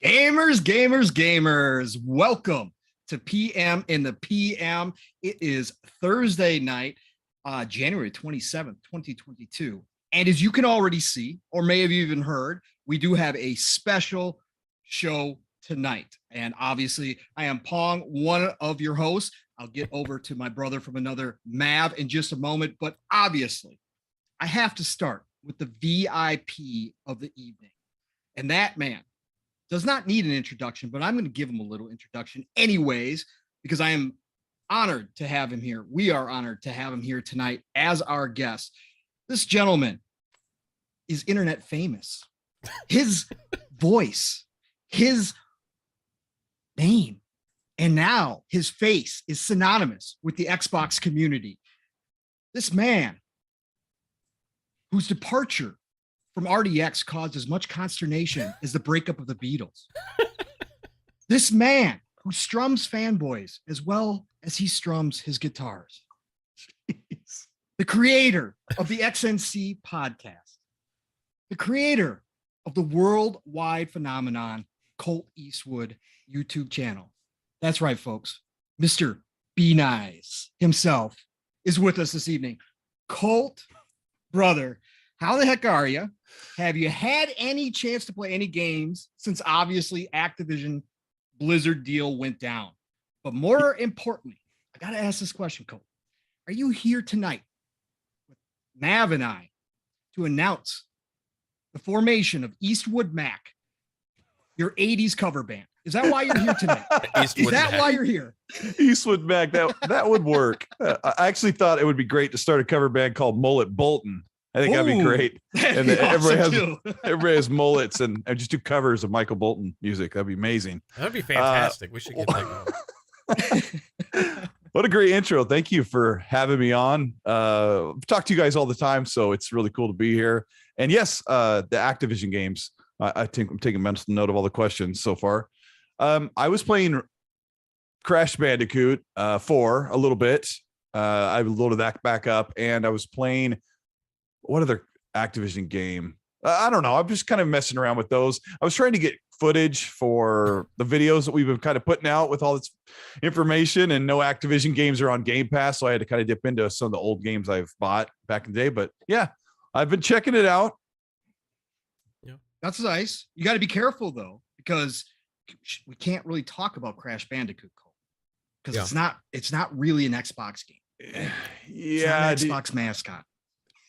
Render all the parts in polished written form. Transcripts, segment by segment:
Gamers, welcome to PM in the PM. It is Thursday night, January 27th, 2022. And as you can already see, or may have even heard, we do have a special show tonight. And obviously, I am Pong, one of your hosts. I'll get over to my brother from another Mav in just a moment. But obviously, I have to start with the VIP of the evening. And that man does not need an introduction, but I'm going to give him a little introduction anyways, because I am honored to have him here. We are honored to have him here tonight as our guest. This gentleman is internet famous. His voice, his name, and now his face is synonymous with the Xbox community. This man, whose departure from RDX caused as much consternation as the breakup of the Beatles. This man who strums fanboys as well as he strums his guitars. Jeez. The creator of the XNC podcast. The creator of the worldwide phenomenon Colt Eastwood YouTube channel. That's right, folks. Mr. Be Nice himself is with us this evening. Colt, brother, how the heck are you? Have you had any chance to play any games since obviously Activision Blizzard deal went down? But more importantly, I got to ask this question, Cole. Are you here tonight with Mav and I to announce the formation of Eastwood Mac, your 80s cover band? Is that why you're here tonight? Is that why you're here? Eastwood Mac, that would work. I actually thought it would be great to start a cover band called Mullet Bolton. I think that'd be great. And everybody has mullets and just do covers of Michael Bolton music. That'd be amazing. That'd be fantastic. We should get that going. What a great intro. Thank you for having me on. Talk to you guys all the time, so it's really cool to be here. And yes, the Activision games. I think I'm taking mental note of all the questions so far. I was playing Crash Bandicoot 4 a little bit. I loaded that back up, and I was playing what other Activision game? I don't know. I'm just kind of messing around with those. I was trying to get footage for the videos that we've been kind of putting out with all this information, and no Activision games are on Game Pass, so I had to kind of dip into some of the old games I've bought back in the day. But yeah, I've been checking it out. Yeah, that's nice. You got to be careful though, because we can't really talk about Crash Bandicoot because it's not really an Xbox game. Yeah, it's not an Xbox mascot.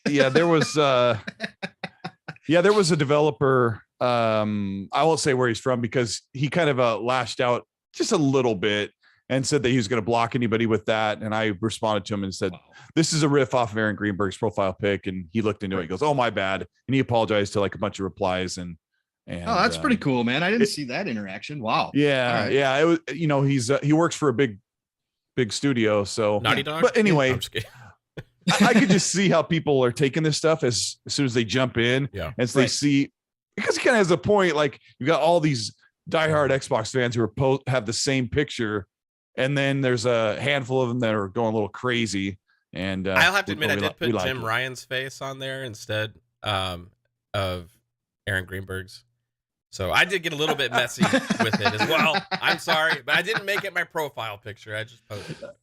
Yeah, there was a developer. I won't say where he's from because he kind of lashed out just a little bit and said that he was going to block anybody with that. And I responded to him and said, this is a riff off of Aaron Greenberg's profile pic. And he looked into it. He goes, oh, my bad. And he apologized to like a bunch of replies. And oh, that's pretty cool, man. I didn't see that interaction. Wow. Yeah. Right. Yeah. It was, he works for a big studio. So Naughty Dog. But anyway, I could just see how people are taking this stuff as soon as they jump in, as they see, because he kind of has a point. Like you've got all these diehard Xbox fans who have the same picture, and then there's a handful of them that are going a little crazy. And I'll have to admit, I did put Jim Ryan's face on there instead of Aaron Greenberg's, so I did get a little bit messy with it as well. I'm sorry, but I didn't make it my profile picture. I just posted that.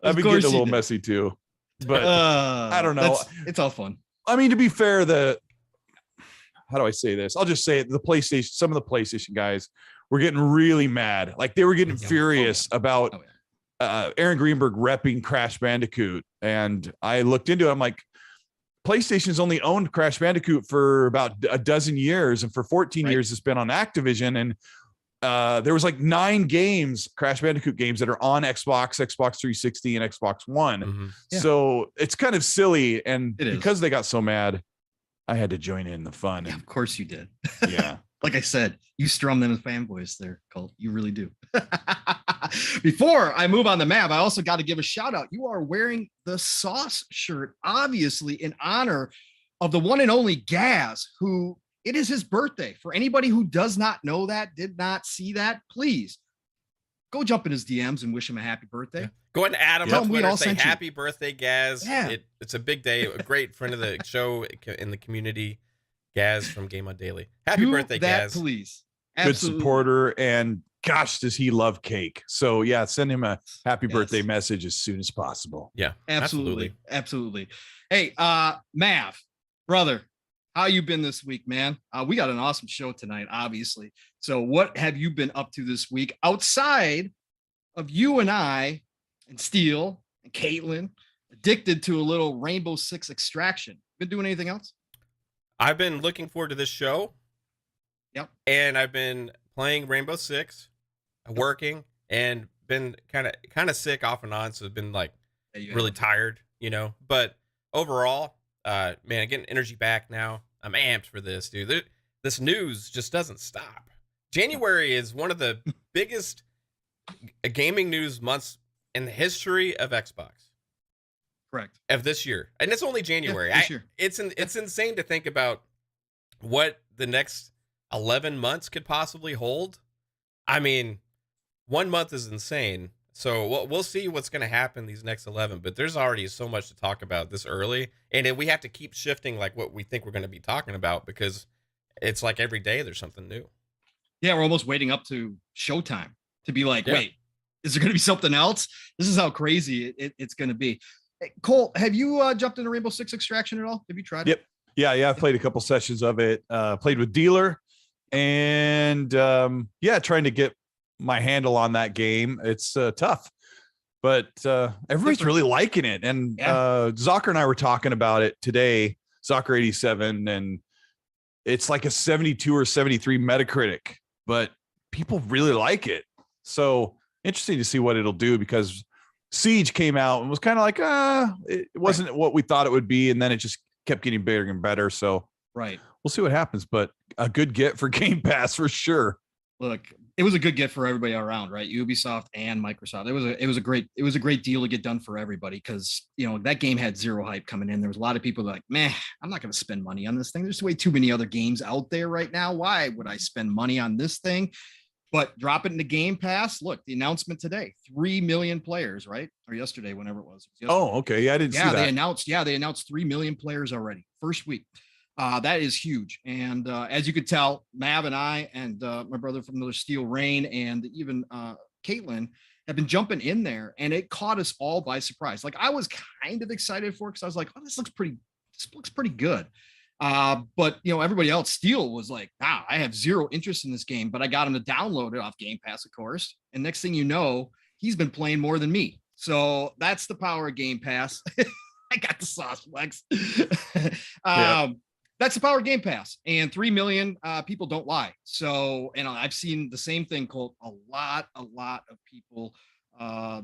I've been getting a little messy too. But I don't know. It's all fun. I mean, to be fair, how do I say this? I'll just say it. Some of the PlayStation guys were getting really mad. Like they were getting furious about Aaron Greenberg repping Crash Bandicoot. And I looked into it. I'm like, PlayStation's only owned Crash Bandicoot for about a dozen years. And for 14 years, it's been on Activision. And there was like 9 Crash Bandicoot games that are on Xbox 360 and Xbox One. Mm-hmm. Yeah. So it's kind of silly. And because they got so mad, I had to join in the fun. Yeah, of course you did. Yeah. Like I said, you strum them as fanboys there, Colt. You really do. Before I move on the map, I also got to give a shout out. You are wearing the Sauce shirt, obviously in honor of the one and only Gaz, who it is his birthday. For anybody who does not know that, did not see that, please go jump in his DMs and wish him a happy birthday. Yeah. Go ahead and add him on Twitter. Say happy birthday, Gaz. Yeah. It's a big day. A great friend of the show in the community, Gaz from Game On Daily. Happy birthday, Gaz. Please. good supporter, and gosh, does he love cake. So yeah, send him a happy birthday message as soon as possible. Yeah, absolutely. Hey, Mav, brother, how you been this week, man? We got an awesome show tonight, obviously. So what have you been up to this week outside of you and I and Steele and Caitlin addicted to a little Rainbow Six Extraction? Been doing anything else? I've been looking forward to this show. Yep. And I've been playing Rainbow Six, working, and been kind of sick off and on, so I've been like really tired, But overall, man, I'm getting energy back now. I'm amped for this, dude. This news just doesn't stop. January is one of the biggest gaming news months in the history of Xbox. Correct. Of this year, and it's only January. This year. It's insane to think about what the next 11 months could possibly hold. I mean, 1 month is insane. So we'll see what's going to happen these next 11, but there's already so much to talk about this early. And then we have to keep shifting like what we think we're going to be talking about, because it's like every day there's something new. Yeah, we're almost waiting up to showtime to be like, wait, is there going to be something else? This is how crazy it's going to be. Hey, Cole, have you jumped into Rainbow Six Extraction at all? Have you tried it? Yeah. I've played a couple sessions of it. Played with Dealer, and trying to get my handle on that game. It's tough, but everybody's really liking it. And Zocker and I were talking about it today, Zocker 87, and it's like a 72 or 73 Metacritic, but people really like it. So interesting to see what it'll do, because Siege came out and was kind of like, it wasn't what we thought it would be. And then it just kept getting bigger and better. So we'll see what happens, but a good get for Game Pass for sure. Look, it was a good get for everybody around, right? Ubisoft and Microsoft. It was a great deal to get done for everybody, because that game had zero hype coming in. There was a lot of people like, meh, I'm not going to spend money on this thing. There's way too many other games out there right now. Why would I spend money on this thing? But drop it into Game Pass. Look, the announcement today, 3 million players, right? Or yesterday, whenever it was. Oh, okay. Yeah, I didn't see that. They announced 3 million players already. First week. That is huge. And as you could tell, Mav and I and my brother from another Steel Rain and even Caitlin have been jumping in there, and it caught us all by surprise. Like, I was kind of excited for it, because I was like, oh, this looks pretty good. But everybody else, Steel was like, I have zero interest in this game, but I got him to download it off Game Pass, of course. And next thing you know, he's been playing more than me. So that's the power of Game Pass. I got the sauce flex. That's the power of Game Pass, and 3 million people don't lie. So, and I've seen the same thing, Colt. A lot of people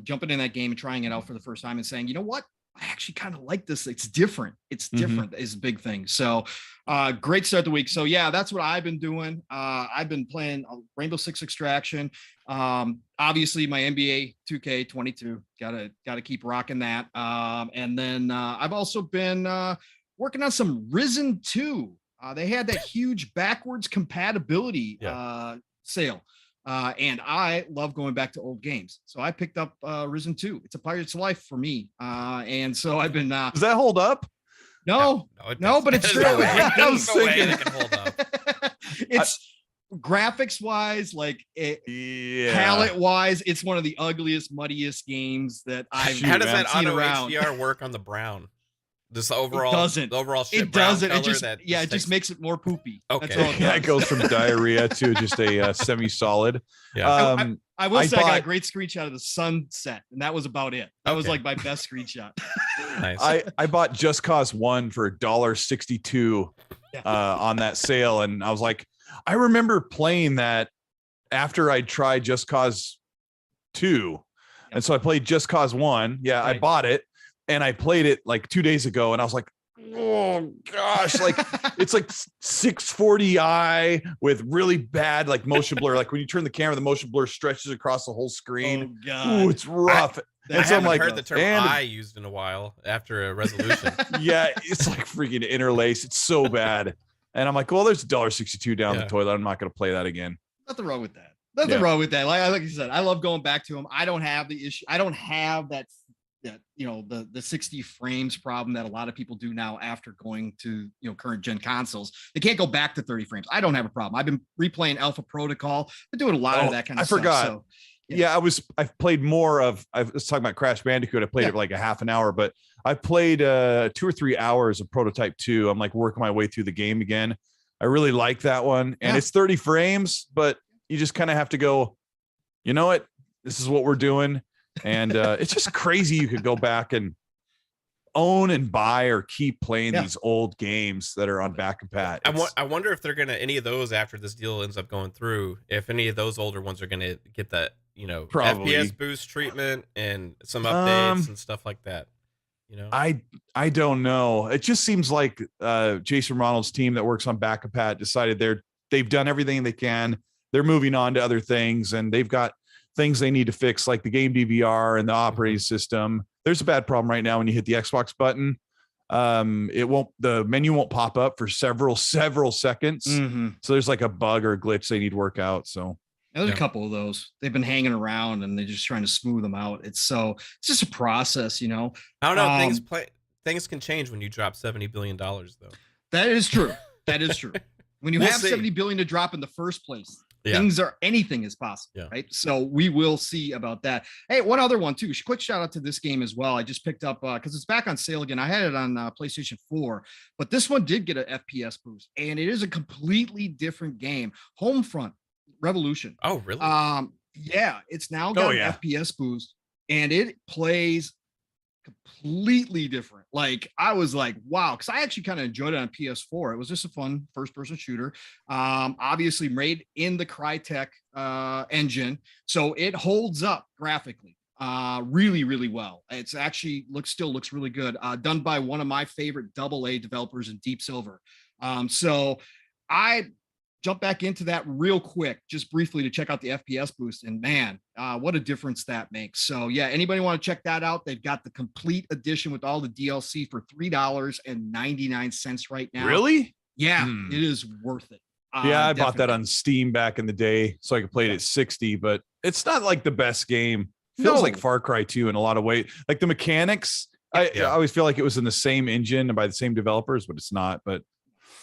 jumping in that game and trying it out for the first time and saying, you know what? I actually kind of like this. It's different. It's different is a big thing. So great start to the week. So yeah, that's what I've been doing. I've been playing Rainbow Six Extraction. Obviously my NBA 2K22, gotta keep rocking that. And then I've also been working on some Risen 2. They had that huge backwards compatibility sale. And I love going back to old games. So I picked up Risen 2. It's a Pirate's Life for me. And so I've been does that hold up? No, but it's true. No way that can hold up. It's graphics wise, like palette wise, it's one of the ugliest, muddiest games that I've How does that seen auto around. HDR work on the brown? This overall, the overall shit it doesn't. It just makes it more poopy. Okay. That's all it does. It goes from diarrhea to just a semi-solid. Yeah. I will say I got a great screenshot of the sunset, and that was about it. That was like my best screenshot. Nice. I bought Just Cause 1 for $1.62 on that sale, and I was like, I remember playing that after I tried Just Cause 2, and so I played Just Cause 1. Yeah, I bought it. And I played it like 2 days ago, and I was like, oh gosh, like it's like 640i with really bad like motion blur. Like when you turn the camera, the motion blur stretches across the whole screen. Oh god, ooh, it's rough. I haven't heard the term "eye" used in a while after a resolution. Yeah, it's like freaking interlace. It's so bad. And I'm like, well, there's $1.62 down the toilet. I'm not going to play that again. Nothing wrong with that. Nothing wrong with that. Like you said, I love going back to them. I don't have the issue. I don't have that that, the 60 frames problem that a lot of people do now after going to, current gen consoles. They can't go back to 30 frames. I don't have a problem. I've been replaying Alpha Protocol, but doing a lot of that kind of stuff. I forgot. So, yeah, I've played more of, I was talking about Crash Bandicoot. I played it for like a half an hour, but I played 2 or 3 hours of Prototype 2. I'm like working my way through the game again. I really like that one. And it's 30 frames, but you just kind of have to go, you know what? This is what we're doing. And it's just crazy. You could go back and own and buy or keep playing these old games that are on back and pat. I wonder if they're going to, any of those after this deal ends up going through, if any of those older ones are going to get that, Probably. FPS boost treatment and some updates and stuff like that. I don't know. It just seems like Jason Ronald's team that works on back and pat decided they've done everything they can. They're moving on to other things, and they've got things they need to fix, like the game DVR and the operating system. There's a bad problem right now when you hit the Xbox button. The menu won't pop up for several seconds. So there's like a bug or a glitch they need to work out. So there's a couple of those. They've been hanging around and they're just trying to smooth them out. It's just a process, I don't know. Things can change when you drop $70 billion, though. That is true. That is true. When you have 70 billion to drop in the first place, anything is possible, right? So we will see about that. Hey, one other one too. Quick shout out to this game as well. I just picked up because it's back on sale again. I had it on PlayStation 4, but this one did get an FPS boost, and it is a completely different game. Homefront Revolution. Oh, really? Yeah, it's now got an FPS boost, and it plays completely different. Like, I was like, wow, because I actually kind of enjoyed it on PS4. It was just a fun first-person shooter. Obviously made in the Crytek engine, so it holds up graphically really, really well. It's actually still looks really good. Done by one of my favorite AA developers in Deep Silver. So I jump back into that real quick, just briefly, to check out the FPS boost, and man, what a difference that makes. So yeah, anybody want to check that out? They've got the complete edition with all the DLC for $3.99 right now. Really? Yeah, it is worth it. I bought that on Steam back in the day, so I could play it at 60, but it's not like the best game. Feels like Far Cry 2 in a lot of ways. Like the mechanics, I always feel like it was in the same engine and by the same developers, but it's not. But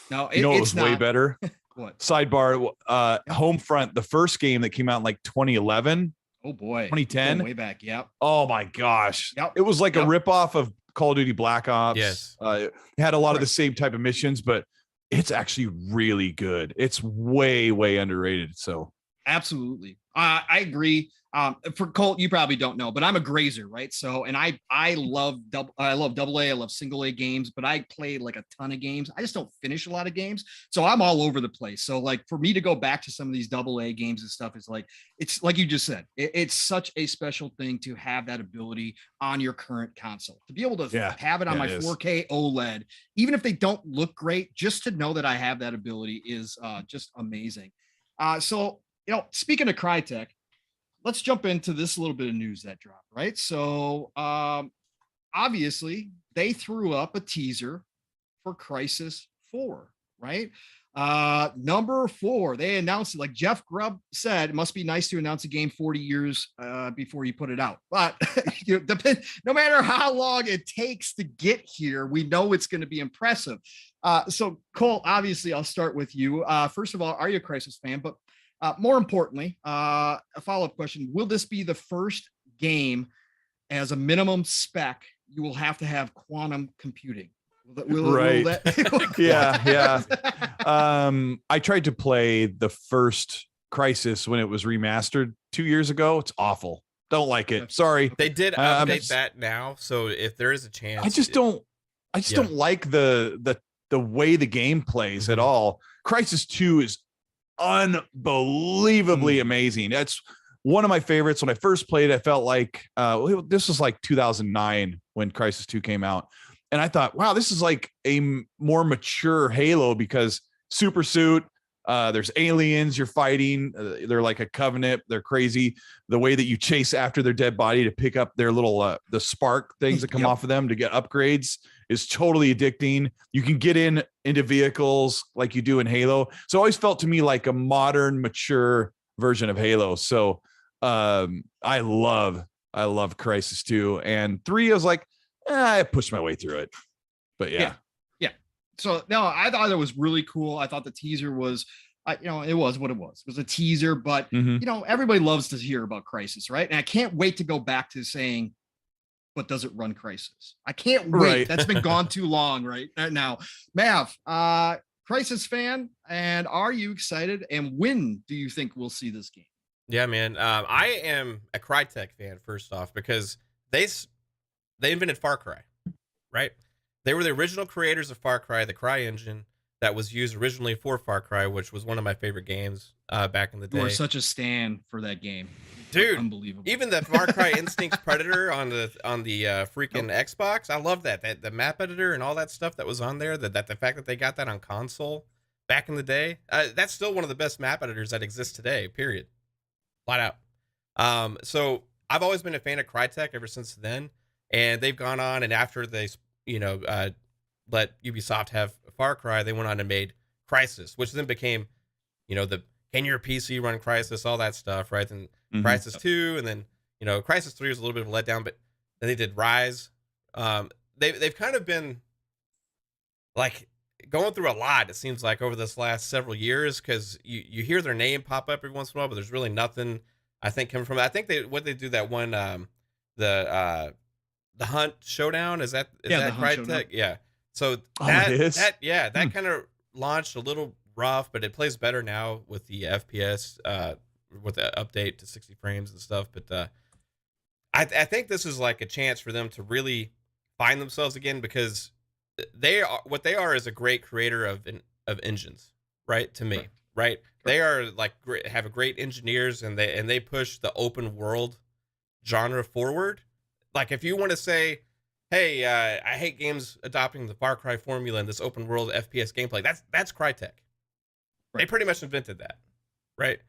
no, it was way better. What? Sidebar, Homefront, the first game that came out in like 2011. Oh boy. 2010. Way back. Yep. Oh my gosh. It was like a ripoff of Call of Duty Black Ops. Yes. It had a lot of the same type of missions, but it's actually really good. It's way, way underrated. So absolutely. I agree. For Colt, you probably don't know, but I'm a grazer, right? So, and I love AA, I love single A games, but I play like a ton of games. I just don't finish a lot of games, so I'm all over the place. So, like, for me to go back to some of these AA games and stuff is like, it's like you just said, it's such a special thing to have that ability on your current console, to be able to have it on my 4K OLED, even if they don't look great. Just to know that I have that ability is just amazing. So, speaking of Crytek, let's jump into this little bit of news that dropped, right? So obviously they threw up a teaser for Crysis 4, right? Number 4, they announced it. Like Jeff Grubb said, it must be nice to announce a game 40 years before you put it out. But no matter how long it takes to get here, we know it's going to be impressive. So Cole, obviously I'll start with you. First of all, are you a Crysis fan? But more importantly, a follow-up question: will this be the first game as a minimum spec you will have to have quantum computing? Right. Yeah. I tried to play the first Crysis when it was remastered 2 years ago. It's awful. Don't like it. Sorry. They did update that now, so if there is a chance, I just don't like the way the game plays at all. Crysis 2 is unbelievably amazing. That's one of my favorites. When I first played, I felt like this was like 2009 when Crysis 2 came out, and I thought, wow, this is like a more mature Halo, because super suit, there's aliens you're fighting, they're like a covenant, they're crazy. The way that you chase after their dead body to pick up their little the spark things that come off of them to get upgrades is totally addicting. You can get into vehicles like you do in Halo. So it always felt to me like a modern, mature version of Halo. So I love I love Crisis 2, and 3 I was like, I pushed my way through it. But yeah. So no, I thought it was really cool. I thought the teaser was, it was what it was. It was a teaser, but everybody loves to hear about Crisis, right? And I can't wait to go back to saying, but does it run Crisis? I can't wait. Right. That's been gone too long right now. Mav, Crisis fan, and are you excited? And when do you think we'll see this game? Yeah, man. I am a Crytek fan, first off, because they invented Far Cry, right? They were the original creators of Far Cry, the Cry engine that was used originally for Far Cry, which was one of my favorite games back in the day. You are such a stan for that game, dude. Unbelievable. Even the Far Cry Instincts Predator on the freaking Xbox, I love that. The map editor and all that stuff that was on there. That the fact that they got that on console back in the day, that's still one of the best map editors that exists today. Period. Flat out. So I've always been a fan of Crytek ever since then, and they've gone on, and after they let Ubisoft have Far Cry, they went on and made Crysis, which then became, can your PC run Crysis, all that stuff, right? And Crysis 2, and then, Crysis 3 was a little bit of a letdown, but then they did Rise. They've kind of been like going through a lot, it seems like, over this last several years, because you hear their name pop up every once in a while, but there's really nothing, I think, coming from it. I think they do that one, the Hunt Showdown, is that Crytek? Yeah. So that kind of launched a little rough, but it plays better now with the FPS, with the update to 60 frames and stuff. But I think this is like a chance for them to really find themselves again, because what they are is a great creator of engines, right? To me, right? They are like have great engineers, and they push the open world genre forward. Like, if you want to say, hey, I hate games adopting the Far Cry formula and this open world FPS gameplay, that's Crytek. Right. They pretty much invented that, right?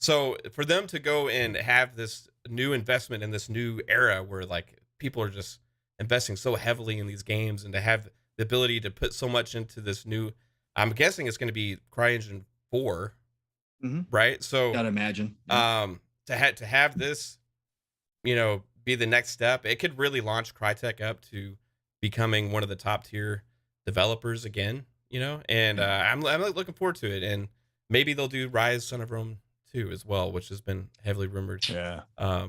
So for them to go and have this new investment in this new era where like people are just investing so heavily in these games, and to have the ability to put so much into this new, I'm guessing it's going to be CryEngine 4, right? So gotta imagine. To have this, be the next step, it could really launch Crytek up to becoming one of the top tier developers again, and I'm looking forward to it. And maybe they'll do Rise Son of Rome 2 as well, which has been heavily rumored. Yeah. I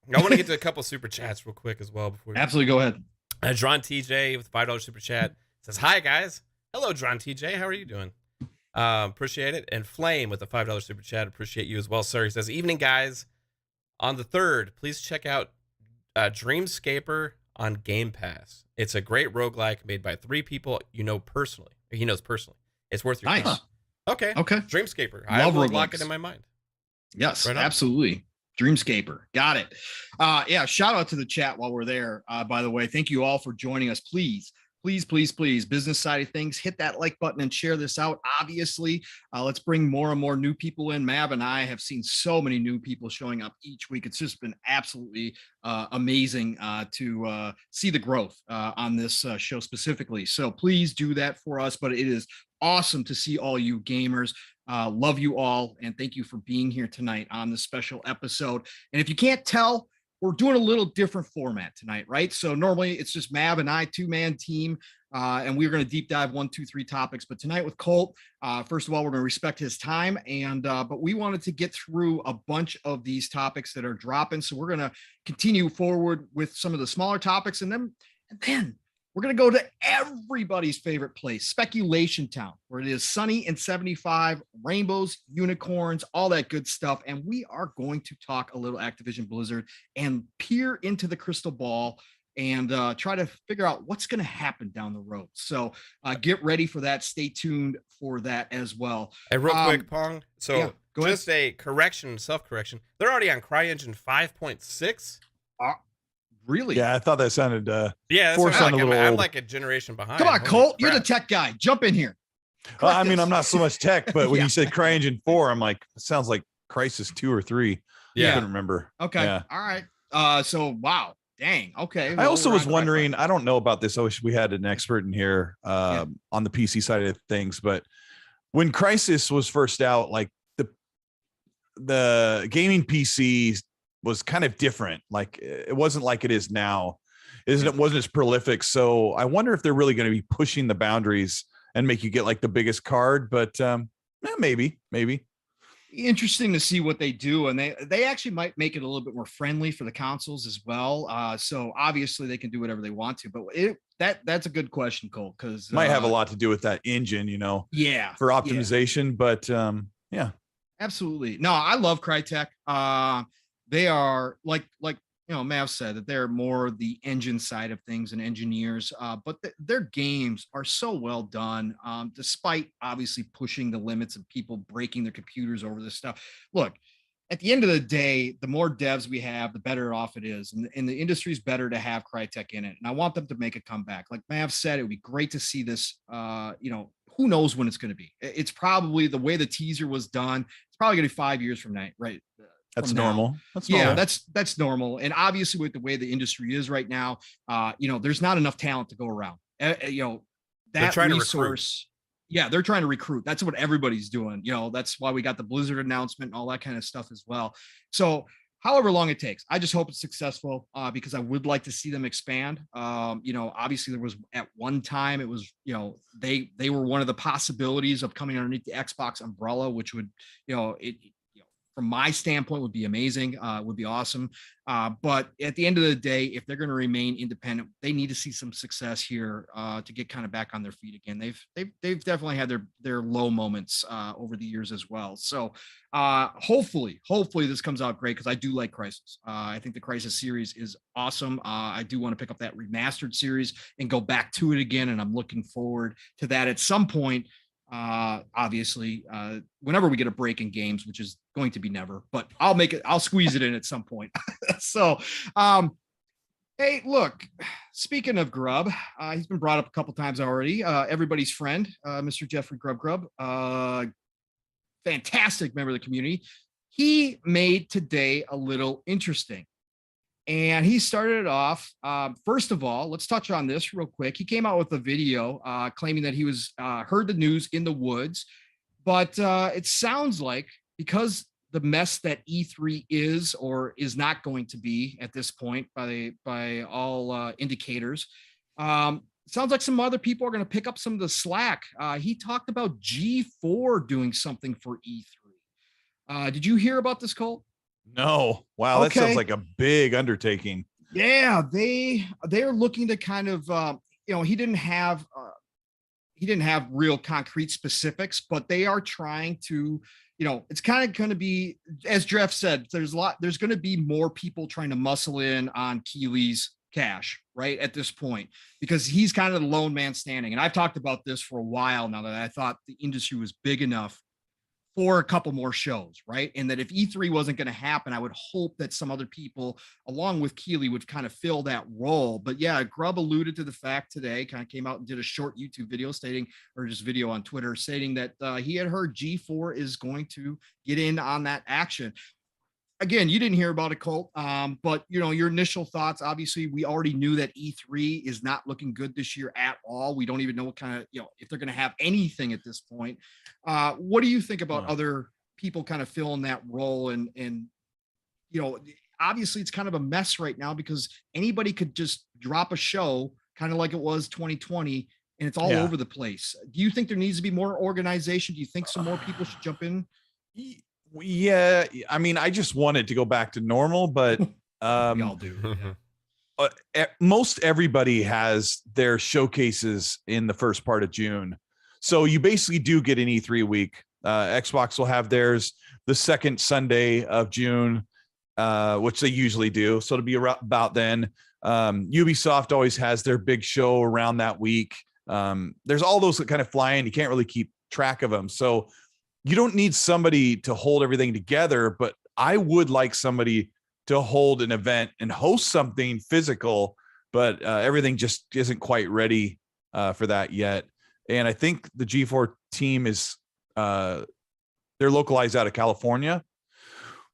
want to get to a couple super chats real quick as well before. Absolutely, go ahead. Dron TJ with $5 super chat says, hi guys. Hello, Dron TJ, how are you doing? Appreciate it. And Flame with a $5 super chat, appreciate you as well, sir. He says, evening guys. On the 3rd, please check out Dreamscaper on Game Pass. It's a great roguelike made by 3 people personally. He knows personally. It's worth your time. Nice. Okay. Dreamscaper. I will lock it in my mind. Yes, right, absolutely. Dreamscaper. Got it. Shout out to the chat while we're there. By the way, thank you all for joining us. Please, business side of things, hit that like button and share this out. Obviously, let's bring more and more new people in. Mav and I have seen so many new people showing up each week. It's just been absolutely amazing to see the growth on this show specifically. So please do that for us. But it is awesome to see all you gamers. Love you all, and thank you for being here tonight on this special episode. And if you can't tell, we're doing a little different format tonight, right? So normally it's just Mav and I, 2-man team, and we're going to deep dive 1, 2, 3 topics. But tonight with Colt, first of all, we're going to respect his time, and but we wanted to get through a bunch of these topics that are dropping. So we're going to continue forward with some of the smaller topics, and then we're going to go to everybody's favorite place, Speculation Town, where it is sunny and 75, rainbows, unicorns, all that good stuff. And we are going to talk a little Activision Blizzard and peer into the crystal ball and try to figure out what's going to happen down the road. So get ready for that. Stay tuned for that as well. Hey, real quick, Pong. So just a correction, self-correction. They're already on CryEngine 5.6. Really? Yeah, I thought that sounded I'm like a generation behind. Come on, Colt, you're the tech guy. Jump in here. Well, I mean, I'm not so much tech, but when you said CryEngine 4, I'm like, it sounds like Crisis 2 or 3. Yeah. I couldn't remember. Okay. Yeah. All right. So wow. Dang. Okay. I also was wondering, I don't know about this. I wish we had an expert in here on the PC side of things, but when Crisis was first out, like the gaming PCs was kind of different. Like it wasn't like it is now. It wasn't as prolific. So I wonder if they're really going to be pushing the boundaries and make you get like the biggest card. But maybe. Interesting to see what they do, and they actually might make it a little bit more friendly for the consoles as well. So obviously they can do whatever they want to, but that's a good question, Cole, because might have a lot to do with that engine, yeah, for optimization. Yeah. But yeah, absolutely. No, I love Crytek. They are like Mav said, that they're more the engine side of things and engineers, but their games are so well done, despite obviously pushing the limits of people breaking their computers over this stuff. Look, at the end of the day, the more devs we have, the better off it is. And the industry's better to have Crytek in it. And I want them to make a comeback. Like Mav said, it would be great to see this, who knows when it's going to be. It's probably the way the teaser was done. It's probably going to be 5 years from now, right? That's normal. That's normal. Yeah, that's normal. And obviously with the way the industry is right now, there's not enough talent to go around. That resource. Yeah, they're trying to recruit. That's what everybody's doing. That's why we got the Blizzard announcement and all that kind of stuff as well. So however long it takes, I just hope it's successful, because I would like to see them expand. Obviously there was at one time, it was, they were one of the possibilities of coming underneath the Xbox umbrella, which would, from my standpoint, would be amazing, would be awesome. But at the end of the day, if they're going to remain independent, they need to see some success here to get kind of back on their feet again. They've definitely had their low moments over the years as well. So hopefully this comes out great, because I do like Crysis. I think the Crysis series is awesome. I do want to pick up that remastered series and go back to it again, and I'm looking forward to that at some point. Obviously, whenever we get a break in games, which is going to be never, but I'll squeeze it in at some point. So, hey, look, speaking of Grub, he's been brought up a couple times already. Everybody's friend, Mr. Jeffrey Grub, fantastic member of the community. He made today a little interesting. And he started it off. First of all, let's touch on this real quick. He came out with a video claiming that he was heard the news in the woods, but it sounds like, because the mess that E3 is or is not going to be at this point by all indicators, sounds like some other people are going to pick up some of the slack. He talked about G4 doing something for E3. Did you hear about this, Cole? No. Wow. That sounds like a big undertaking. Yeah, they're looking to kind of, he didn't have real concrete specifics, but they are trying to, it's kind of going to be, as Jeff said, there's going to be more people trying to muscle in on Keely's cash right at this point, because he's kind of the lone man standing. And I've talked about this for a while now, that I thought the industry was big enough for a couple more shows, right? And that if E3 wasn't going to happen, I would hope that some other people, along with Keely, would kind of fill that role. But yeah, Grub alluded to the fact today, kind of came out and did a short YouTube video video on Twitter stating that he had heard G4 is going to get in on that action. Again, you didn't hear about it, Colt, but your initial thoughts. Obviously, we already knew that E3 is not looking good this year at all. We don't even know what kind of, if they're going to have anything at this point. What do you think about other people kind of filling that role? And obviously, it's kind of a mess right now, because anybody could just drop a show, kind of like it was 2020, and it's all over the place. Do you think there needs to be more organization? Do you think some more people should jump in? Yeah, I mean, I just wanted to go back to normal, but we all do. Most everybody has their showcases in the first part of June, so you basically do get an E3 week. Xbox will have theirs the second Sunday of June, which they usually do, so it'll be about then. Ubisoft always has their big show around that week. There's all those that kind of fly in. You can't really keep track of them, so you don't need somebody to hold everything together, but I would like somebody to hold an event and host something physical, but everything just isn't quite ready for that yet. And I think the G4 team is, they're localized out of California.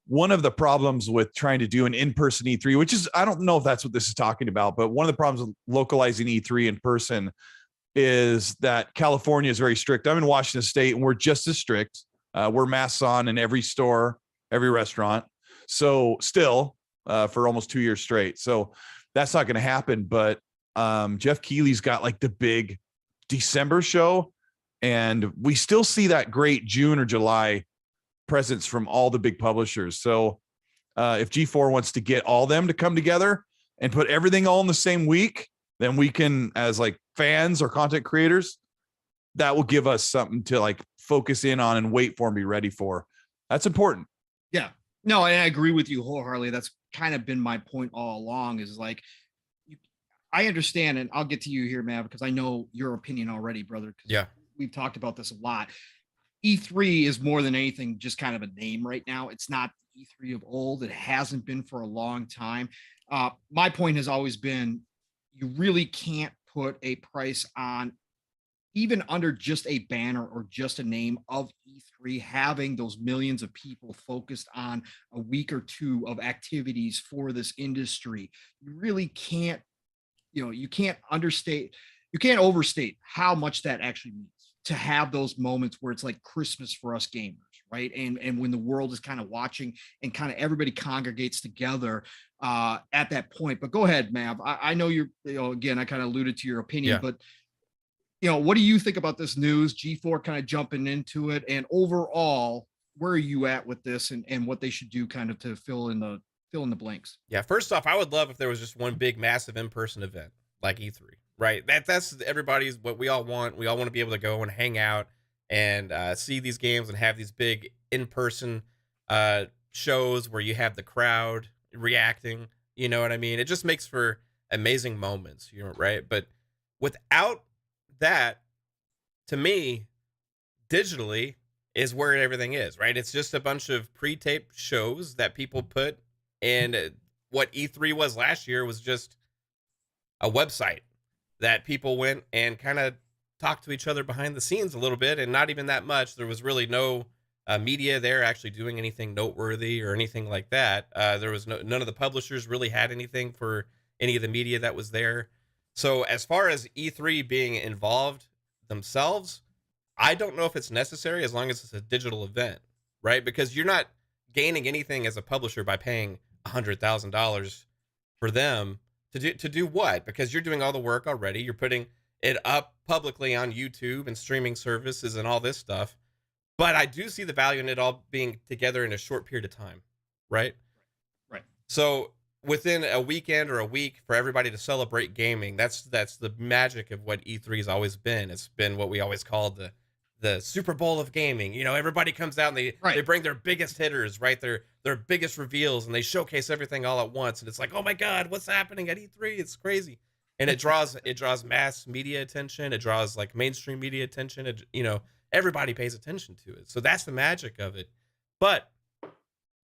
One of the problems with trying to do an in-person E3, which is, I don't know if that's what this is talking about, but one of the problems with localizing E3 in person is that California is very strict. I'm in Washington State, and we're just as strict. We're masks on in every store, every restaurant. So still, for almost 2 years straight. So that's not going to happen. But Jeff Keighley's got like the big December show, and we still see that great June or July presence from all the big publishers. So if G4 wants to get all them to come together and put everything all in the same week, then we can, as like fans or content creators, that will give us something to like focus in on and wait for and be ready for. That's important. Yeah, no, and I agree with you wholeheartedly. That's kind of been my point all along, is like, I understand, and I'll get to you here, Mav, because I know your opinion already, brother. Yeah. We've talked about this a lot. E3 is more than anything just kind of a name right now. It's not E3 of old. It hasn't been for a long time. My point has always been, you really can't put a price on, even under just a banner or just a name of E3, having those millions of people focused on a week or two of activities for this industry. You really can't, you can't overstate how much that actually means to have those moments where it's like Christmas for us gamers, right? And when the world is kind of watching and kind of everybody congregates together at that point. But go ahead, Mav. I know again, I kind of alluded to your opinion, but what do you think about this news? G4 kind of jumping into it, and overall, where are you at with this, and what they should do kind of to fill in the blanks? Yeah, first off, I would love if there was just one big massive in-person event like E3, right? That's everybody's what we all want. We all want to be able to go and hang out and see these games and have these big in-person shows where you have the crowd reacting. You know what I mean? It just makes for amazing moments, right? But without that, to me, digitally is where everything is, right? It's just a bunch of pre-taped shows that people put, and what E3 was last year was just a website that people went and kind of talked to each other behind the scenes a little bit, and not even that much. There was really no media there actually doing anything noteworthy or anything like that. There was none of the publishers really had anything for any of the media that was there. So as far as E3 being involved themselves, I don't know if it's necessary as long as it's a digital event, right? Because you're not gaining anything as a publisher by paying $100,000 for them to do what? Because you're doing all the work already. You're putting it up publicly on YouTube and streaming services and all this stuff. But I do see the value in it all being together in a short period of time, right? Right. So within a weekend or a week for everybody to celebrate gaming, that's the magic of what E3 has always been. It's been what we always called the Super Bowl of gaming. Everybody comes out and they bring their biggest hitters, right? Their biggest reveals, and they showcase everything all at once. And it's like, oh my God, what's happening at E3? It's crazy. And it draws mass media attention. It draws like mainstream media attention. Everybody pays attention to it. So that's the magic of it. But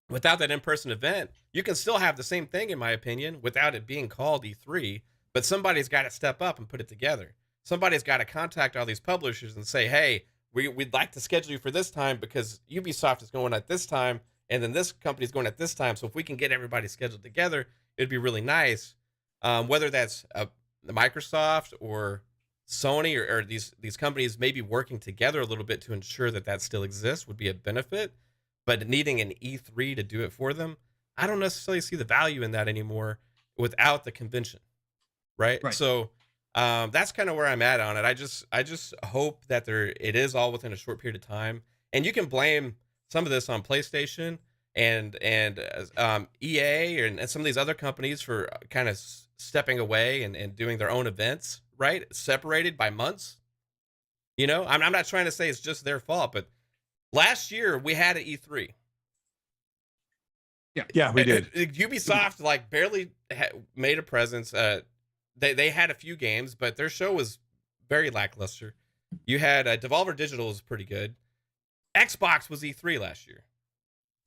without that in-person event, you can still have the same thing, in my opinion, without it being called E3, but somebody's got to step up and put it together. Somebody's got to contact all these publishers and say, hey, we'd like to schedule you for this time because Ubisoft is going at this time, and then this company's going at this time. So if we can get everybody scheduled together, it'd be really nice. Whether that's Microsoft or Sony or these companies maybe working together a little bit to ensure that still exists would be a benefit. But needing an E3 to do it for them, I don't necessarily see the value in that anymore without the convention, right? So that's kind of where I'm at on it. I just hope that it is all within a short period of time, and you can blame some of this on PlayStation and EA and some of these other companies for kind of stepping away and doing their own events, right? Separated by months. I'm not trying to say it's just their fault, but last year we had an E3. Yeah, we did. Ubisoft barely made a presence. They had a few games, but their show was very lackluster. You had Devolver Digital was pretty good. Xbox was E3 last year,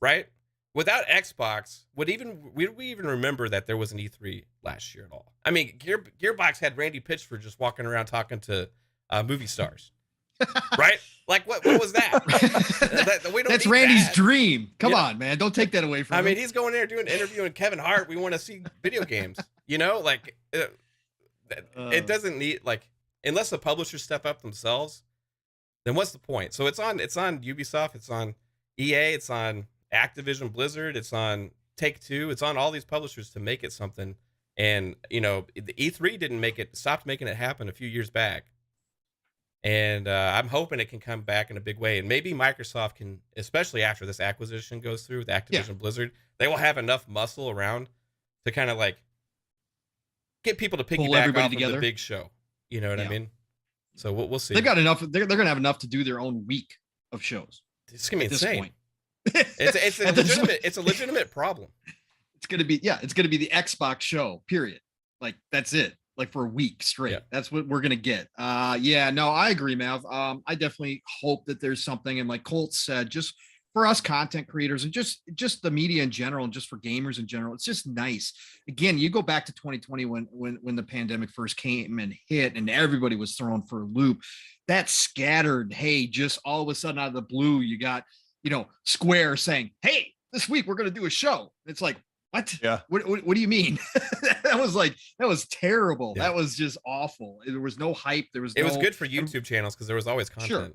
right? Without Xbox, would we even remember that there was an E3 last year at all? I mean, Gearbox had Randy Pitchford just walking around talking to movie stars. Right? Like what was that? That's Randy's dream. Come on, man. Don't take that away from him. I mean, he's going there doing an interview with Kevin Hart. We want to see video games. It doesn't need unless the publishers step up themselves, then what's the point? So it's on Ubisoft, it's on EA, it's on Activision Blizzard, it's on Take-Two. It's on all these publishers to make it something. And, you know, the E3 didn't stopped making it happen a few years back. And I'm hoping it can come back in a big way. And maybe Microsoft can, especially after this acquisition goes through with Activision Blizzard, they will have enough muscle around to kind of like get people to piggyback off of the big show. You know what I mean? So we'll see. They've got enough. They're going to have enough to do their own week of shows. It's going to be insane. It's a legitimate problem. It's going to be the Xbox show, period. Like, that's it. Like, for a week straight. Yeah. That's what we're going to get. No, I agree, Mav. I definitely hope that there's something. And like Colt said, just for us content creators and just the media in general and just for gamers in general, it's just nice. Again, you go back to 2020 when the pandemic first came and hit and everybody was thrown for a loop. That scattered, hey, just all of a sudden out of the blue, you got, you know, Square saying, hey, this week we're going to do a show. It's like, what? Yeah. What do you mean? that was terrible. Yeah. That was just awful. There was no hype. It was good for YouTube channels because there was always content. Sure.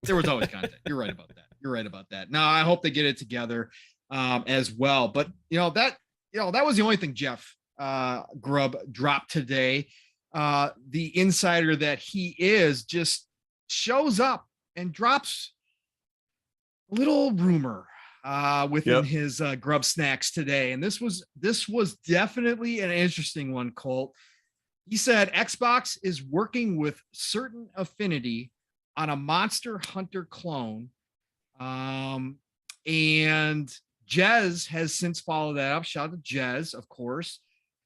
There was always content. You're right about that. Now I hope they get it together as well. But that was the only thing Jeff Grubb dropped today. The insider that he is just shows up and drops a little rumor within his Grub Snacks today. And this was definitely an interesting one, Colt. He said Xbox is working with Certain Affinity on a Monster Hunter clone. And Jez has since followed that up. Shout out to Jez, of course.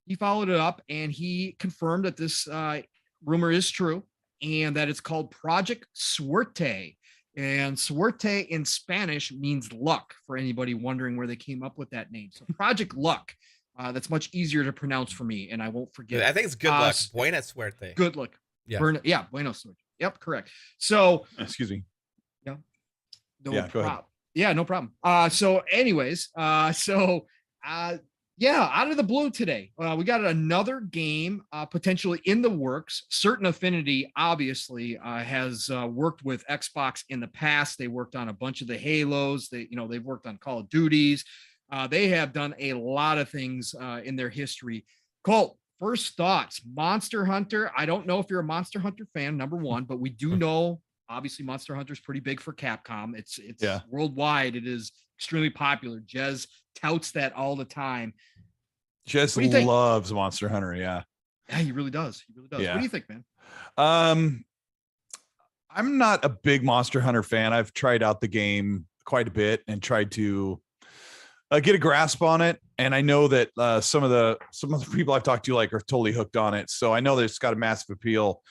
He followed it up and he confirmed that this rumor is true and that it's called Project Suerte. And Suerte in Spanish means luck, for anybody wondering where they came up with that name. So Project Luck. That's much easier to pronounce for me, and I won't forget. I think it's good luck. Buena suerte. Good luck. Yeah. Buena suerte. Yep, correct. So, excuse me. Yeah. Go ahead. Yeah, no problem. So anyways, out of the blue today, we got another game potentially in the works. Certain Affinity obviously has worked with Xbox in the past. They worked on a bunch of the Halos. They've worked on Call of Duties. They have done a lot of things in their history. Colt, first thoughts, Monster Hunter. I don't know if you're a Monster Hunter fan, number one, but we do know obviously Monster Hunter is pretty big for Capcom. It's worldwide. It is extremely popular. Jez touts that all the time. Jez loves Monster Hunter. Yeah, he really does. Yeah. What do you think, man? I'm not a big Monster Hunter fan. I've tried out the game quite a bit and tried to get a grasp on it. And I know that some of the people I've talked to are totally hooked on it. So I know that it's got a massive appeal.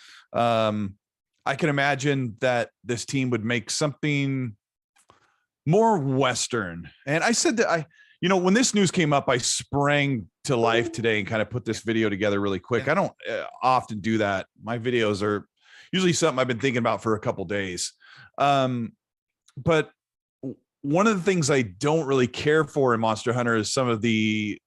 I can imagine that this team would make something more Western. And I said that when this news came up, I sprang to life today and kind of put this video together really quick. I don't often do that. My videos are usually something I've been thinking about for a couple days. But one of the things I don't really care for in Monster Hunter is some of the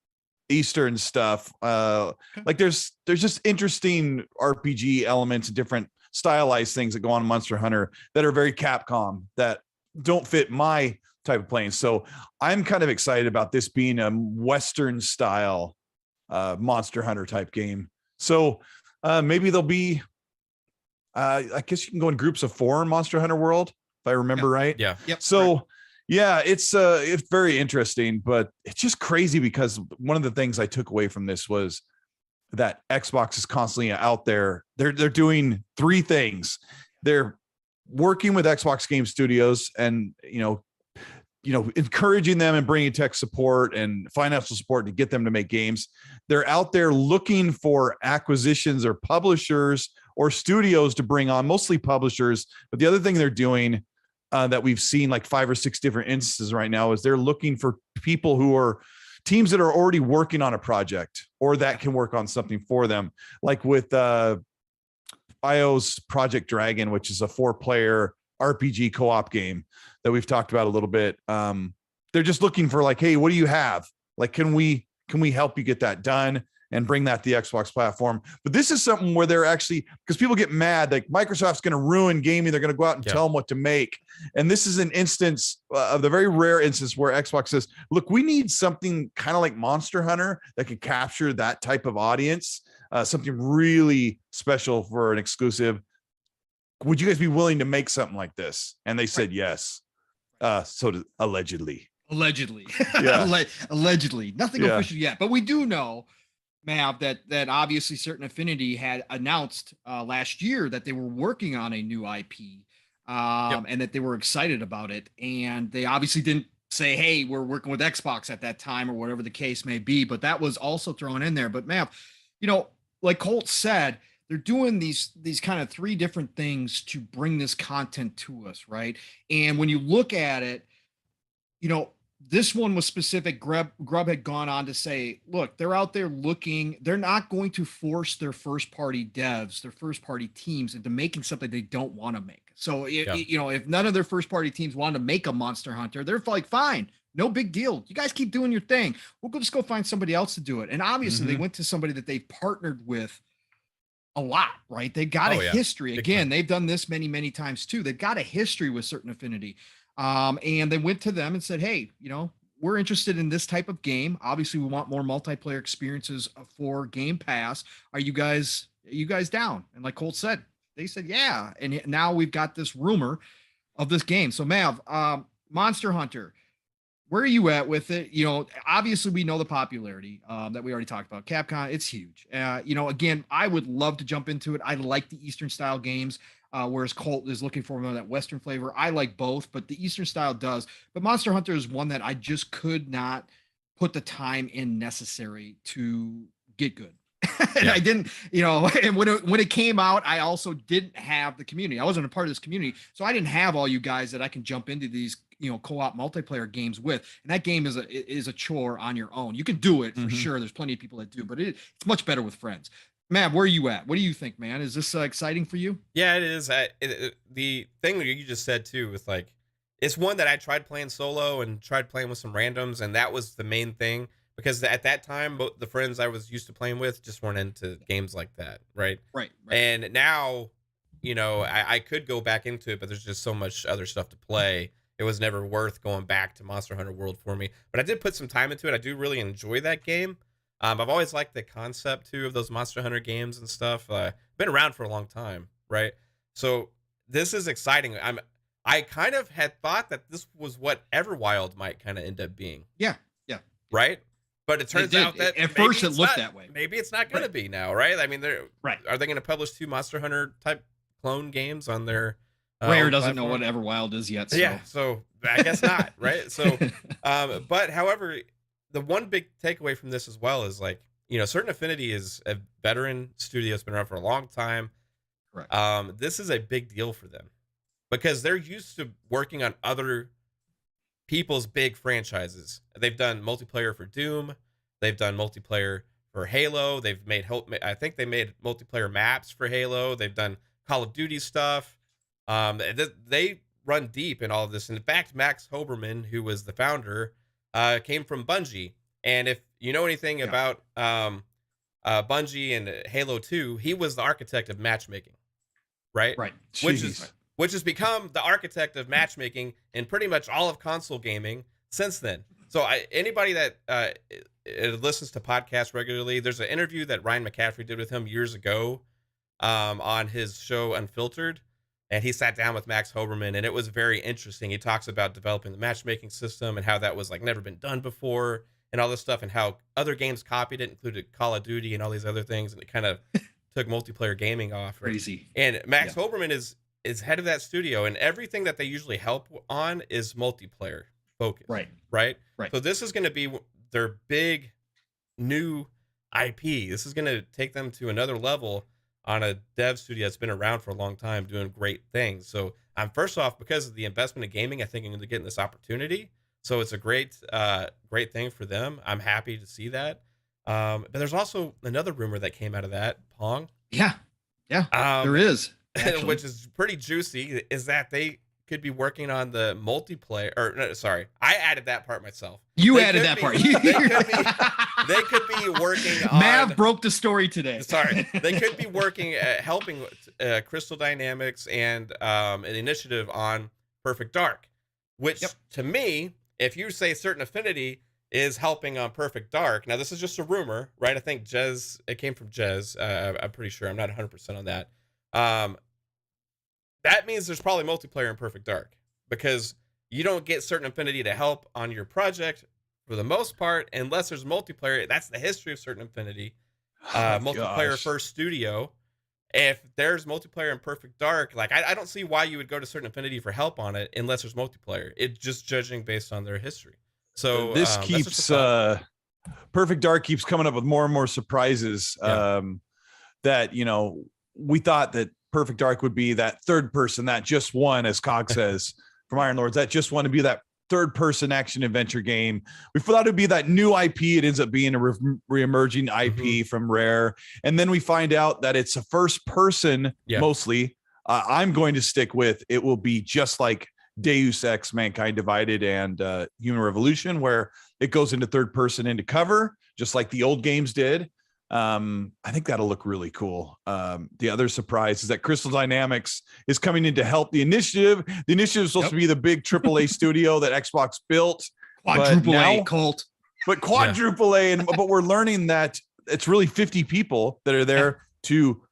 Eastern stuff. Like there's just interesting RPG elements and different stylized things that go on in Monster Hunter that are very Capcom that don't fit my type of playing. So I'm kind of excited about this being a Western style Monster Hunter type game. So maybe there'll be, I guess you can go in groups of 4 in Monster Hunter World, if I remember right. Yeah. Yep. So it's very interesting, but it's just crazy because one of the things I took away from this was that Xbox is constantly out there. They're doing 3 things. They're working with Xbox Game Studios and, encouraging them and bringing tech support and financial support to get them to make games. They're out there looking for acquisitions or publishers or studios to bring on, mostly publishers. But the other thing they're doing that we've seen like 5 or 6 different instances right now is they're looking for people who are teams that are already working on a project or that can work on something for them. Like with IO's Project Dragon, which is a 4-player RPG co-op game that we've talked about a little bit. They're just looking for hey, what do you have? Can we help you get that done? and bring that to the Xbox platform. But this is something where they're actually, because people get mad, like Microsoft's going to ruin gaming. They're going to go out and tell them what to make. And this is an instance of the very rare instance where Xbox says, look, we need something kind of like Monster Hunter that can capture that type of audience, something really special for an exclusive. Would you guys be willing to make something like this? And they said yes. Allegedly. Yeah. Allegedly. Nothing official yet. But we do know, Mav, that obviously Certain Affinity had announced last year that they were working on a new IP and that they were excited about it. And they obviously didn't say, hey, we're working with Xbox at that time or whatever the case may be. But that was also thrown in there. But Mav, like Colt said, they're doing these kind of 3 different things to bring this content to us, right? And when you look at it, this one was specific. Grub had gone on to say, look, they're out there looking. They're not going to force their first-party devs, their first-party teams into making something they don't want to make. So, if none of their first-party teams want to make a Monster Hunter, they're like, fine, no big deal. You guys keep doing your thing. We'll just go find somebody else to do it. And obviously, they went to somebody that they've partnered with a lot, right? They've got a history. Again, they've done this many, many times too. They've got a history with Certain Affinity. And they went to them and said, hey, we're interested in this type of game. Obviously, we want more multiplayer experiences for Game Pass. Are you guys down? And like Colt said, they said, yeah. And now we've got this rumor of this game. So Mav, Monster Hunter, where are you at with it? Obviously we know the popularity that we already talked about. Capcom, it's huge. Again, I would love to jump into it. I like the Eastern style games, whereas Colt is looking for more of that Western flavor. I like both, but the Eastern style does. But Monster Hunter is one that I just could not put the time in necessary to get good. And I didn't, and when it came out, I also didn't have the community. I wasn't a part of this community. So I didn't have all you guys that I can jump into these co-op multiplayer games with. And that game is a chore on your own. You can do it for sure. There's plenty of people that do, but it's much better with friends. Matt, where are you at? What do you think, man? Is this exciting for you? Yeah, it is. The thing that you just said too was like, it's one that I tried playing solo and tried playing with some randoms, and that was the main thing, because at that time, both the friends I was used to playing with just weren't into games like that, right? Right. And now, I could go back into it, but there's just so much other stuff to play. It was never worth going back to Monster Hunter World for me. But I did put some time into it. I do really enjoy that game. I've always liked the concept too of those Monster Hunter games and stuff. Been around for a long time, right? So this is exciting. I kind of had thought that this was what Everwild might kind of end up being. Yeah. Right? But it turns out that at first it looked that way. Maybe it's not going to be now, right? I mean, are they going to publish 2 Monster Hunter type clone games on their Rare doesn't know what Everwild is yet. So. Yeah, so I guess not, right? So, but however, the one big takeaway from this as well is like, Certain Affinity is a veteran studio. It's been around for a long time. Correct. This is a big deal for them because they're used to working on other people's big franchises. They've done multiplayer for Doom. They've done multiplayer for Halo. I think they made multiplayer maps for Halo. They've done Call of Duty stuff. They run deep in all of this. In fact, Max Hoberman, who was the founder, came from Bungie. And if you know anything about Bungie and Halo 2, he was the architect of matchmaking, right? Right. Which has become the architect of matchmaking in pretty much all of console gaming since then. So anybody that listens to podcasts regularly, there's an interview that Ryan McCaffrey did with him years ago on his show Unfiltered. And he sat down with Max Hoberman, and it was very interesting. He talks about developing the matchmaking system and how that was like never been done before and all this stuff, and how other games copied it, included Call of Duty and all these other things. And it kind of took multiplayer gaming off. Crazy. And Max Hoberman is head of that studio, and everything that they usually help on is multiplayer focused. Right. So this is going to be their big new IP. This is going to take them to another level on a dev studio that's been around for a long time doing great things. So I'm first off, because of the investment in gaming, I think I'm going to get this opportunity. So it's a great thing for them. I'm happy to see that. But there's also another rumor that came out of that, Pong. Yeah. There is. Which is pretty juicy, is that they could be working on the multiplayer, or no, sorry, I added that part myself. You added that part. they could be working on. Mav broke the story today. Sorry, they could be working helping Crystal Dynamics and an initiative on Perfect Dark, which to me, if you say Certain Affinity is helping on Perfect Dark, now this is just a rumor, right? I think Jez, it came from Jez. I'm pretty sure. I'm not 100% on that. That means there's probably multiplayer in Perfect Dark, because you don't get Certain Affinity to help on your project for the most part unless there's multiplayer. That's the history of Certain Affinity. Multiplayer first studio. If there's multiplayer in Perfect Dark, like I don't see why you would go to Certain Affinity for help on it unless there's multiplayer. It's just judging based on their history. So this keeps Perfect Dark keeps coming up with more and more surprises. That, you know, we thought that Perfect Dark would be that third person, that just one, as Cog says from Iron Lords, that just want to be that third person action adventure game. We thought it'd be that new IP. It ends up being a re-emerging IP from Rare. And then we find out that it's a first person mostly. I'm going to stick with, it will be just like Deus Ex Mankind Divided and Human Revolution, where it goes into third person into cover, just like the old games did. I think that'll look really cool. The other surprise is that Crystal Dynamics is coming in to help the initiative. The initiative is supposed to be the big AAA studio that Xbox built. Quadruple A cult. But quadruple A, but we're learning that it's really 50 people that are there to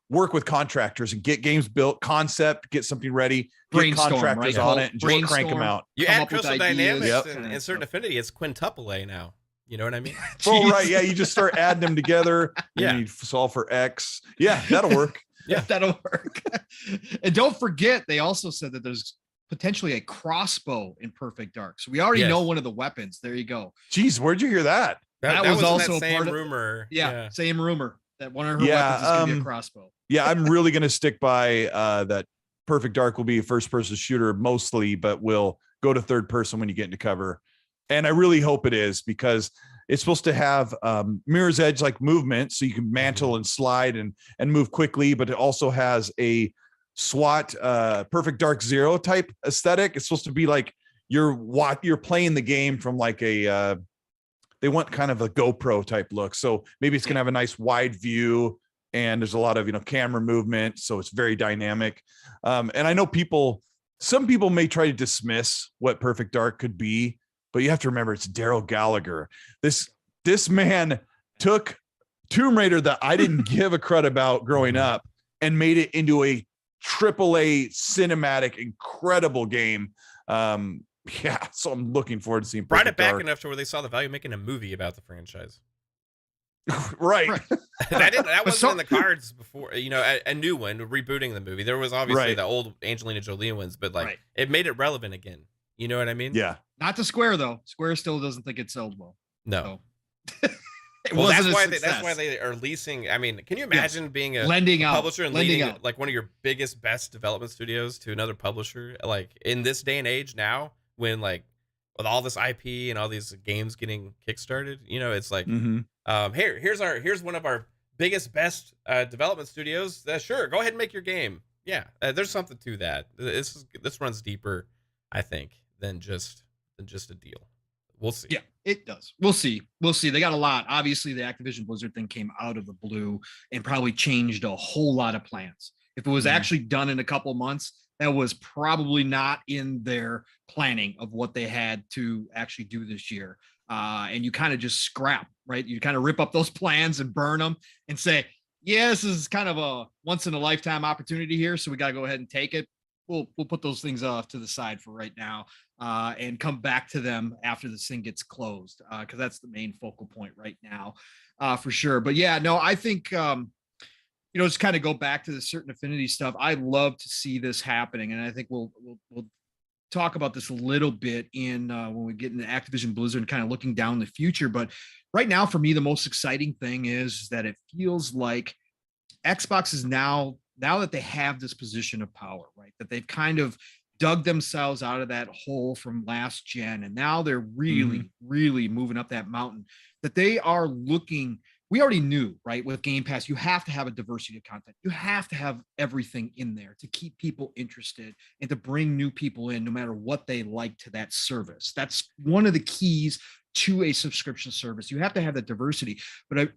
work with contractors and get games built, concept, get something ready, get contractors on it, and just crank them out. You add Crystal Dynamics and Certain Affinity, it's quintuple A now. You know what I mean? Oh, right. Yeah. You just start adding them together. And you solve for X. Yeah, that'll work. That'll work. And don't forget, they also said that there's potentially a crossbow in Perfect Dark. So we already know one of the weapons. There you go. Jeez, where'd you hear that? That was also that same rumor. Same rumor that one of her weapons is going to be a crossbow. Yeah, I'm really going to stick by that Perfect Dark will be a first person shooter mostly, but will go to third person when you get into cover. And I really hope it is, because it's supposed to have Mirror's Edge like movement, so you can mantle and slide and move quickly, but it also has a SWAT Perfect Dark Zero type aesthetic. It's supposed to be like you're playing the game from like a they want kind of a GoPro type look. So maybe it's gonna have a nice wide view, and there's a lot of camera movement, so it's very dynamic. And I know some people may try to dismiss what Perfect Dark could be, but you have to remember it's Daryl Gallagher. This man took Tomb Raider that I didn't give a crud about growing up and made it into a AAA cinematic, incredible game. So I'm looking forward to seeing Brought it back enough to where they saw the value of making a movie about the franchise. Right. that wasn't in the cards before, a new one, rebooting the movie. There was obviously the old Angelina Jolie ones, but it made it relevant again. You know what I mean? Yeah. Not to Square though. Square still doesn't think it sold well. No. So. Well, that's why they are leasing. I mean, can you imagine being a publisher and leading like one of your biggest, best development studios to another publisher? Like in this day and age now, when like with all this IP and all these games getting kickstarted, it's like, here's one of our biggest, best development studios. Sure, go ahead and make your game. Yeah, there's something to that. This runs deeper, I think, than just a deal. We'll see. Yeah, it does. We'll see. They got a lot. Obviously, the Activision Blizzard thing came out of the blue and probably changed a whole lot of plans. If it was actually done in a couple of months, that was probably not in their planning of what they had to actually do this year. And you kind of just scrap, right? You kind of rip up those plans and burn them and say, yeah, this is kind of a once in a lifetime opportunity here. So we got to go ahead and take it. We'll put those things off to the side for right now and come back to them after this thing gets closed, because that's the main focal point right now, for sure. But yeah, no, I think, just kind of go back to the Certain Affinity stuff. I love to see this happening. And I think we'll talk about this a little bit when we get into Activision Blizzard and kind of looking down the future. But right now, for me, the most exciting thing is that it feels like Xbox is now that they have this position of power, right? That they've kind of dug themselves out of that hole from last gen. And now they're really, really moving up that mountain, that they are looking. We already knew, right? With Game Pass, you have to have a diversity of content. You have to have everything in there to keep people interested and to bring new people in, no matter what they like to that service. That's one of the keys to a subscription service. You have to have that diversity. But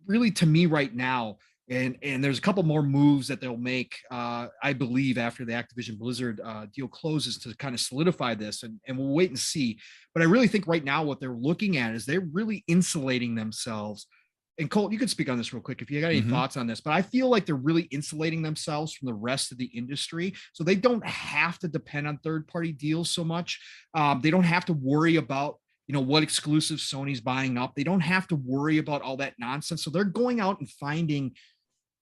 really, to me right now, and there's a couple more moves that they'll make, I believe, after the Activision Blizzard deal closes to kind of solidify this, and we'll wait and see. But I really think right now what they're looking at is they're really insulating themselves. And Colt, you could speak on this real quick if you got any thoughts on this, but I feel like they're really insulating themselves from the rest of the industry. So they don't have to depend on third-party deals so much. They don't have to worry about, what exclusive Sony's buying up. They don't have to worry about all that nonsense. So they're going out and finding,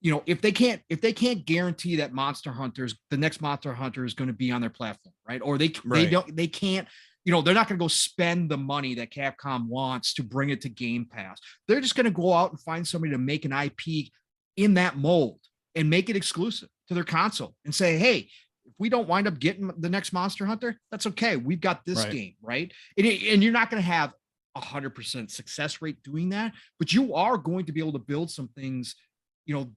if they can't guarantee that the next Monster Hunter is going to be on their platform, right? Or they can't, they're not going to go spend the money that Capcom wants to bring it to Game Pass. They're just going to go out and find somebody to make an IP in that mold and make it exclusive to their console and say, hey, if we don't wind up getting the next Monster Hunter, that's okay. We've got this game, right? And you're not going to have 100% success rate doing that, but you are going to be able to build some things,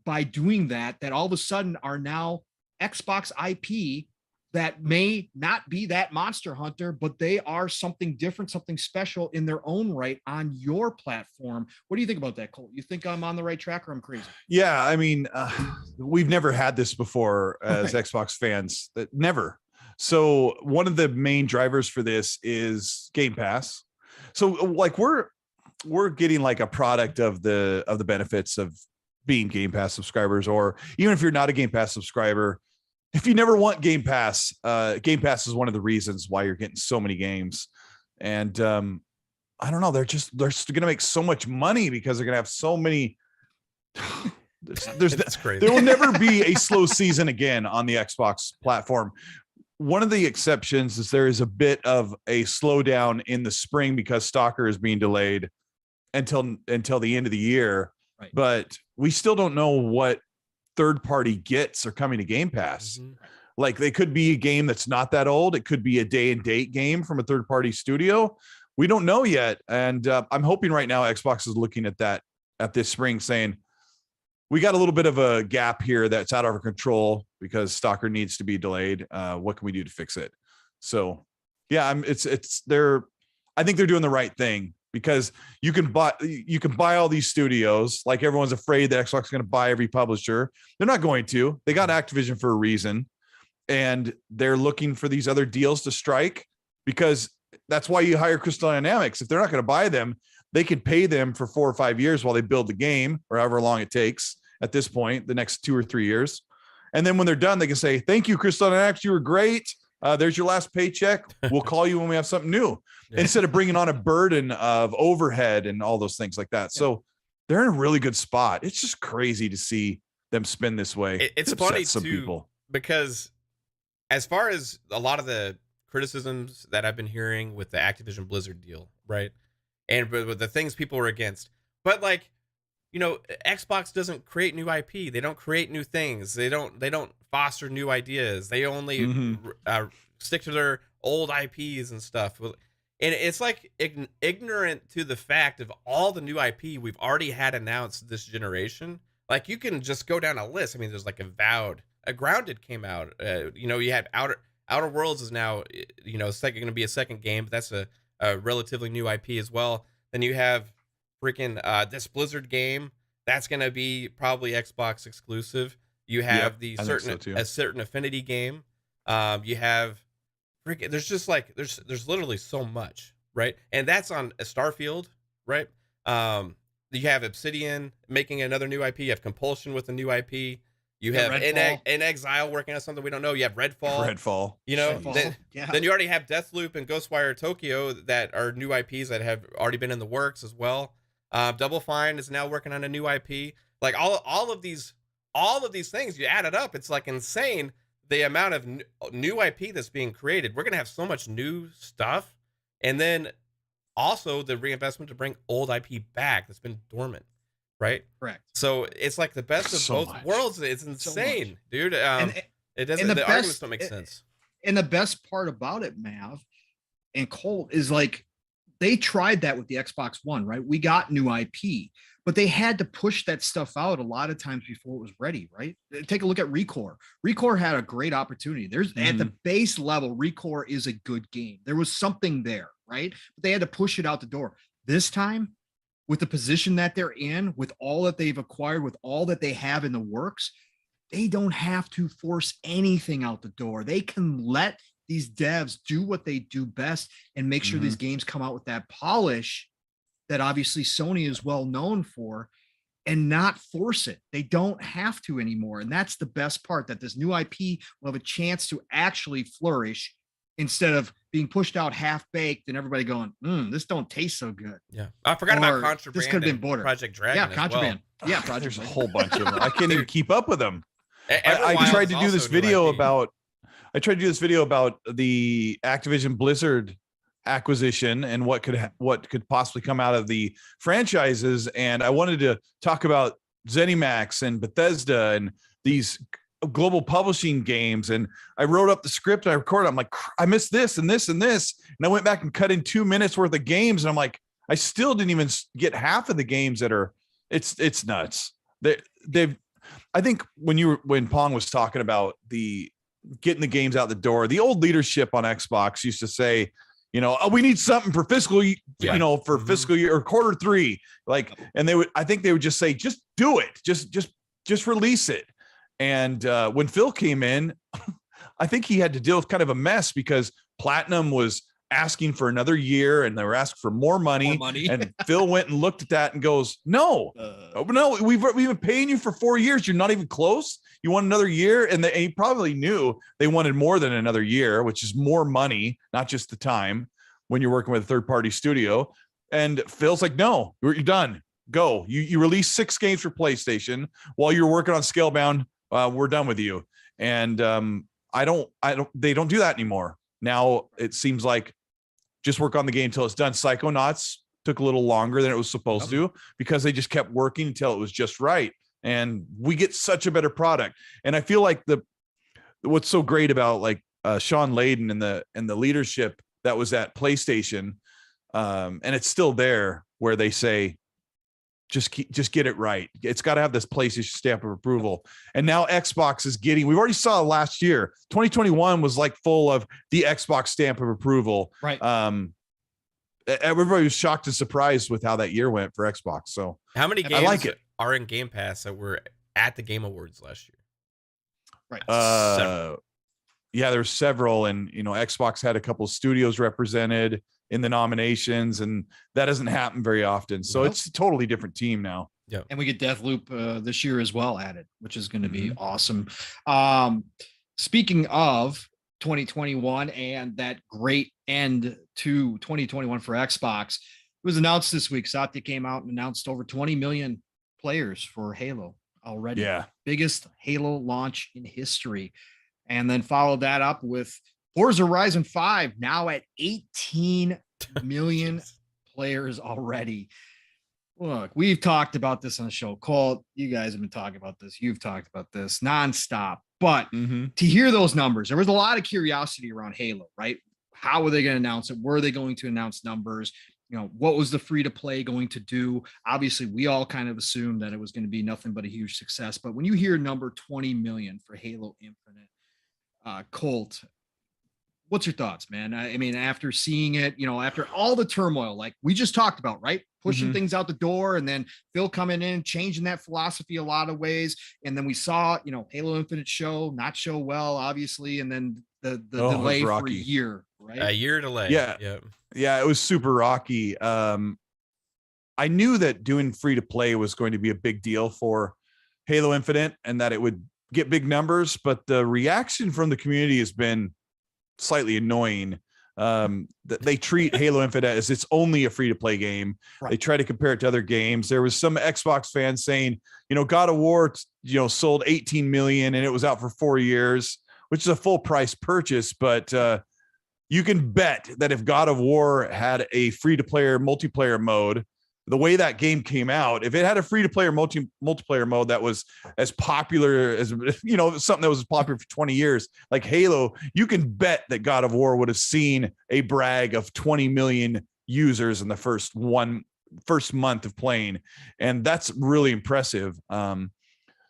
by doing that all of a sudden are now Xbox IP that may not be that Monster Hunter, but they are something different, something special in their own right on your platform. What do you think about that, Colt? You think I'm on the right track or I'm crazy? Yeah, I mean, we've never had this before as Xbox fans. Never. So one of the main drivers for this is Game Pass. So like we're getting like a product of the benefits of being Game Pass subscribers, or even if you're not a Game Pass subscriber, if you never want Game Pass is one of the reasons why you're getting so many games. And I don't know, they're going to make so much money because they're going to have so many. That's crazy. There will never be a slow season again on the Xbox platform. One of the exceptions is there is a bit of a slowdown in the spring because Stalker is being delayed until the end of the year. Right. But we still don't know what third-party gets are coming to Game Pass. Like they could be a game that's not that old. It could be a day and date game from a third-party studio. We don't know yet. And I'm hoping right now Xbox is looking at this spring saying, we got a little bit of a gap here that's out of our control because Stalker needs to be delayed. What can we do to fix it? So yeah, I think they're doing the right thing because you can buy all these studios. Like everyone's afraid that Xbox is going to buy every publisher. They're not going to. They got Activision for a reason, and they're looking for these other deals to strike because that's why you hire Crystal Dynamics. If they're not going to buy them, they can pay them for 4 or 5 years while they build the game or however long it takes at this point, the next 2 or 3 years. And then when they're done, they can say, thank you, Crystal Dynamics. You were great. There's your last paycheck. We'll call you when we have something new instead of bringing on a burden of overhead and all those things like that. Yeah. So they're in a really good spot. It's just crazy to see them spin this way. It's funny some people because as far as a lot of the criticisms that I've been hearing with the Activision Blizzard deal, right? And with the things people were against, but like, Xbox doesn't create new IP. They don't create new things. They don't foster new ideas. They only stick to their old IPs and stuff. And it's like ignorant to the fact of all the new IP we've already had announced this generation. Like you can just go down a list. I mean, there's like a Grounded came out. You had Outer Worlds is now, it's like going to be a second game, but that's a relatively new IP as well. Then you have freaking this Blizzard game that's going to be probably Xbox exclusive. You have a certain Affinity game. You have freaking there's just like there's literally so much, right? And that's on a Starfield, right? You have Obsidian making another new IP. You have Compulsion with a new IP. You have In Exile working on something we don't know. You have Redfall. Then you already have Deathloop and Ghostwire Tokyo that are new IPs that have already been in the works as well. Double Fine is now working on a new IP. Like all of these things, you add it up, it's like insane the amount of new IP that's being created. We're gonna have so much new stuff, and then also the reinvestment to bring old IP back that's been dormant. Right. Correct. So it's like the best of both worlds. It's insane, dude. It doesn't. The arguments don't make sense. And the best part about it, Mav and Colt, is like they tried that with the Xbox One, right? We got new IP, but they had to push that stuff out a lot of times before it was ready, right? Take a look at Recore. Recore had a great opportunity. There's at the base level, Recore is a good game. There was something there, right? But they had to push it out the door. This time, with the position that they're in, with all that they've acquired, with all that they have in the works, they don't have to force anything out the door. They can let these devs do what they do best and make sure these games come out with that polish that obviously Sony is well known for, and not force it. They don't have to anymore. And that's the best part, that this new IP will have a chance to actually flourish instead of being pushed out half baked and everybody going, this don't taste so good. Yeah. I forgot about Contraband. This could have been Border. Project Dragon. Yeah, Contraband. Well. Yeah, Project There's Dragon. a whole bunch of them. I can't even keep up with them. I tried to do this video about the Activision Blizzard acquisition and what could possibly come out of the franchises, and I wanted to talk about ZeniMax and Bethesda and these global publishing games, and I wrote up the script and I recorded. I'm like, I missed this and this and this, and I went back and cut in 2 minutes worth of games, and I'm like, I still didn't even get half of the games that are. It's nuts. They've. I think when Pong was talking about getting the games out the door, the old leadership on Xbox used to say, we need something for fiscal, fiscal year or quarter 3, like, and I think they would just say, just do it, just release it. And when Phil came in, I think he had to deal with kind of a mess because Platinum was asking for another year and they were asking for more money. And Phil went and looked at that and goes, no, we've been paying you for 4 years. You're not even close. You want another year. And he probably knew they wanted more than another year, which is more money, not just the time when you're working with a third party studio. And Phil's like, no, you're done. Go. You release 6 games for PlayStation while you're working on Scalebound. We're done with you. And they don't do that anymore. Now it seems like just work on the game until it's done. Psychonauts took a little longer than it was supposed to because they just kept working until it was just right. And we get such a better product. And I feel like what's so great about like Sean Layden and the leadership that was at PlayStation, and it's still there, where they say, just get it right. It's got to have this PlayStation stamp of approval. And now Xbox is we already saw last year, 2021 was like full of the Xbox stamp of approval. Right. Everybody was shocked and surprised with how that year went for Xbox. So how many games I like it. Are in Game Pass that were at the Game Awards last year? Right. Yeah, there's several, and Xbox had a couple of studios represented in the nominations, and that doesn't happen very often. So it's a totally different team now. Yeah. And we get Deathloop this year as well added, which is going to be awesome. Speaking of 2021 and that great end to 2021 for Xbox, it was announced this week. Satya came out and announced over 20 million players for Halo already. Yeah. Biggest Halo launch in history. And then followed that up with Forza Horizon 5, now at 18 million players already. Look, we've talked about this on the show. Cole, you guys have been talking about this. You've talked about this nonstop. But to hear those numbers, there was a lot of curiosity around Halo, right? How were they going to announce it? Were they going to announce numbers? What was the free-to-play going to do? Obviously, we all kind of assumed that it was going to be nothing but a huge success. But when you hear number 20 million for Halo Infinite, Colt, what's your thoughts, man? I mean, after seeing it, after all the turmoil, like we just talked about, right? Pushing things out the door, and then Phil coming in, changing that philosophy a lot of ways. And then we saw, Halo Infinite not show well, obviously. And then the delay for a year, right? A year delay. Yeah, it was super rocky. I knew that doing free to play was going to be a big deal for Halo Infinite and that it would get big numbers, but the reaction from the community has been slightly annoying. They treat Halo Infinite as it's only a free-to-play game. Right. They try to compare it to other games. There was some Xbox fans saying, God of War, sold 18 million and it was out for 4 years, which is a full price purchase. But you can bet that if God of War had a free-to-player multiplayer mode, the way that game came out, if it had a free-to-player multiplayer mode that was as popular as, something that was popular for 20 years, like Halo, you can bet that God of War would have seen a brag of 20 million users in the first month of playing, and that's really impressive.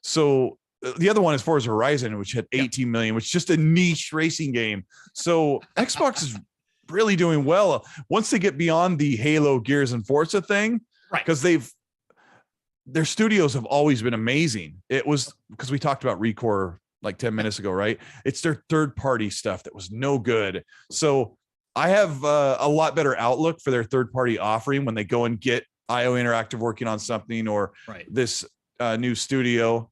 So the other one is Forza Horizon, which had 18 million, which is just a niche racing game. So Xbox is really doing well once they get beyond the Halo, Gears, and Forza thing, right? Because their studios have always been amazing. It was because we talked about Recore like 10 minutes ago, right? It's their third-party stuff that was no good. So I have a lot better outlook for their third-party offering when they go and get IO Interactive working on something, or this new studio.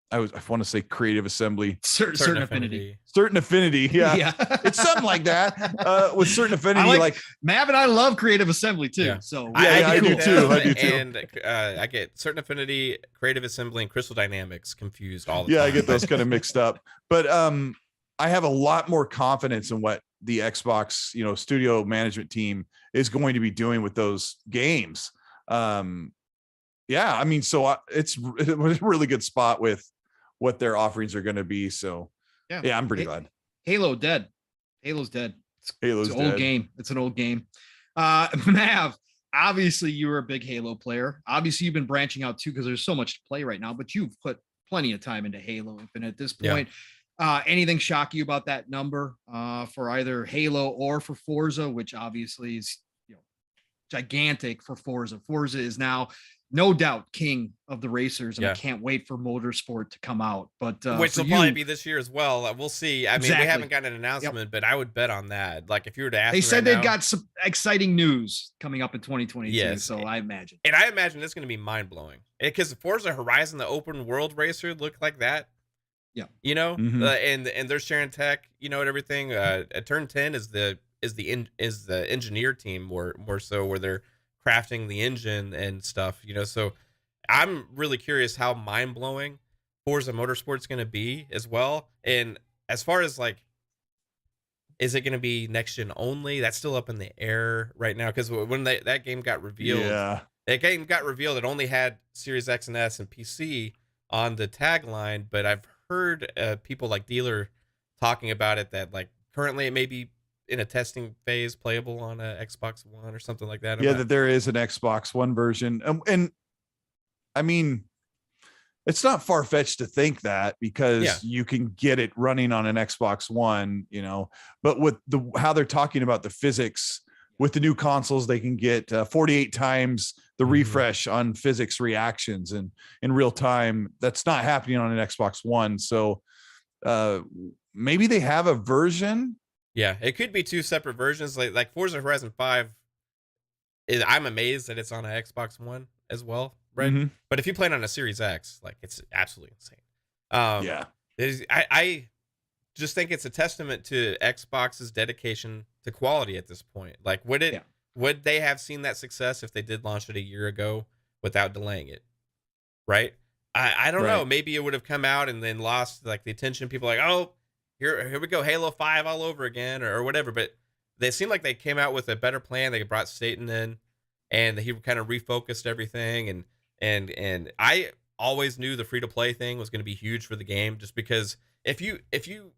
I want to say Creative Assembly. Certain Affinity. Certain Affinity. Yeah. It's something like that. With Certain Affinity, like Mav and I love Creative Assembly too. Yeah. So I do too. And I get Certain Affinity, Creative Assembly, and Crystal Dynamics confused all the time. Yeah, I get those kind of mixed up. But I have a lot more confidence in what the Xbox, studio management team is going to be doing with those games. Yeah, I mean, so it's a really good spot with what their offerings are going to be. So yeah, I'm pretty glad. Halo's dead. It's an old game. It's an old game. Mav, obviously you were a big Halo player. Obviously you've been branching out too, because there's so much to play right now, but you've put plenty of time into Halo Infinite at this point. Anything shock you about that number for either Halo or for Forza, which obviously is gigantic for Forza. Forza is now no doubt king of the racers, and I can't wait for Motorsport to come out. But which will probably be this year as well. We'll see. I mean, we haven't gotten an announcement, but I would bet on that. Like, if you were to ask, they said they've got some exciting news coming up in 2022. Yes, so I imagine, and I imagine it's going to be mind blowing, because Forza Horizon, the open world racer, looked like that. Yeah, and they're sharing tech, and everything. Turn 10 is the engineer team more so, where they're crafting the engine and stuff, so I'm really curious how mind-blowing Forza Motorsport's going to be as well. And as far as like, is it going to be next gen only? That's still up in the air right now, because when that game got revealed, it only had Series X and S and PC on the tagline, but I've heard people like Dealer talking about it, that like currently it may be in a testing phase, playable on a Xbox One or something like that. That there is an Xbox One version. And I mean, it's not far-fetched to think that, because you can get it running on an Xbox One, but with how they're talking about the physics with the new consoles, they can get 48 times the refresh on physics reactions and in real time. That's not happening on an Xbox One. So maybe they have a version. Yeah, it could be two separate versions. Like Forza Horizon 5, I'm amazed that it's on an Xbox One as well, right? Mm-hmm. But if you play it on a Series X, like, it's absolutely insane. I just think it's a testament to Xbox's dedication to quality at this point. Like, would they have seen that success if they did launch it a year ago without delaying it, right? I don't know. Maybe it would have come out and then lost like the attention. People are like, oh, here we go, Halo 5 all over again, or whatever. But they seem like they came out with a better plan. They brought Staten in, and he kind of refocused everything. And I always knew the free-to-play thing was going to be huge for the game, just because if you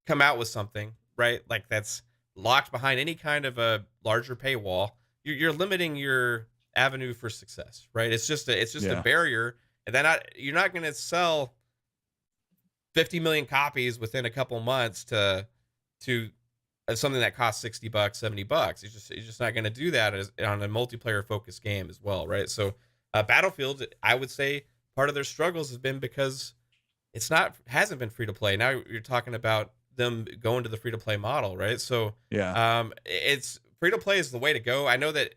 come out with something, right, like that's locked behind any kind of a larger paywall, you're limiting your avenue for success, right? It's just a barrier, and then you're not going to sell 50 million copies within a couple months to something that costs $60, $70. You're just not going to do that on a multiplayer focused game as well, right? So Battlefield, I would say part of their struggles has been because hasn't been free to play. Now you're talking about them going to the free to play model, right? So it's free to play is the way to go. I know that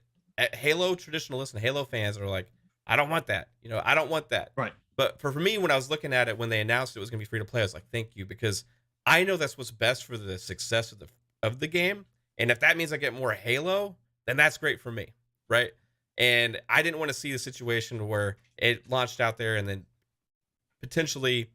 Halo traditionalists and Halo fans are like, I don't want that. I don't want that. Right. But for me, when I was looking at it, when they announced it was going to be free to play, I was like, thank you, because I know that's what's best for the success of the game. And if that means I get more Halo, then that's great for me, right? And I didn't want to see the situation where it launched out there and then potentially,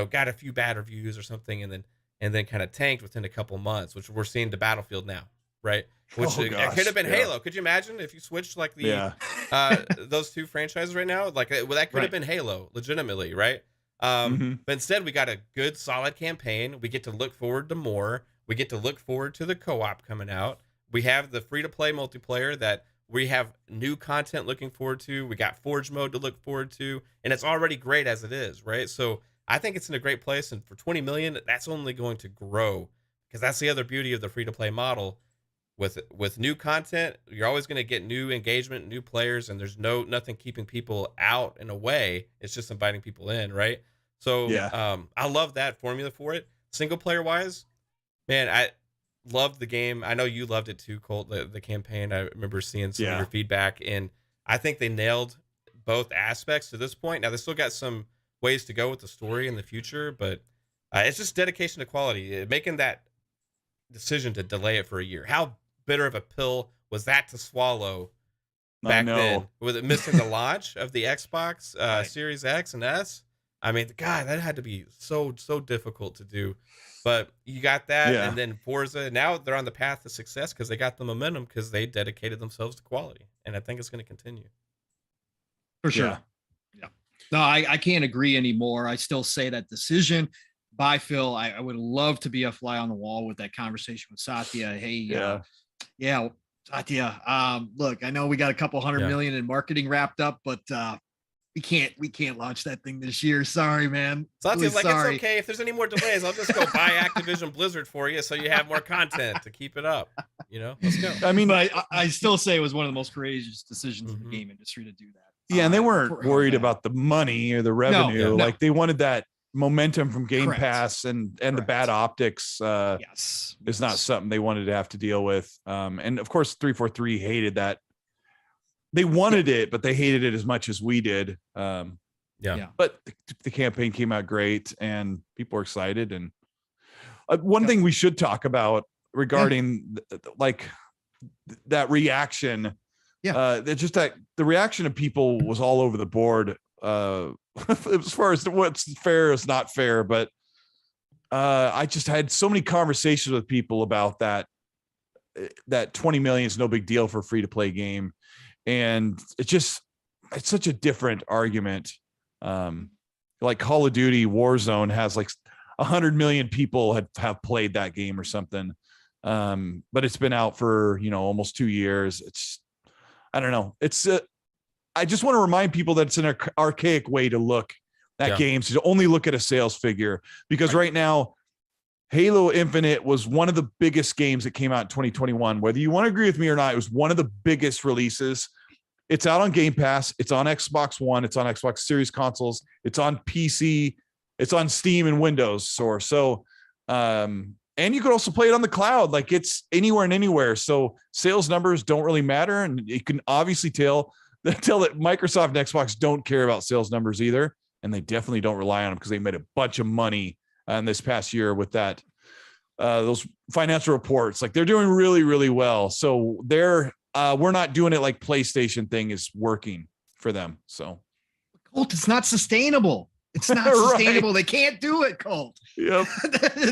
got a few bad reviews or something, and then kind of tanked within a couple months, which we're seeing to Battlefield now, right? Which it could have been Halo. Could you imagine if you switched like those two franchises right now? Like, that could have been Halo, legitimately, right? But instead, we got a good, solid campaign. We get to look forward to more. We get to look forward to the co-op coming out. we have the free-to-play multiplayer that we have new content looking forward to. We got Forge mode to look forward to, and it's already great as it is, right? So I think it's in a great place, and for 20 million, that's only going to grow, because that's the other beauty of the free-to-play model. With new content, you're always going to get new engagement, new players, and there's nothing keeping people out and away. It's just inviting people in, right? So I love that formula for it. Single player wise, man, I loved the game. I know you loved it too, Colt, the campaign. I remember seeing some of your feedback, and I think they nailed both aspects to this point. Now, they still got some ways to go with the story in the future, but it's just dedication to quality. Making that decision to delay it for a year. How bitter of a pill was that to swallow back then? Was it missing the launch of the Xbox Series X and S? I mean, God, that had to be so difficult to do. But you got that, and then Forza. Now they're on the path to success because they got the momentum because they dedicated themselves to quality, and I think it's going to continue. For sure. Yeah. No, I can't agree anymore. I still say that decision by Phil. I would love to be a fly on the wall with that conversation with Satya. Hey, Satya. Look, I know we got a couple $100 million in marketing wrapped up, but we can't launch that thing this year. Sorry, man. Satya's like, it's okay. If there's any more delays, I'll just go buy Activision Blizzard for you, so you have more content to keep it up. You know, let's go. I mean, but I still say it was one of the most courageous decisions in the game industry to do that. Yeah, and they weren't worried about the money or the revenue. Like they wanted that momentum from Game Pass, and the bad optics is not something they wanted to have to deal with. And of course 343 hated that. They wanted it, but they hated it as much as we did. But the campaign came out great, and people are excited. And one thing we should talk about regarding that reaction, just that the reaction of people was all over the board. As far as what's fair is not fair, but I just had so many conversations with people about that 20 million is no big deal for a free-to-play game. And it's such a different argument. Like Call of Duty Warzone has like 100 million people have played that game or something. But it's been out for, almost 2 years. I don't know. I just want to remind people that it's an archaic way to look at games, to only look at a sales figure, because right now Halo Infinite was one of the biggest games that came out in 2021. Whether you want to agree with me or not, it was one of the biggest releases. It's out on Game Pass. It's on Xbox One. It's on Xbox Series consoles. It's on PC. It's on Steam and Windows. So, and you could also play it on the cloud. Like it's anywhere and anywhere. So sales numbers don't really matter. And you can obviously tell that Microsoft and Xbox don't care about sales numbers either. And they definitely don't rely on them because they made a bunch of money in this past year with that, those financial reports. Like they're doing really, really well. So we're not doing it like PlayStation thing is working for them. So Colt, it's not sustainable. It's not sustainable. They can't do it, Colt. Yep.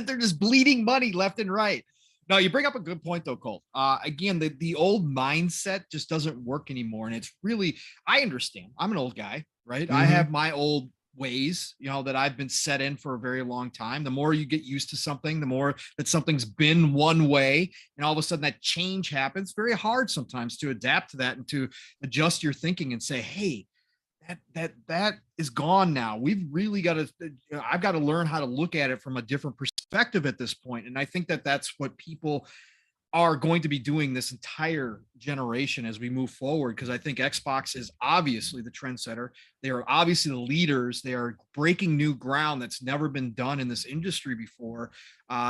They're just bleeding money left and right. No, you bring up a good point though, Colt. Again, the old mindset just doesn't work anymore. And it's really, I understand. I'm an old guy, right? I have my old ways, that I've been set in for a very long time. The more you get used to something, the more that something's been one way, and all of a sudden that change happens. Very hard sometimes to adapt to that and to adjust your thinking and say, hey, that is gone now. We've really got to, I've got to learn how to look at it from a different perspective at this point. And I think that that's what people are going to be doing this entire generation as we move forward, because I think Xbox is obviously the trendsetter. They are obviously the leaders. They are breaking new ground that's never been done in this industry before,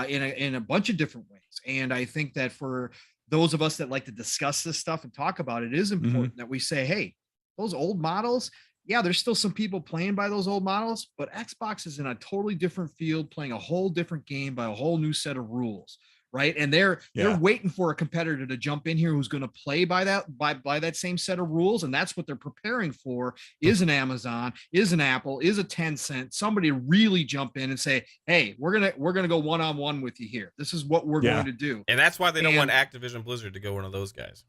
in a bunch of different ways. And I think that for those of us that like to discuss this stuff and talk about it, it is important that we say, hey, those old models, there's still some people playing by those old models, but Xbox is in a totally different field, playing a whole different game by a whole new set of rules. Right. And they're waiting for a competitor to jump in here who's going to play by that same set of rules. And that's what they're preparing for, is an Amazon, is an Apple, is a Tencent, somebody to really jump in and say, hey, we're going to go one-on-one with you here. This is what we're going to do. And that's why they don't want Activision Blizzard to go one of those guys.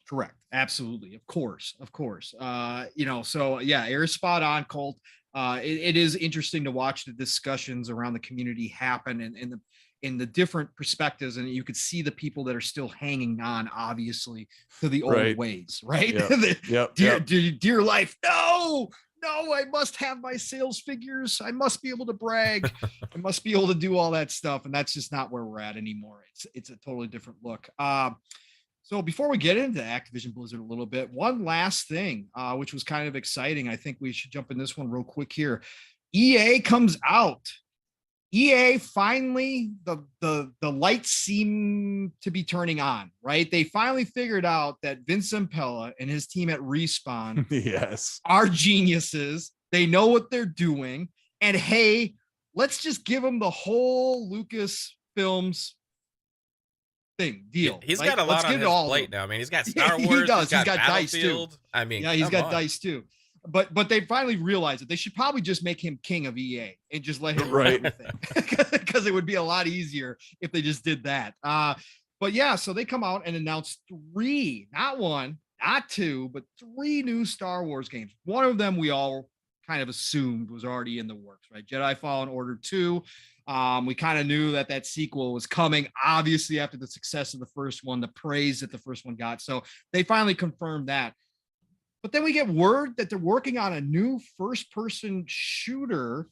Correct. Absolutely. Of course. So Air's spot on, Colt. It is interesting to watch the discussions around the community happen, and in the different perspectives, and you could see the people that are still hanging on, obviously, to the old Right. ways, right? Yep. Dear life, no, I must have my sales figures. I must be able to brag. I must be able to do all that stuff, and that's just not where we're at anymore. It's a totally different look. So before we get into Activision Blizzard a little bit, one last thing, which was kind of exciting. I think we should jump in this one real quick here. EA comes out. EA finally, the lights seem to be turning on, right? They finally figured out that Vince Impella and his team at Respawn yes, are geniuses. They know what they're doing. And hey, let's just give them the whole Lucasfilms deal. He's right? got a lot on his plate now. I mean, he's got Star Wars. He does. He's got DICE too. I mean, yeah, he's got DICE too. But they finally realized that they should probably just make him king of EA and just let him run everything, because it would be a lot easier if they just did that. But yeah, so they come out and announce 3, not 1, not 2, but 3 new Star Wars games. One of them we all kind of assumed was already in the works, right? Jedi Fallen Order 2. We kind of knew that sequel was coming, obviously, after the success of the first one, the praise that the first one got. So they finally confirmed that. But then we get word that they're working on a new first-person shooter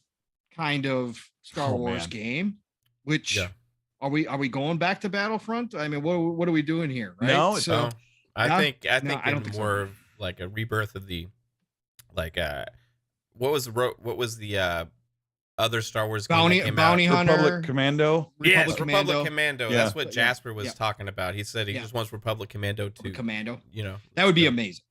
kind of Star Wars game, which are we going back to Battlefront? I mean, what are we doing here? Right? No, so I think I don't think more of like a rebirth of the what was the other Star Wars Bounty Hunter, Republic Commando. Republic Commando. Yeah. That's what Jasper was talking about. He said he just wants Republic Commando to Commando. That would be amazing.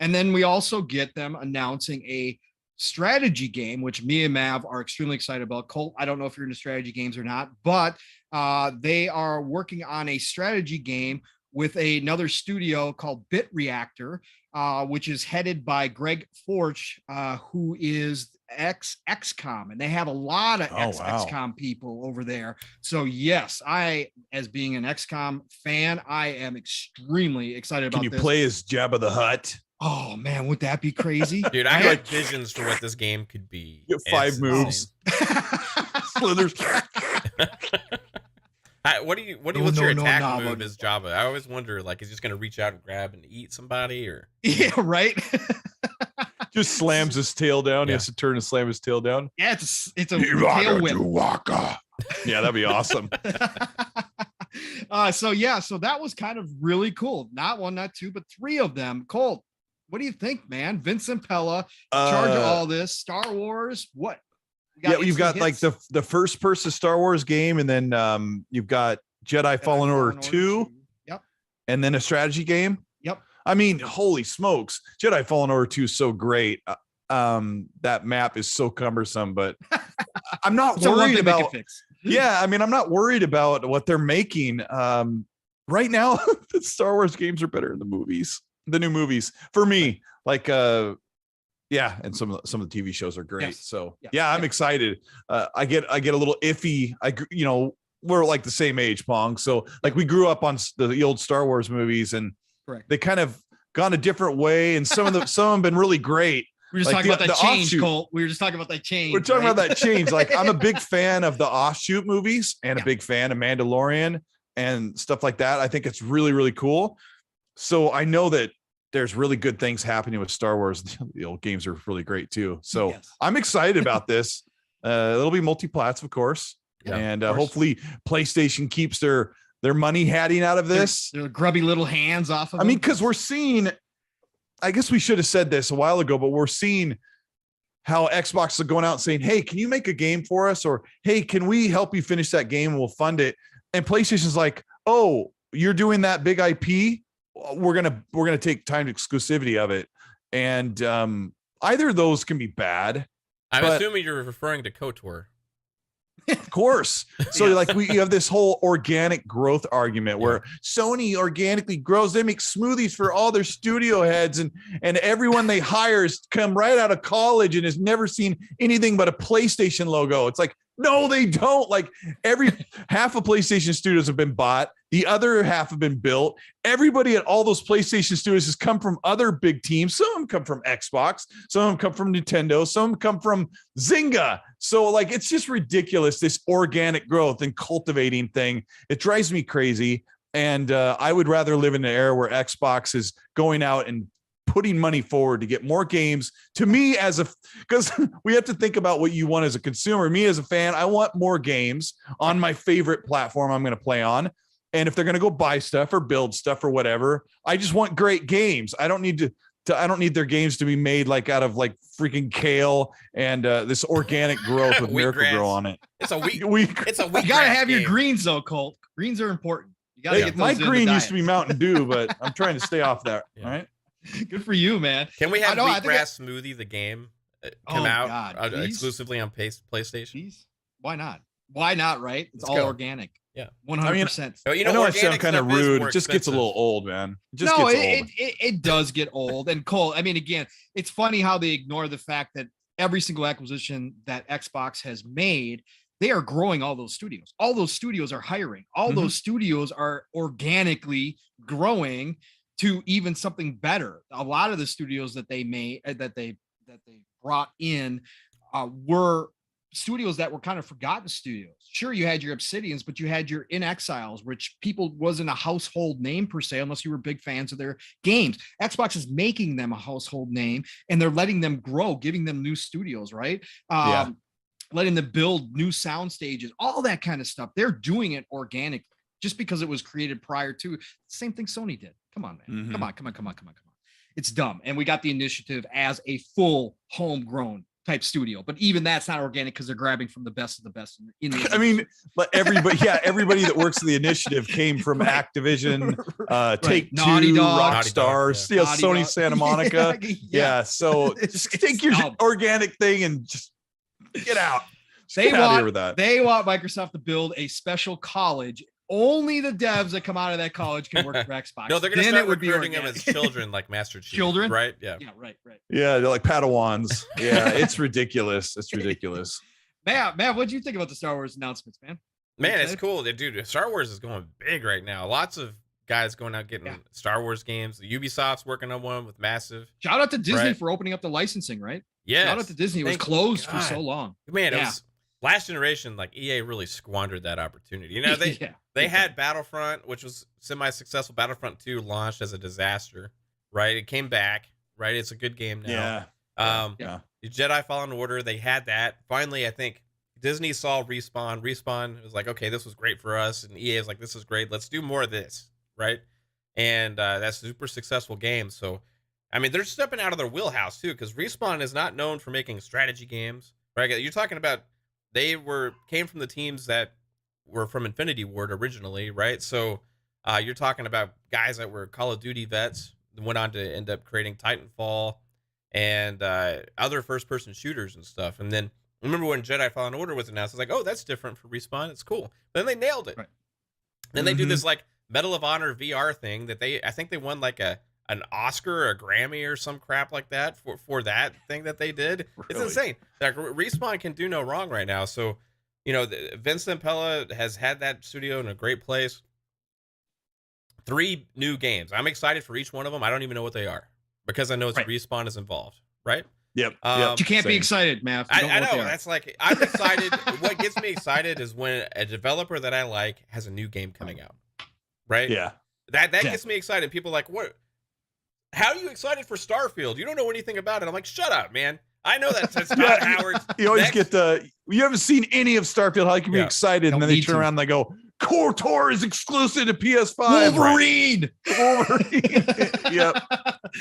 And then we also get them announcing a strategy game, which me and Mav are extremely excited about. Colt, I don't know if you're into strategy games or not, but they are working on a strategy game with another studio called Bit Reactor, which is headed by Greg Forch, who is XCOM, and they have a lot of XCOM people over there. So yes, I, as being an XCOM fan, I am extremely excited about this. Can you play as Jabba the Hutt? Oh man, would that be crazy? Dude, I got visions for what this game could be. You have 5 moves. Slithers. What's your attack move as Jabba? I always wonder, like, is he just gonna reach out and grab and eat somebody, or yeah, right? Just slams his tail down. He has to turn and slam his tail down. Yeah, it's a tail whip. Yeah, that'd be awesome. So that was kind of really cool. Not 1, not 2, but 3 of them. Colt, what do you think, man? Vince Impella, charge of all this, Star Wars, what? You've got like the first person Star Wars game, and then you've got Jedi Fallen Order 2. Yep. And then a strategy game. Yep. I mean, holy smokes. Jedi Fallen Order 2 is so great. That map is so cumbersome, but I'm not worried about yeah, I mean, I'm not worried about what they're making. Right now, the Star Wars games are better than the movies, the new movies for me. Like, and some of the TV shows are great. Yes. So I'm excited. I get a little iffy. We're like the same age, Pong. So like we grew up on the old Star Wars movies, and they kind of gone a different way, and some of them have been really great. We were just talking about that change, Colt. We were just talking about that change. We're talking about that change. Like, I'm a big fan of the offshoot movies and a big fan of Mandalorian and stuff like that. I think it's really, really cool. So I know that there's really good things happening with Star Wars. The old games are really great too. So I'm excited about this. It'll be multi-plats, of course. Yeah, and hopefully PlayStation keeps their money hatting out of this. Their grubby little hands off of them. I mean, because we're seeing, I guess we should have said this a while ago, but we're seeing how Xbox is going out and saying, hey, can you make a game for us? Or, hey, can we help you finish that game and we'll fund it? And PlayStation's like, oh, you're doing that big IP? We're gonna take timed exclusivity of it. And either of those can be bad. I'm assuming you're referring to KOTOR. Of course. So like you have this whole organic growth argument where Sony organically grows. They make smoothies for all their studio heads, and everyone they hire has come right out of college and has never seen anything but a PlayStation logo. It's like, No, they don't. Like every half of PlayStation Studios have been bought. The other half have been built. Everybody at all those PlayStation Studios has come from other big teams. Some of them come from Xbox. Some of them come from Nintendo. Some of them come from Zynga. So like, it's just ridiculous, this organic growth and cultivating thing. It drives me crazy. And I would rather live in an era where Xbox is going out and putting money forward to get more games. To me, because we have to think about what you want as a consumer. Me as a fan, I want more games on my favorite platform I'm going to play on. And if they're going to go buy stuff or build stuff or whatever, I just want great games. I don't need I don't need their games to be made like out of like freaking kale and this organic growth with Miracle-Gro on it. It's a week. You gotta have your greens though, Colt. Greens are important. You gotta get those my in green the used to be Mountain Dew, but I'm trying to stay off that. Yeah. All right. Good for you, man. Can we have Wheatgrass Smoothie, the game, come out exclusively on PlayStation? Please? Why not? Why not, right? It's all organic. Yeah. 100%. I mean, I know I sound kind of rude. It just gets a little old, man. It does get old. And Cole, I mean, again, it's funny how they ignore the fact that every single acquisition that Xbox has made, they are growing all those studios. All those studios are hiring. All those studios are organically growing to even something better. A lot of the studios that they made, that they brought in, were studios that were kind of forgotten studios. Sure, you had your Obsidians, but you had your In Exiles, which people wasn't a household name per se, unless you were big fans of their games. Xbox is making them a household name, and they're letting them grow, giving them new studios, right? Letting them build new sound stages, all that kind of stuff. They're doing it organically just because it was created prior to. Same thing Sony did. Come on, man. Come on. It's dumb. And we got the initiative as a full homegrown type studio, but even that's not organic because they're grabbing from the best of the best in the I mean, but everybody that works in the initiative came from Activision, Take Naughty Two, Dog, Rockstar, Sony Santa Monica. So just take your organic thing and just get out. They want Microsoft to build a special college. Only the devs that come out of that college can work for Xbox. No, they're going to start recruiting them as children, like Master Chief. Children? Right? Yeah. Yeah, right. Yeah, they're like Padawans. Yeah, it's ridiculous. It's ridiculous. Man, what do you think about the Star Wars announcements, man? Man, it's cool. Dude, Star Wars is going big right now. Lots of guys going out getting Star Wars games. Ubisoft's working on one with Massive. Shout out to Disney for opening up the licensing, right? Yeah. Shout out to Disney. It was closed for so long. Man, it was last generation, like EA really squandered that opportunity. You know, they had Battlefront, which was semi-successful. Battlefront 2 launched as a disaster, right? It came back, right? It's a good game now. Jedi Fallen Order, they had that. Finally, I think Disney saw Respawn. Respawn was like, okay, this was great for us. And EA was like, this is great. Let's do more of this, right? And that's a super successful game. So, I mean, they're stepping out of their wheelhouse, too, because Respawn is not known for making strategy games, right? You're talking about they came from the teams that were from Infinity Ward originally, right? So you're talking about guys that were Call of Duty vets, went on to end up creating Titanfall and other first-person shooters and stuff. And then remember when Jedi Fallen Order was announced, I was like, oh, that's different for Respawn. It's cool. But then they nailed it. Right. Then they do this like Medal of Honor VR thing that I think they won like an Oscar or a Grammy or some crap like that for that thing that they did. Really? It's insane. Like Respawn can do no wrong right now. So, you know, Vincent Pella has had that studio in a great place. 3 new games. I'm excited for each one of them. I don't even know what they are because I know Respawn is involved, right? Yep. You can't be excited, Mav. I know. That's like, I'm excited. What gets me excited is when a developer that I like has a new game coming out, right? Yeah. That gets me excited. People are like, what? How are you excited for Starfield? You don't know anything about it. I'm like, shut up, man. I know that's Todd Howard's. You always get you haven't seen any of Starfield. How you can be excited? And then they turn around and they go, KOTOR is exclusive to PS5. Wolverine. Yep.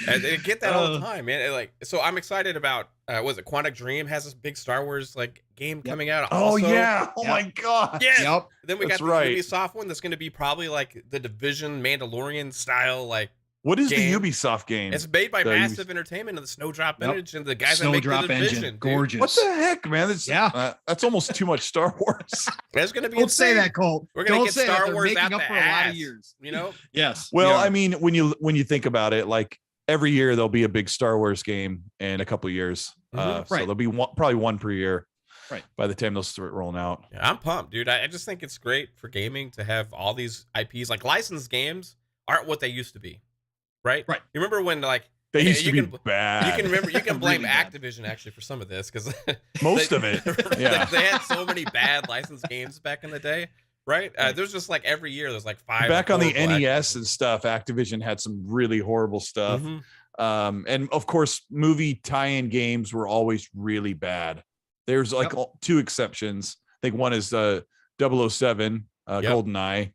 And they get that all the time, man. So I'm excited about, was it Quantic Dream has this big Star Wars like game coming out. Oh, yeah. Oh, my God. Yeah. Yep. Then we got the Ubisoft one that's going to be probably like the Division Mandalorian style, like, what is the Ubisoft game? It's made by Massive Entertainment and the Snowdrop Image and the guys that make the Division. Gorgeous. What the heck, man? That's almost too much Star Wars. That's going to be Don't say that, Colt. We're going to get Star Wars out up the for ass, a lot of years. You know? Yes. Well, I mean, when you think about it, like every year there'll be a big Star Wars game in a couple of years. So there'll be probably one per year. by the time they'll start rolling out. Yeah, I'm pumped, dude. I just think it's great for gaming to have all these IPs. Like licensed games aren't what they used to be, right? Right. You remember when like They used to be can, bad. You can remember. You can blame Really bad. Activision actually for some of this because Most of it. Yeah. they had so many bad licensed games back in the day, right? There's just like every year there's like 5 back on the horrible NES Activision. and stuff. Activision had some really horrible stuff. Mhm. And of course, movie tie-in games were always really bad. There's like 2 exceptions. I think one is 007, GoldenEye,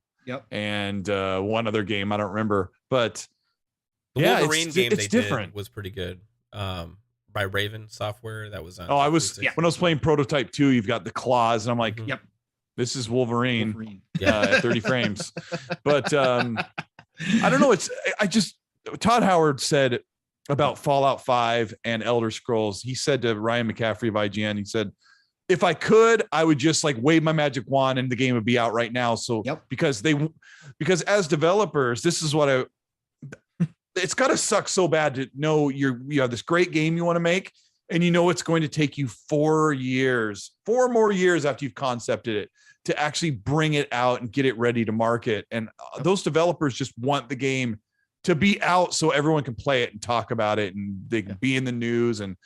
and one other game I don't remember. But The Wolverine game it's they different. did was pretty good. By Raven Software, that was on. Oh, I was 360. when I was playing Prototype 2. You've got the claws, and I'm like, Mhm. this is Wolverine. Yeah. 30 frames. But I don't know. Todd Howard said about Fallout 5 and Elder Scrolls. He said to Ryan McCaffrey of IGN, he said, if I could, I would just like wave my magic wand and the game would be out right now. So because as developers, this is what it's got to suck so bad to know you have this great game you want to make, and you know it's going to take you 4 more years after you've concepted it to actually bring it out and get it ready to market. And those developers just want the game to be out so everyone can play it and talk about it, and they can be in the news and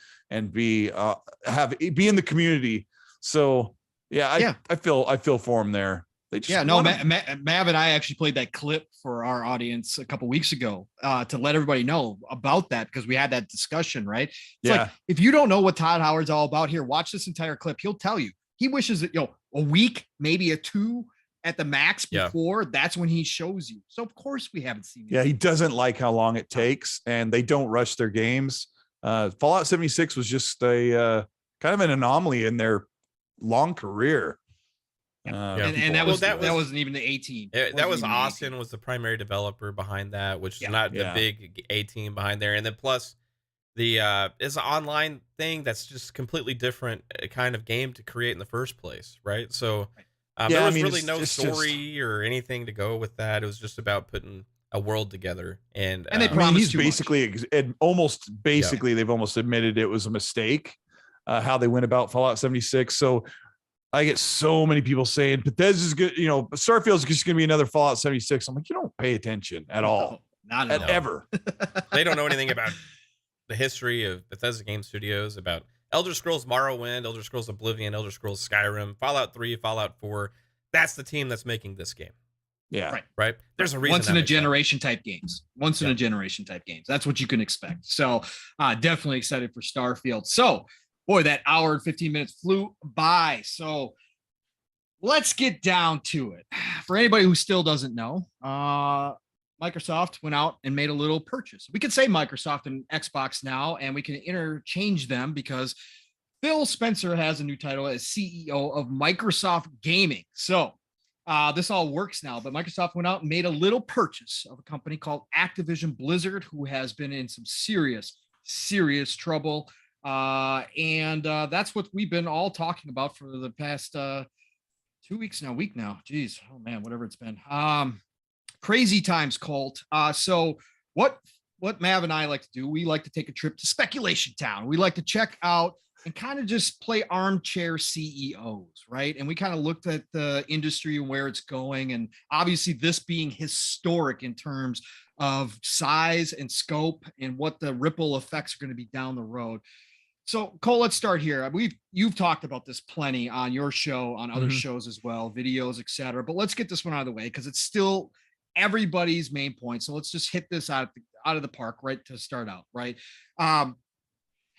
be in the community. So I feel for them there. They just Mav and I actually played that clip for our audience a couple weeks ago to let everybody know about that, because we had that discussion, right? It's like, if you don't know what Todd Howard's all about, here, watch this entire clip. He'll tell you. He wishes that a week, maybe a 2 at the max before that's when he shows you. So of course we haven't seen it. Yeah, he doesn't like how long it takes, and they don't rush their games. Fallout 76 was just a kind of an anomaly in their long career. And that wasn't even the 18. That was Austin was the primary developer behind that, which is not the big A team behind there. And then plus the it's an online thing that's just completely different kind of game to create in the first place, right? So there was really no story or anything to go with that. It was just about putting a world together, and they promised they've almost admitted it was a mistake how they went about Fallout 76. So I get so many people saying Bethesda's good, Starfield's just going to be another Fallout 76. I'm like, you don't pay attention at all, not at all. Ever. They don't know anything about the history of Bethesda Game Studios, about Elder Scrolls Morrowind, Elder Scrolls Oblivion, Elder Scrolls Skyrim, Fallout 3, Fallout 4. That's the team that's making this game. Yeah. Right. There's a reason. Once in a generation type games. That's what you can expect. So definitely excited for Starfield. So boy, that hour and 15 minutes flew by. So let's get down to it. For anybody who still doesn't know, Microsoft went out and made a little purchase. We could say Microsoft and Xbox now, and we can interchange them because Phil Spencer has a new title as CEO of Microsoft Gaming. So this all works now, but Microsoft went out and made a little purchase of a company called Activision Blizzard, who has been in some serious trouble. And that's what we've been all talking about for the past 2 weeks now, week now. Geez, oh man, whatever it's been. Crazy times, Colt. So what Mav and I like to do, we like to take a trip to Speculation Town. We like to check out and kind of just play Armchair CEOs, right? And we kind of looked at the industry and where it's going. And obviously this being historic in terms of size and scope and what the ripple effects are going to be down the road. So Cole, let's start here. You've talked about this plenty on your show, on other shows as well, videos, etc. But let's get this one out of the way because it's still everybody's main point. So let's just hit this out of the park right to start out, right?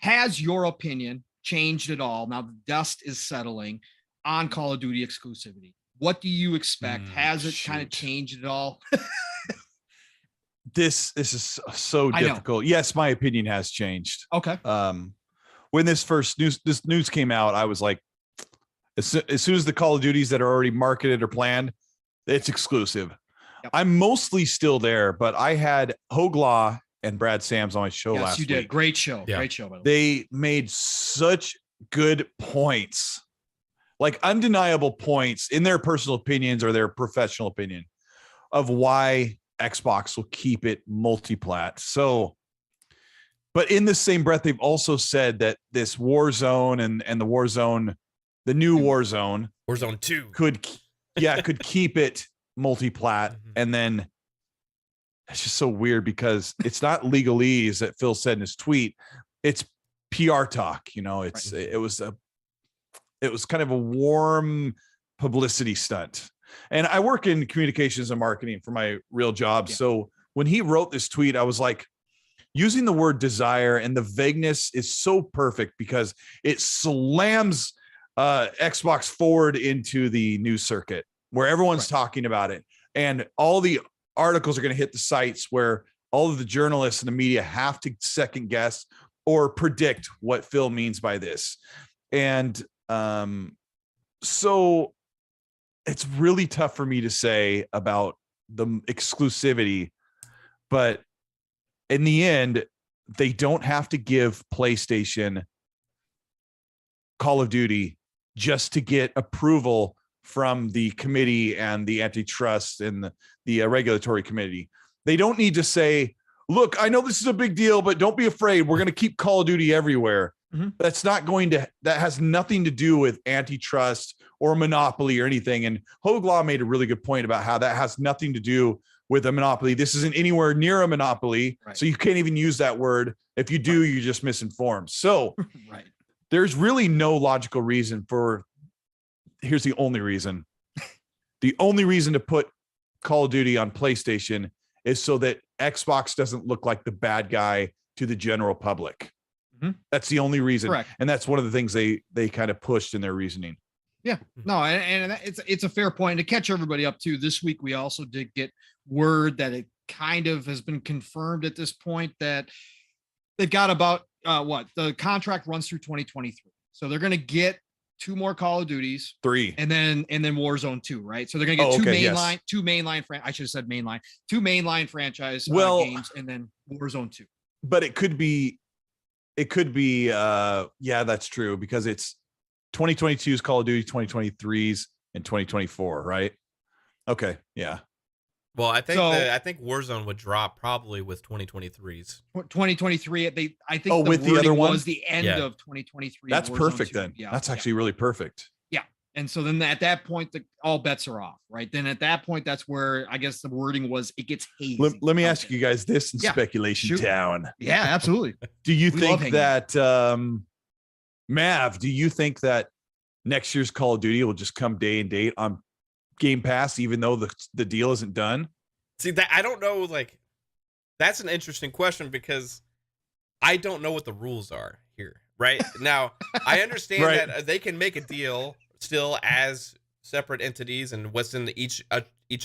Has your opinion changed at all? Now the dust is settling on Call of Duty exclusivity. What do you expect? Has it kind of changed at all? This is so difficult. Yes, my opinion has changed. Okay. When this news came out, I was like, as soon as the Call of Duties that are already marketed or planned, it's exclusive. Yep. I'm mostly still there, but I had Hoglaw and Brad Sams on my show last week. Yes, you did. Great show. Yeah. Great show, by the way. They made such good points, like undeniable points in their personal opinions or their professional opinion of why Xbox will keep it multi-plat. So, but in the same breath, they've also said that this Warzone and the Warzone the new Warzone, Warzone 2 could keep it multi-plat, and then it's just so weird because it's not legalese that Phil said in his tweet. It's PR talk. You know, it was kind of a warm publicity stunt. And I work in communications and marketing for my real job. Yeah. So when he wrote this tweet, I was like, using the word desire and the vagueness is so perfect because it slams Xbox forward into the news circuit where everyone's talking about it. And all the articles are going to hit the sites where all of the journalists and the media have to second guess or predict what Phil means by this. And so it's really tough for me to say about the exclusivity, but in the end, they don't have to give PlayStation Call of Duty just to get approval from the committee and the antitrust and the regulatory committee. They don't need to say, look, I know this is a big deal, but don't be afraid. We're going to keep Call of Duty everywhere. That has nothing to do with antitrust or monopoly or anything. And Hoglaw made a really good point about how that has nothing to do with a monopoly. This isn't anywhere near a monopoly. So you can't even use that word. If you do, you're just misinformed. So there's really no logical reason for, here's the only reason. The only reason to put Call of Duty on PlayStation is so that Xbox doesn't look like the bad guy to the general public. That's the only reason. And that's one of the things they kind of pushed in their reasoning. Yeah, no, and it's a fair point. To catch everybody up too, this week we also did get word that it kind of has been confirmed at this point that they've got about the contract runs through 2023. So they're going to get 2 more Call of Duties, 3, and then Warzone 2, right? So they're going to get 2 mainline. I should have said mainline, 2 mainline franchise games, and then Warzone 2. But it could be, yeah, that's true because it's 2022's Call of Duty, 2023's, and 2024, right? Okay, yeah. Well, I think Warzone would drop probably with 2023's. 2023, I think with the other one was the end of 2023. That's Warzone perfect 2. then. Yeah, that's actually really perfect. Yeah, and so then at that point, all bets are off, right? Then at that point, that's where I guess the wording was it gets hazy. Let me ask you guys this in Speculation Town. Yeah, absolutely. Do you think that Mav? Do you think that next year's Call of Duty will just come day and date on Game Pass, even though the deal isn't done? See, that I don't know. Like, that's an interesting question because I don't know what the rules are here. Right now, I understand that they can make a deal still as separate entities and what's in each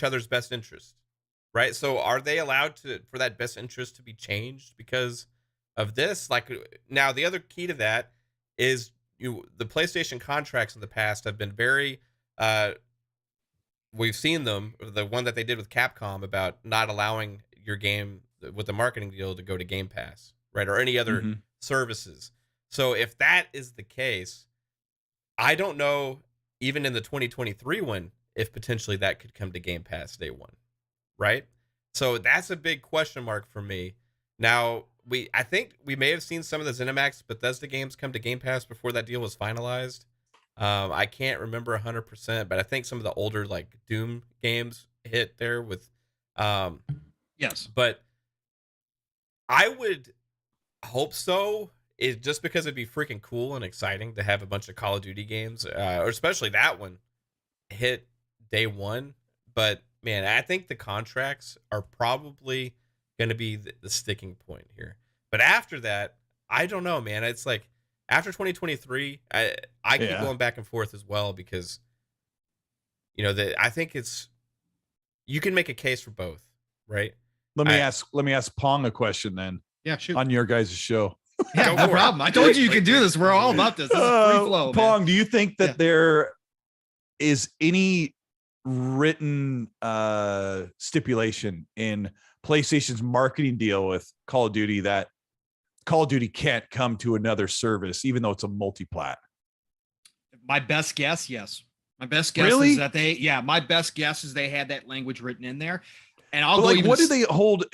other's best interest. Right. So, are they allowed for that best interest to be changed because of this? Like, now the other key to that is the PlayStation contracts in the past have been very. We've seen them, the one that they did with Capcom about not allowing your game with the marketing deal to go to Game Pass, right? Or any other services. So if that is the case, I don't know, even in the 2023 one, if potentially that could come to Game Pass day one, right? So that's a big question mark for me. Now, I think we may have seen some of the ZeniMax Bethesda games come to Game Pass before that deal was finalized. I can't remember 100%, but I think some of the older like Doom games hit there with, yes. But I would hope so. It just because it'd be freaking cool and exciting to have a bunch of Call of Duty games, or especially that one hit day one. But man, I think the contracts are probably going to be the sticking point here. But after that, I don't know, man. It's like, after 2023, I keep going back and forth as well because, I think you can make a case for both, right? Let me ask Pong a question then. Yeah, shoot. On your guys' show. Yeah, no problem. I told you can do this. We're all about this. This is free flow, Pong, do you think that there is any written stipulation in PlayStation's marketing deal with Call of Duty that Call of Duty can't come to another service, even though it's a multi-plat? My best guess, yes. My best guess is that my best guess is they had that language written in there. And I'll go what do they hold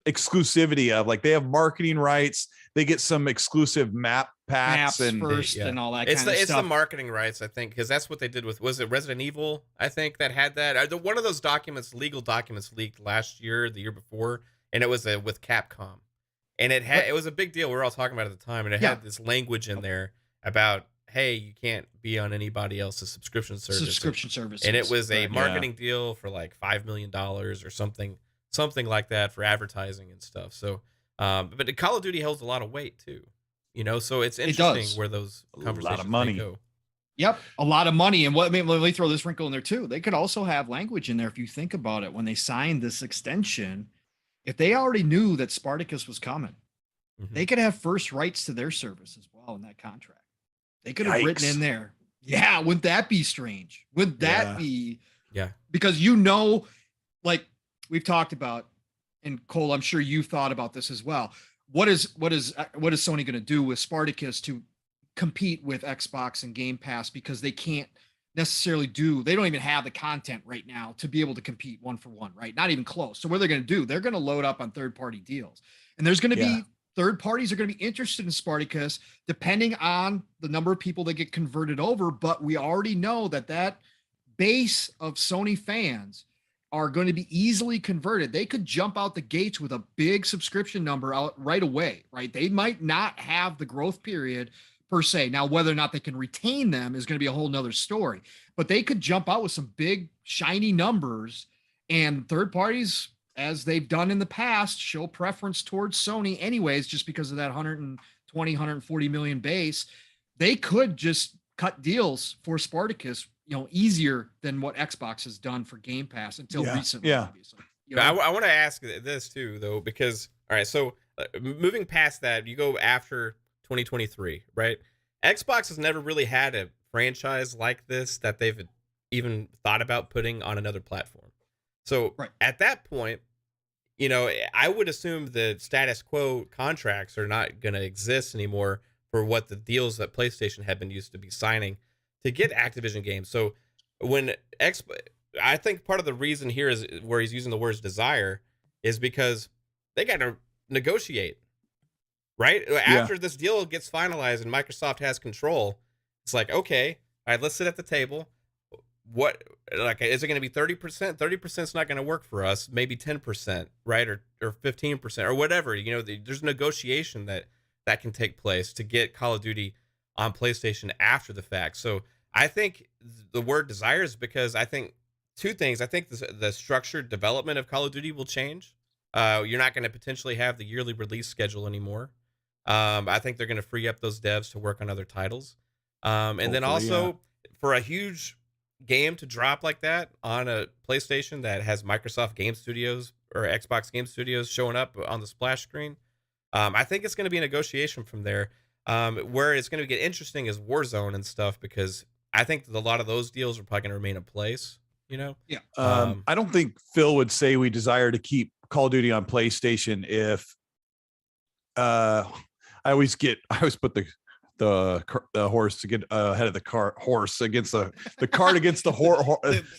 exclusivity of, like, they have marketing rights, they get some exclusive map packs Maps and first and all that kind of stuff. It's the marketing rights, I think, because that's what they did with, was it Resident Evil? I think that had that. One of those documents, legal documents, leaked last year, the year before, and it was with Capcom, and it was a big deal. We were all talking about it at the time, and it had this language in there about, hey, you can't be on anybody else's subscription service. And it was a marketing deal for like $5 million or something like that for advertising and stuff. So, but Call of Duty holds a lot of weight too, you know. So it's interesting where those conversations a lot of money go. Yep, a lot of money. And let me throw this wrinkle in there too. They could also have language in there if you think about it. When they signed this extension, if they already knew that Spartacus was coming, they could have first rights to their service as well in that contract. They could have written in there. Yeah, wouldn't that be strange? Would that be? Yeah. Because, you know, like we've talked about, and Cole, I'm sure you've thought about this as well. What is Sony going to do with Spartacus to compete with Xbox and Game Pass? Because they can't necessarily they don't even have the content right now to be able to compete one for one, right? Not even close. So what are they going to do? They're going to load up on third-party deals. And there's going to be third parties are going to be interested in Spartacus depending on the number of people that get converted over. But we already know that base of Sony fans are going to be easily converted. They could jump out the gates with a big subscription number out right away, right? They might not have the growth period per se. Now, whether or not they can retain them is going to be a whole nother story, but they could jump out with some big shiny numbers, and third parties, as they've done in the past, show preference towards Sony anyways, just because of that 120, 140 million base. They could just cut deals for Spartacus, you know, easier than what Xbox has done for Game Pass until recently. Yeah. Obviously. You know? I want to ask this too, though, because, all right, so moving past that, you go after 2023, right? Xbox has never really had a franchise like this that they've even thought about putting on another platform. So at that point, you know, I would assume the status quo contracts are not going to exist anymore for what the deals that PlayStation had been used to be signing to get Activision games. So when I think part of the reason here is where he's using the words desire is because they got to negotiate, right? After this deal gets finalized and Microsoft has control, it's like, okay, all right, let's sit at the table. What, like, is it going to be 30%? 30% is not going to work for us. Maybe 10%, right? Or 15% or whatever. You know, there's negotiation that can take place to get Call of Duty on PlayStation after the fact. So I think the word desire is because I think two things. I think the structured development of Call of Duty will change. You're not going to potentially have the yearly release schedule anymore. I think they're going to free up those devs to work on other titles. And then also for a huge game to drop like that on a PlayStation that has Microsoft Game Studios or Xbox Game Studios showing up on the splash screen, I think it's going to be a negotiation from there. Where it's going to get interesting is Warzone and stuff, because I think a lot of those deals are probably going to remain in place, you know? Yeah. I don't think Phil would say we desire to keep Call of Duty on PlayStation if I always put the horse to get ahead of the horse against the cart against the horse,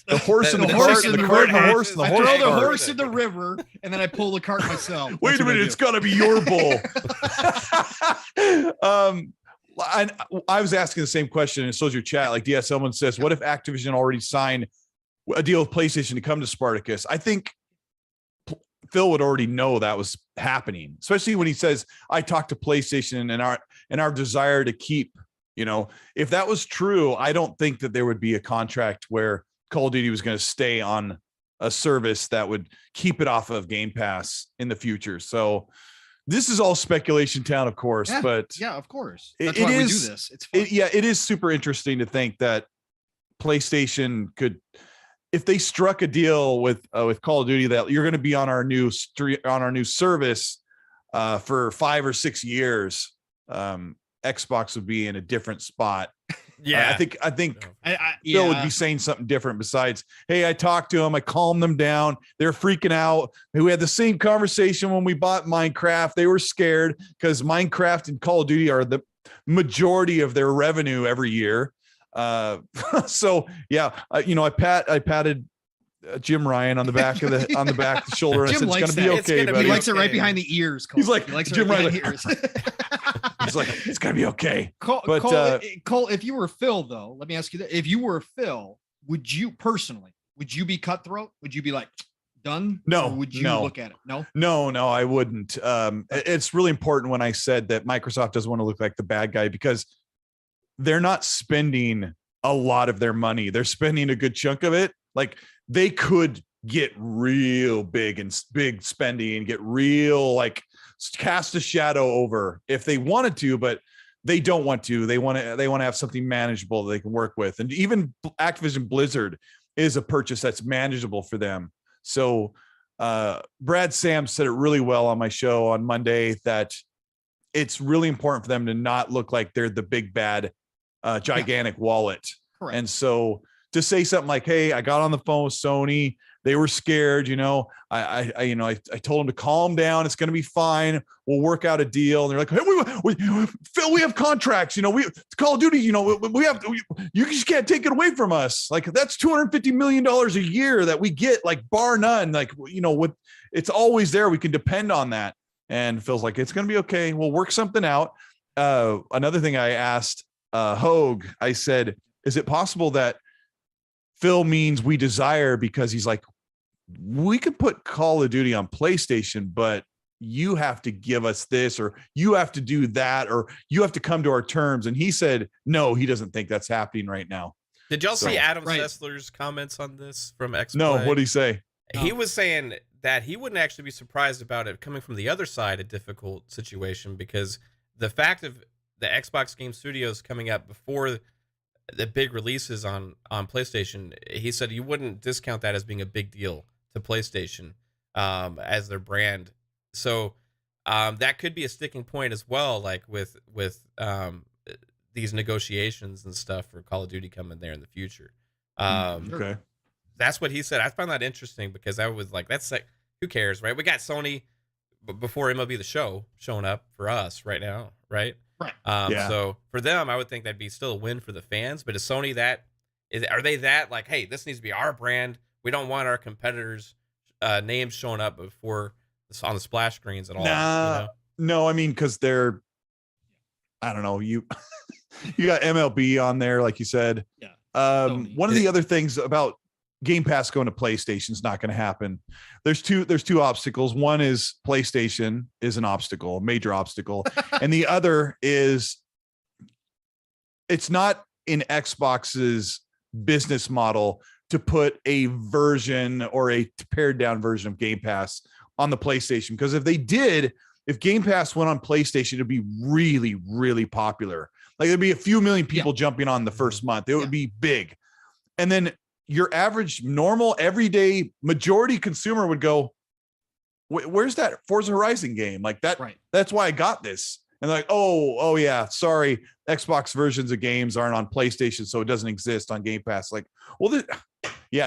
the horse and the horse and the cart, the horse and the horse. I throw the horse in the river and then I pull the cart myself. Wait a minute, it's got to be your bull. I was asking the same question, and so's your chat. Like, someone says, what if Activision already signed a deal with PlayStation to come to Spartacus? I think Phil would already know that was happening, especially when he says, I talked to PlayStation and our desire to keep, you know, if that was true, I don't think that there would be a contract where Call of Duty was going to stay on a service that would keep it off of Game Pass in the future. So this is all speculation town, of course, but of course. That's why we do this. It's fun. It is super interesting to think that PlayStation could, if they struck a deal with Call of Duty that you're going to be on our new service for 5 or 6 years, Xbox would be in a different spot. I think Phil would be saying something different besides, hey, I talked to them, I calmed them down, they're freaking out. We had the same conversation when we bought Minecraft. They were scared because Minecraft and Call of Duty are the majority of their revenue every year. So I patted Jim Ryan on the back of the shoulder. And I Jim said, it's likes gonna be that. It's okay, gonna buddy. He likes it right behind the ears. Cole. He's like, he likes it Jim right Ryan's behind the ears. He's like, it's gonna be okay. Cole, But, Cole, if you were Phil, though, let me ask you that: if you were Phil, would you be cutthroat? Would you be like done? No. Or would you No. look at it? No. No, I wouldn't. It's really important when I said that Microsoft doesn't want to look like the bad guy, because they're not spending a lot of their money. They're spending a good chunk of it. Like, they could get real big and big spending, get real, like, cast a shadow over if they wanted to, but they don't want to. They want to have something manageable that they can work with. And even Activision Blizzard is a purchase that's manageable for them. So Brad Sam said it really well on my show on Monday, that it's really important for them to not look like they're the big bad gigantic wallet. Correct. And so to say something like, hey, I got on the phone with Sony, they were scared, I told them to calm down, it's going to be fine, we'll work out a deal. And they're like, hey, Phil, we have contracts, we Call of Duty, you just can't take it away from us. Like, that's $250 million a year that we get, like, bar none, like, it's always there, we can depend on that. And Phil's like, it's going to be okay, we'll work something out. Another thing I asked Hogue, I said, is it possible that Phil means we desire, because he's like, we could put Call of Duty on PlayStation, but you have to give us this, or you have to do that, or you have to come to our terms. And he said, no, he doesn't think that's happening right now. Did y'all see Adam Sessler's comments on this from X? No, what'd he say? He was saying that he wouldn't actually be surprised about it coming from the other side, a difficult situation, because the fact of the Xbox Game Studios coming up before the big releases on PlayStation, he said you wouldn't discount that as being a big deal to PlayStation as their brand. So that could be a sticking point as well, like with these negotiations and stuff for Call of Duty coming there in the future. Okay. That's what he said. I found that interesting, because I was like, that's like, who cares, right? We got Sony before MLB The Show showing up for us right now, right? Right. So for them, I would think that'd be still a win for the fans. But is Sony are they that like, hey, this needs to be our brand? We don't want our competitors' names showing up before on the splash screens at all. No, I mean, because they're, I don't know, you got MLB on there, like you said. Yeah. One of the other things about Game Pass going to PlayStation is not going to happen. There's two obstacles. One is PlayStation is an obstacle, a major obstacle. And the other is, it's not in Xbox's business model to put a version or a pared down version of Game Pass on the PlayStation. Because if Game Pass went on PlayStation, it'd be really, really popular. Like, there'd be a few million people jumping on the first month. It would be big. And then your average, normal, everyday majority consumer would go, where's that Forza Horizon game? Like that, right. That's why I got this. And like, oh yeah, sorry, Xbox versions of games aren't on PlayStation, so it doesn't exist on Game Pass. Like, well,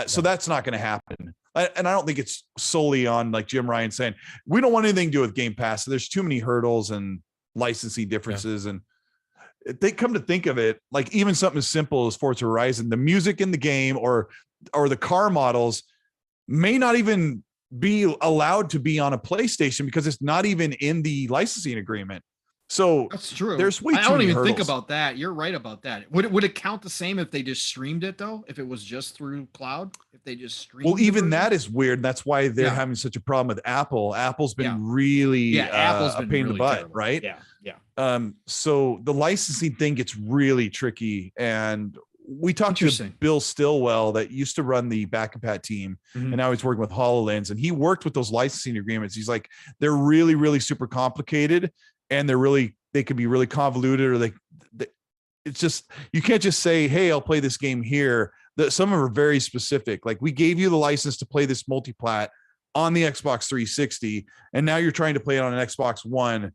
so that's not going to happen. And I don't think it's solely on, like Jim Ryan saying, we don't want anything to do with Game Pass. So there's too many hurdles and licensing differences. And they come to think of it, like even something as simple as Forza Horizon, the music in the game or the car models may not even be allowed to be on a PlayStation, because it's not even in the licensing agreement. So that's true. There's way too I don't many even hurdles. think about that. You're right about that. Would it count the same if they just streamed it, though? If it was just through cloud? If they just streamed? Well, even that is weird. That's why they're having such a problem with Apple. Apple's been really Apple's been a pain in the butt, terrible. right? Yeah. So the licensing thing gets really tricky. And we talked to Bill Stillwell that used to run the Back and Pat team, and now he's working with HoloLens, and he worked with those licensing agreements. He's like, they're really, really super complicated, and they could be really convoluted, or it's just, you can't just say, hey, I'll play this game here. Some of them are very specific. Like, we gave you the license to play this multiplat on the Xbox 360, and now you're trying to play it on an Xbox One.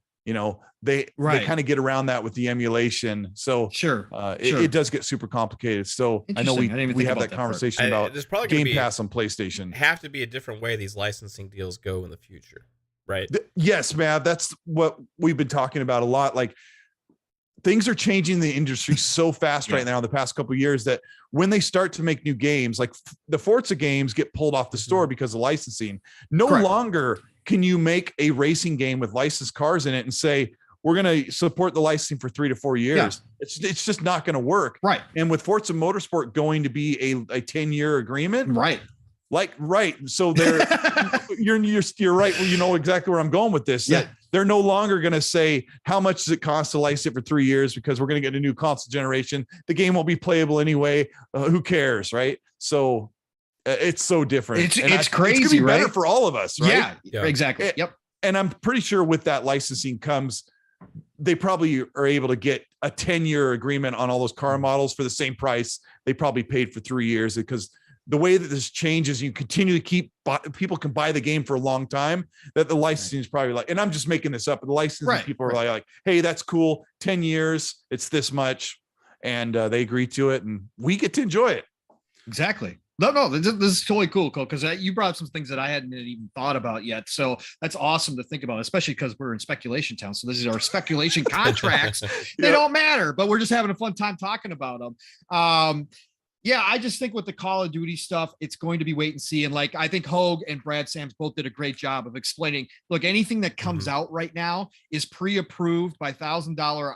They kind of get around that with the emulation. So it does get super complicated. So I know we have that conversation about Game Pass on PlayStation. Have to be a different way these licensing deals go in the future, right? Yes, man. That's what we've been talking about a lot. Like, things are changing the industry so fast right now in the past couple of years that when they start to make new games, like the Forza games get pulled off the store because of licensing. No longer can you make a racing game with licensed cars in it and say, we're going to support the licensing for 3 to 4 years. It's just not going to work. Right. And with Forza Motorsport going to be a 10-year agreement. Right. So they're, you're right. Well, you know exactly where I'm going with this. That they're no longer going to say, how much does it cost to license it for 3 years? Because we're going to get a new console generation. The game won't be playable anyway. Who cares? Right. So it's so different. It's crazy. It's going to be better for all of us. Right. Yeah, exactly. And I'm pretty sure with that licensing comes, they probably are able to get a 10-year agreement on all those car models for the same price they probably paid for 3 years, because the way that this changes, you continue to keep people can buy the game for a long time, that the licensing is probably like, and I'm just making this up, but the licensing people are like, hey, that's cool. 10 years, it's this much. And they agree to it and we get to enjoy it. Exactly. No, this is totally cool, Cole, because you brought up some things that I hadn't even thought about yet. So that's awesome to think about, especially because we're in speculation town. So this is our speculation contracts. They don't matter, but we're just having a fun time talking about them. Yeah, I just think with the Call of Duty stuff, it's going to be wait and see. And like, I think Hogue and Brad Sams both did a great job of explaining, look, anything that comes out right now is pre-approved by $1,000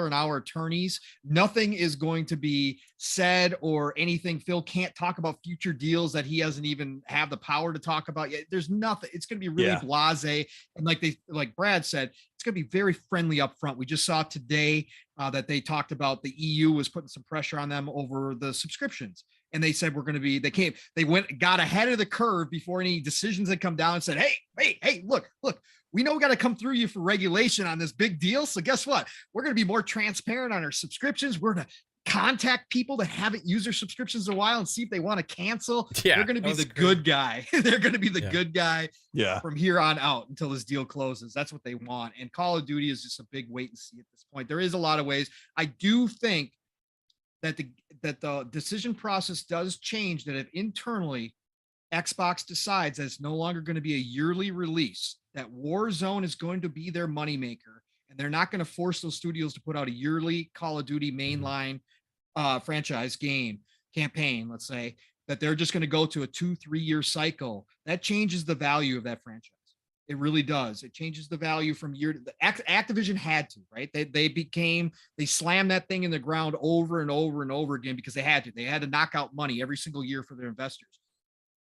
an hour attorneys. Nothing is going to be said or anything. Phil can't talk about future deals that he doesn't even have the power to talk about yet. There's nothing. It's going to be really blasé. And like Brad said, it's going to be very friendly up front. We just saw today that they talked about the EU was putting some pressure on them over the subscriptions. And they said, they got ahead of the curve before any decisions had come down and said, hey, look, we know we got to come through you for regulation on this big deal. So guess what? We're going to be more transparent on our subscriptions. We're going to contact people that haven't used their subscriptions in a while and see if they want to cancel. They're going to be the good guy. They're going to be the good guy from here on out until this deal closes. That's what they want. And Call of Duty is just a big wait and see at this point. There is a lot of ways. I do think that the decision process does change, that if internally Xbox decides that it's no longer going to be a yearly release, that Warzone is going to be their moneymaker, and they're not going to force those studios to put out a yearly Call of Duty mainline franchise game campaign, let's say, that they're just going to go to a 2-3 year cycle. That changes the value of that franchise. It really does. It changes the value from year to Activision had to, right? They slammed that thing in the ground over and over and over again because they had to knock out money every single year for their investors.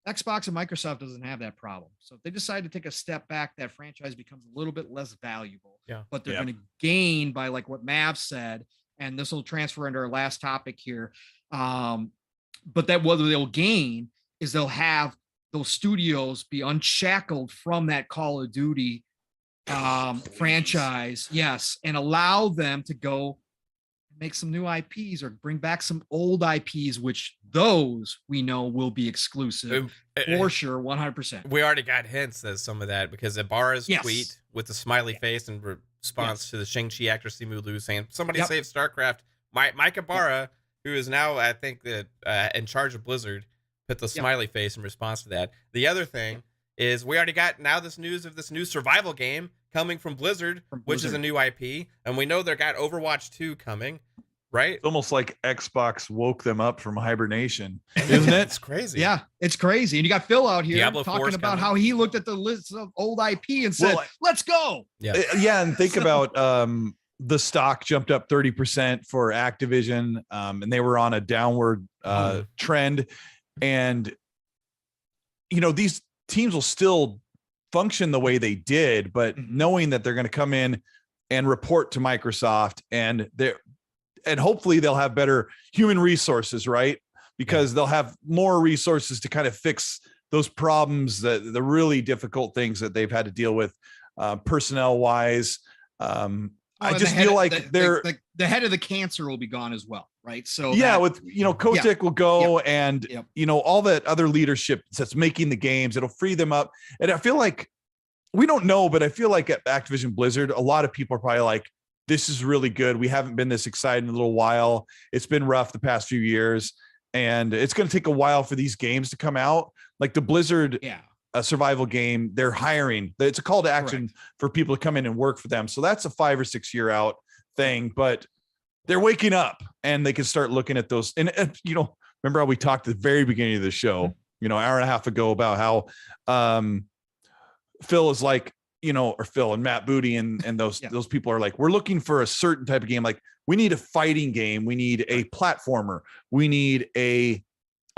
Xbox and Microsoft doesn't have that problem. So if they decide to take a step back, that franchise becomes a little bit less valuable. But they're going to gain by, like what Mav said, and this will transfer into our last topic here. But that whether they'll gain is they'll have those studios be unshackled from that Call of Duty franchise. Yes. And allow them to go make some new IPs or bring back some old IPs, which those we know will be exclusive for sure. 100%. We already got hints as some of that because Ibarra's tweet with the smiley face in response to the Shang-Chi actor Simu Liu saying, somebody save StarCraft. Mike Ibarra, who is now, I think, in charge of Blizzard, put the smiley face in response to that. The other thing is we already got now this news of this new survival game coming from Blizzard, which is a new IP. And we know they got Overwatch 2 coming, right? It's almost like Xbox woke them up from hibernation, isn't it? It's crazy. Yeah, it's crazy. And you got Phil out here Diablo talking about how he looked at the list of old IP and said, let's go. Yeah. And think about the stock jumped up 30% for Activision, and they were on a downward trend. And, these teams will still function the way they did, but knowing that they're going to come in and report to Microsoft and hopefully they'll have better human resources, right? Because they'll have more resources to kind of fix those problems, the really difficult things that they've had to deal with personnel wise. I just feel like the head of the cancer will be gone as well, right? So with Kotick will go and all that other leadership that's making the games, it'll free them up. And I feel like we don't know, but I feel like at Activision Blizzard, a lot of people are probably like, this is really good. We haven't been this excited in a little while. It's been rough the past few years, and it's going to take a while for these games to come out. Like the Blizzard a survival game, they're hiring. It's a call to action for people to come in and work for them. So that's a 5 or 6 year out thing, but they're waking up and they can start looking at those. And remember how we talked at the very beginning of the show, hour and a half ago about how Phil is like, or Phil and Matt Booty and those people are like, we're looking for a certain type of game. Like, we need a fighting game. We need a platformer. We need a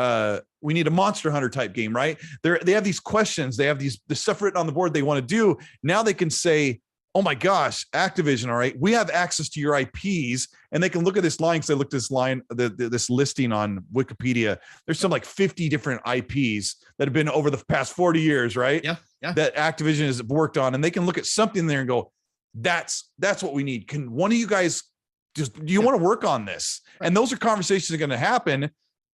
Monster Hunter type game, right? They have these questions. They have the stuff written on the board they want to do. Now they can say, oh my gosh, Activision, all right, we have access to your IPs, and they can look at this line. Because I looked at this line, this listing on Wikipedia. There's some like 50 different IPs that have been over the past 40 years, right? Yeah. That Activision has worked on, and they can look at something there and go, that's what we need. Can one of you guys do you want to work on this? Right. And those are conversations that are going to happen.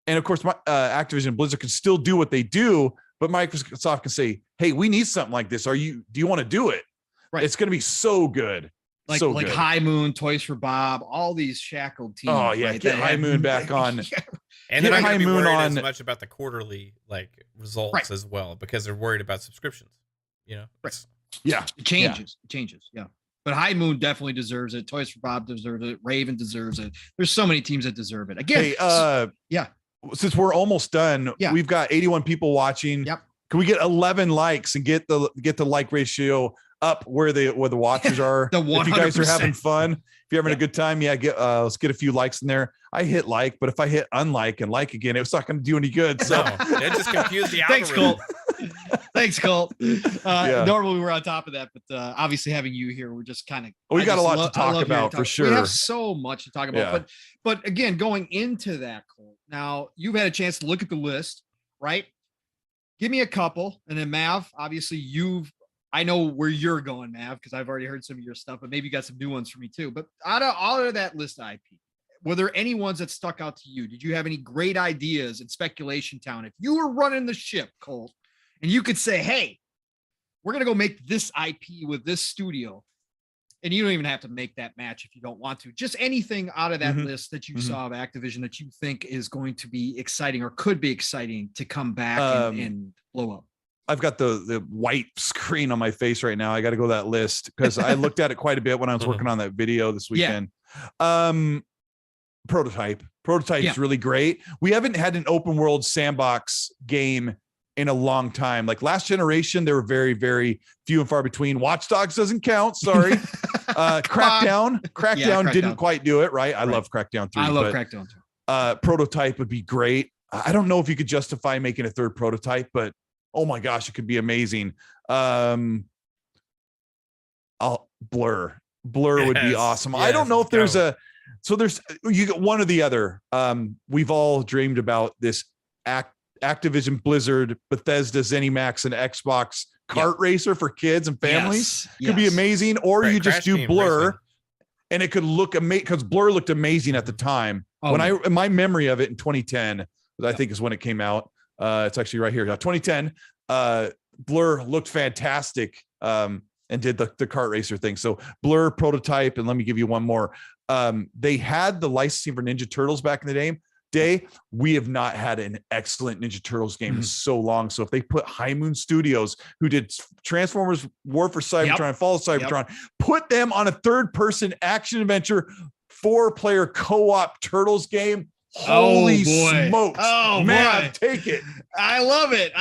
And of course, Activision and Blizzard can still do what they do, but Microsoft can say, hey, we need something like this. Do you want to do it? Right. It's going to be so good. Like High Moon, Toys for Bob, all these shackled teams. Oh yeah, right? Get High Moon back on. And they're not going to be worried as much about the quarterly results as well, because they're worried about subscriptions. Right. Yeah, it changes. Yeah. But High Moon definitely deserves it. Toys for Bob deserves it. Raven deserves it. There's so many teams that deserve it. Again, since we're almost done, we've got 81 people watching. Yep. Can we get 11 likes and get the like ratio up where the watchers are? If you guys are having fun, if you're having a good time, let's get a few likes in there. I hit like, but if I hit unlike and like again, it's not going to do any good. So it just confused the algorithm. Thanks, Colt. Normally we're on top of that, but obviously having you here, we're just kind of. We got a lot to talk about for sure. We have so much to talk about, but again, going into that, Colt. Now you've had a chance to look at the list, right? Give me a couple, and then Mav. Obviously, I know where you're going, Mav, because I've already heard some of your stuff, but maybe you got some new ones for me too. But out of all of that list of IP, were there any ones that stuck out to you? Did you have any great ideas in Speculation Town? If you were running the ship, Colt, and you could say, hey, we're going to go make this IP with this studio, and you don't even have to make that match if you don't want to. Just anything out of that list that you saw of Activision that you think is going to be exciting or could be exciting to come back and blow up. I've got the white screen on my face right now. I got to go to that list because I looked at it quite a bit when I was working on that video this weekend. Prototype is really great. We haven't had an open world sandbox game in a long time. Like last generation, there were very, very few and far between. Watch Dogs doesn't count. Sorry. Crackdown didn't quite do it. Right. I love Crackdown 3. I love Crackdown 2. Prototype would be great. I don't know if you could justify making a third prototype, but oh my gosh, it could be amazing. Blur would be awesome. Yes, I don't know if there's you get one or the other. We've all dreamed about this Activision Blizzard Bethesda ZeniMax and Xbox kart racer for kids and families. Could be amazing. Or you just do Blur racing. And it could look amazing because Blur looked amazing at the time. My memory of it in 2010, I think is when it came out. It's actually right here. 2010, Blur looked fantastic and did the kart racer thing. So Blur, Prototype, and let me give you one more. They had the licensing for Ninja Turtles back in the day. We have not had an excellent Ninja Turtles game in so long. So if they put High Moon Studios, who did Transformers War for Cybertron, Fall of Cybertron, put them on a third-person action adventure 4-player co-op Turtles game. Holy smokes. Oh, man, boy. Take it. I love it.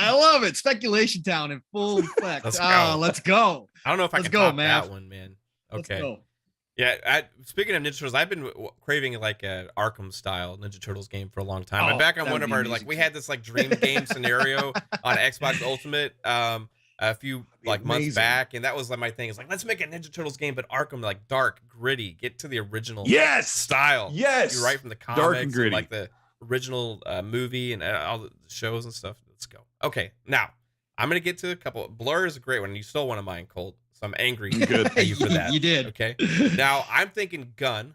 Speculation Town in full effect. Let's go. I don't know if I can top that one, man. Okay. Let's go. Yeah, speaking of Ninja Turtles, I've been craving like a Arkham style Ninja Turtles game for a long time. I'm back on one of our we had this like dream game scenario on Xbox Ultimate a few months back, and that was like my thing. It's like, let's make a Ninja Turtles game, but Arkham, like dark, gritty, get to the original style. Yes, you're right, from the comics, dark and gritty, like the original movie and all the shows and stuff. Let's go. Okay, now I'm gonna get to a couple. Blur is a great one. You stole one of mine, Colt. So I'm angry at you for that. You did. Okay. Now I'm thinking Gun.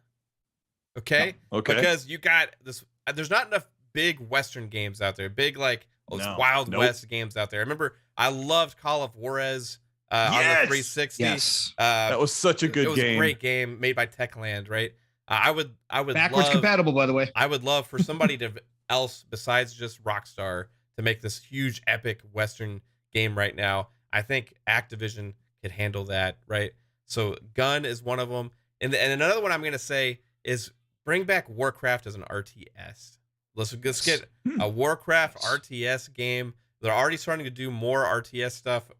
Okay. Okay. Because you got this. There's not enough big Western games out there. Big Wild West games out there. I remember I loved Call of Juarez on the 360. Yes. That was such a good game. It was a great game made by Techland, right? I would backwards compatible, by the way. I would love for somebody else besides just Rockstar to make this huge epic Western game right now. I think Activision could handle that, right? So Gun is one of them. And another one I'm going to say is bring back Warcraft as an RTS. Let's get a Warcraft RTS game. They're already starting to do more RTS stuff,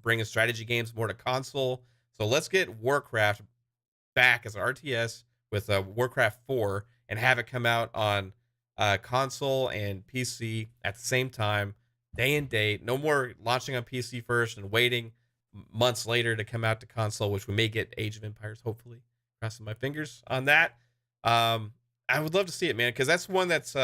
bringing strategy games more to console. So let's get Warcraft back as an RTS with Warcraft 4 and have it come out on console and PC at the same time, day and date. No more launching on PC first and waiting months later to come out to console, which we may get Age of Empires, hopefully. Crossing my fingers on that. I would love to see it, man, because that's one that's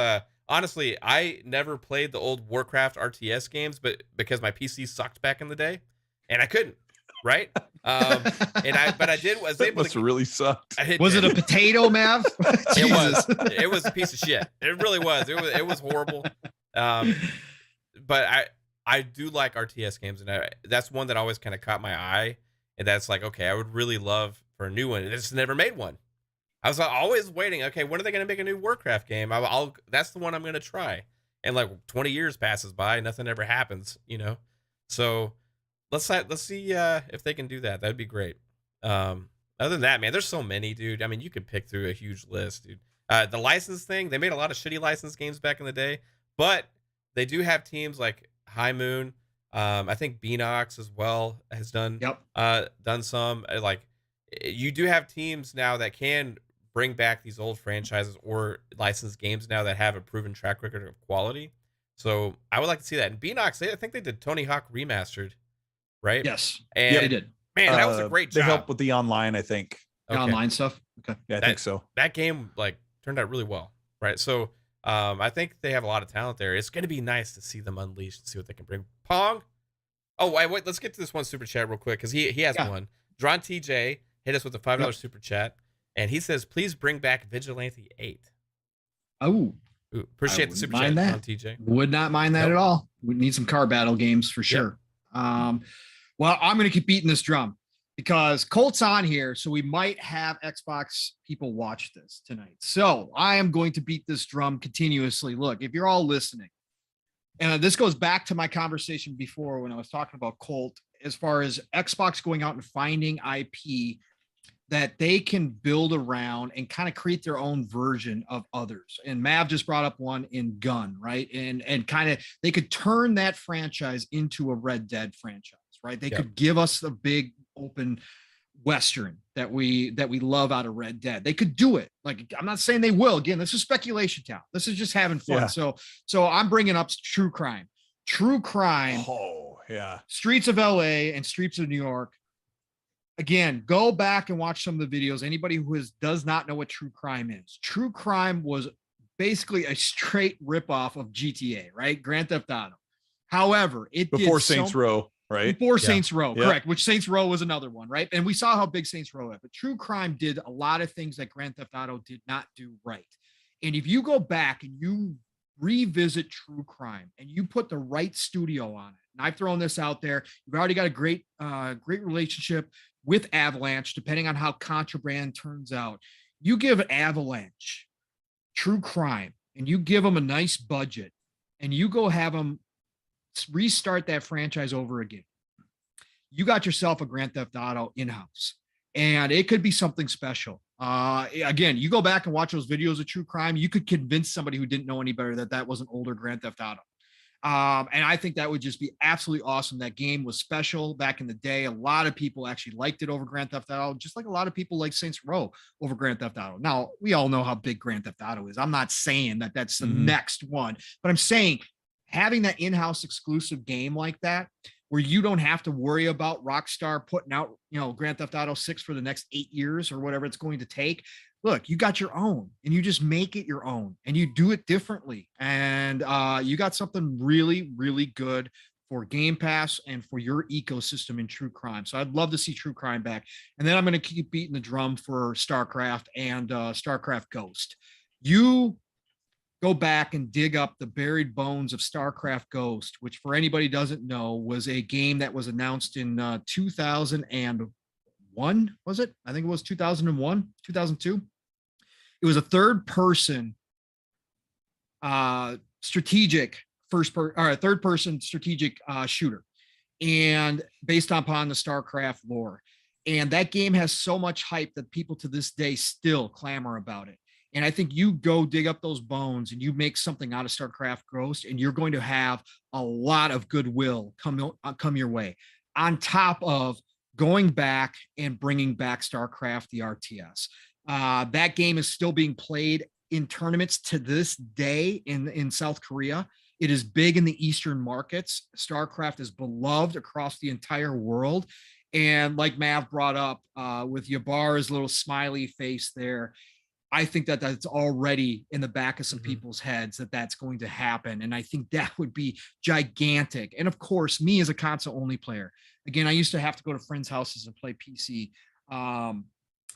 honestly, I never played the old Warcraft RTS games, but because my PC sucked back in the day, and I couldn't, right? But I did. Was That able must to, have really sucked. Was it a potato, Mav? It was. It was a piece of shit. It really was. It was horrible. But I do like RTS games, and that's one that always kind of caught my eye. And that's like, okay, I would really love for a new one. They just never made one. I was always waiting. Okay, when are they going to make a new Warcraft game? That's the one I'm going to try. And like 20 years passes by, nothing ever happens, you know. So let's see if they can do that. That'd be great. Other than that, man, there's so many, dude. I mean, you could pick through a huge list, dude. The license thing, they made a lot of shitty license games back in the day, but they do have teams like High Moon. I think Beanox as well has done some. Like, you do have teams now that can bring back these old franchises or licensed games now that have a proven track record of quality. So I would like to see that. And Beanox, I think they did Tony Hawk Remastered, right? Yes. And yeah, they did. Man, that was a great job. They helped with the online, I think. Okay. Online stuff. Okay. Yeah, I think so. That game like turned out really well, right? So I think they have a lot of talent there. It's going to be nice to see them unleashed and see what they can bring. Pong. Oh, wait. Let's get to this one super chat real quick because he has one. Dron TJ hit us with a $5 super chat, and he says, "Please bring back Vigilante 8." Oh, appreciate the super chat, Dron TJ. Would not mind that at all. We need some car battle games for sure. Yep. Well, I'm going to keep beating this drum because Colt's on here, so we might have Xbox people watch this tonight. So I am going to beat this drum continuously. Look, if you're all listening, and this goes back to my conversation before when I was talking about Colt, as far as Xbox going out and finding IP that they can build around and kind of create their own version of others. And Mav just brought up one in Gun, right? And kind of they could turn that franchise into a Red Dead franchise, right? They could give us the big open Western that we love out of Red Dead. They could do it. Like, I'm not saying they will. Again, this is speculation town. This is just having fun. Yeah. So I'm bringing up true crime. True crime. Oh, yeah. Streets of LA and Streets of New York. Again, go back and watch some of the videos. Anybody who does not know what true crime is. True crime was basically a straight ripoff of GTA, right? Grand Theft Auto. However, it before Saints Row, right? Before Saints Row, correct. Which Saints Row was another one, right? And we saw how big Saints Row is. But true crime did a lot of things that Grand Theft Auto did not do right. And if you go back and you revisit true crime and you put the right studio on it, and I've thrown this out there, you've already got a great relationship with Avalanche, depending on how Contraband turns out. You give Avalanche true crime and you give them a nice budget and you go have them restart that franchise over again. You got yourself a Grand Theft Auto in-house, and it could be something special. Again, you go back and watch those videos of true crime, you could convince somebody who didn't know any better that was an older Grand Theft Auto. And I think that would just be absolutely awesome. That game was special back in the day. A lot of people actually liked it over Grand Theft Auto, just like a lot of people like Saints Row over Grand Theft Auto. Now, we all know how big Grand Theft Auto is. I'm not saying that that's the next one, but I'm saying having that in-house exclusive game like that, where you don't have to worry about Rockstar putting out, Grand Theft Auto 6 for the next 8 years or whatever it's going to take. Look, you got your own and you just make it your own and you do it differently. And you got something really, really good for Game Pass and for your ecosystem in true crime. So I'd love to see true crime back. And then I'm going to keep beating the drum for StarCraft and StarCraft Ghost. You go back and dig up the buried bones of StarCraft Ghost, which for anybody who doesn't know was a game that was announced in 2001, was it? I think it was 2001, 2002. It was a third-person strategic third-person strategic shooter, and based upon the StarCraft lore. And that game has so much hype that people to this day still clamor about it. And I think you go dig up those bones and you make something out of StarCraft Ghost, and you're going to have a lot of goodwill come your way. On top of going back and bringing back StarCraft, the RTS. That game is still being played in tournaments to this day in South Korea. It is big in the Eastern markets. StarCraft is beloved across the entire world. And like Mav brought up with Yabar's little smiley face there, I think that that's already in the back of some people's heads that that's going to happen. And I think that would be gigantic. And of course, me as a console only player, again, I used to have to go to friends' houses and play PC. And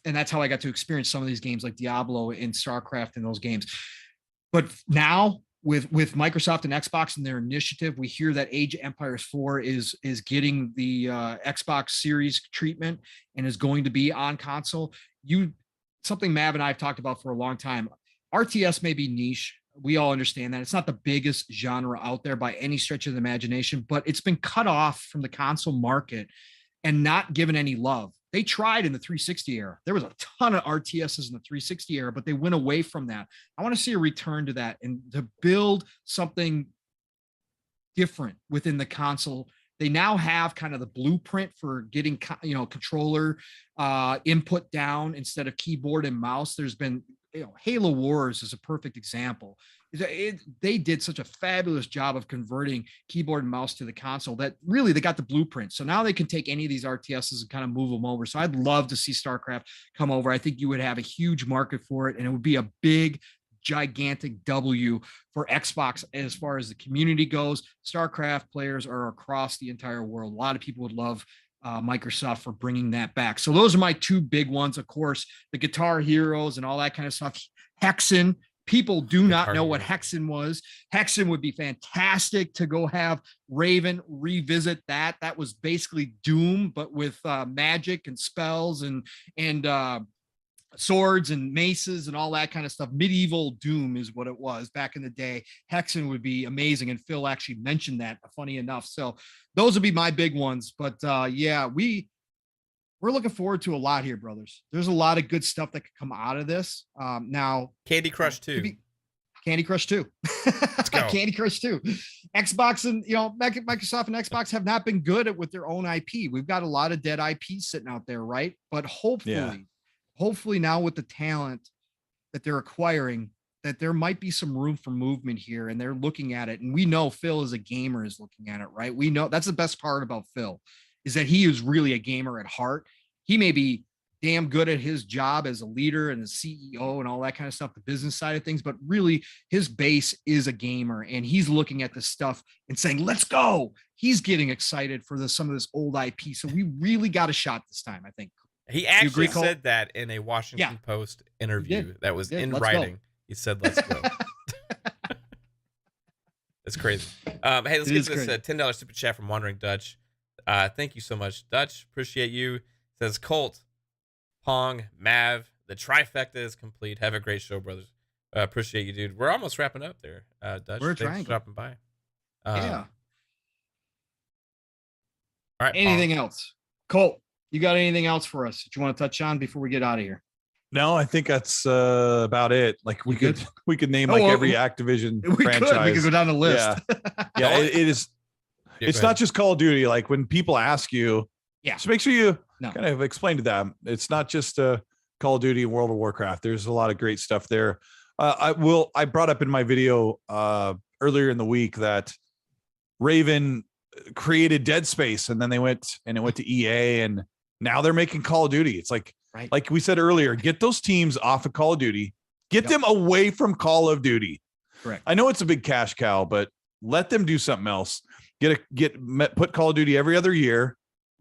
that's how I got to experience some of these games like Diablo and StarCraft and those games. But now with Microsoft and Xbox and their initiative, we hear that Age of Empires 4 is getting the Xbox Series treatment and is going to be on console. Something Mav and I have talked about for a long time. RTS may be niche. We all understand that. It's not the biggest genre out there by any stretch of the imagination, but it's been cut off from the console market and not given any love. They tried in the 360 era. There was a ton of RTSs in the 360 era, but they went away from that. I want to see a return to that and to build something different within the console. They now have kind of the blueprint for getting, controller input down instead of keyboard and mouse. There's been, Halo Wars is a perfect example. They did such a fabulous job of converting keyboard and mouse to the console that really they got the blueprint. So now they can take any of these RTSs and kind of move them over. So I'd love to see StarCraft come over. I think you would have a huge market for it, and it would be a big, gigantic W for Xbox as far as the community goes. StarCraft players are across the entire world. A lot of people would love Microsoft for bringing that back. So those are my two big ones. Of course, the Guitar Heroes and all that kind of stuff. Hexen. People do not know what Hexen was. Hexen would be fantastic to go have Raven revisit that. That was basically Doom, but with magic and spells and swords and maces and all that kind of stuff. Medieval Doom is what it was back in the day. Hexen would be amazing. And Phil actually mentioned that, funny enough. So those would be my big ones. But yeah, we're looking forward to a lot here, brothers. There's a lot of good stuff that could come out of this. Now, Candy Crush 2. Candy Crush 2. Let's go. Candy Crush 2. Xbox and Microsoft and Xbox have not been good with their own IP. We've got a lot of dead IP sitting out there, right? But hopefully now with the talent that they're acquiring, that there might be some room for movement here, and they're looking at it. And we know Phil as a gamer is looking at it, right? We know that's the best part about Phil, is that he is really a gamer at heart. He may be damn good at his job as a leader and a CEO and all that kind of stuff, the business side of things, but really his base is a gamer, and he's looking at this stuff and saying, let's go. He's getting excited for some of this old IP. So we really got a shot this time, I think. He actually said that in a Washington Post interview that was in writing. He said, let's go. It's crazy. Hey, let's get this $10 super chat from Wandering Dutch. Thank you so much, Dutch. Appreciate you. Says Colt, Pong, Mav, the trifecta is complete. Have a great show, brothers. Appreciate you, dude. We're almost wrapping up there, Dutch. We're thanks for dropping by. Yeah. All right. Anything else? Colt, you got anything else for us that you want to touch on before we get out of here? No, I think that's about it. Like we could name every Activision franchise. We could go down the list. Yeah, it is. It's not just Call of Duty. Like when people ask you, just make sure you kind of explain to them. It's not just Call of Duty and World of Warcraft. There's a lot of great stuff there. I brought up in my video earlier in the week that Raven created Dead Space, and then it went to EA, and now they're making Call of Duty. It's like we said earlier, get those teams off of Call of Duty, get them away from Call of Duty. Correct. I know it's a big cash cow, but let them do something else. Put Call of Duty every other year,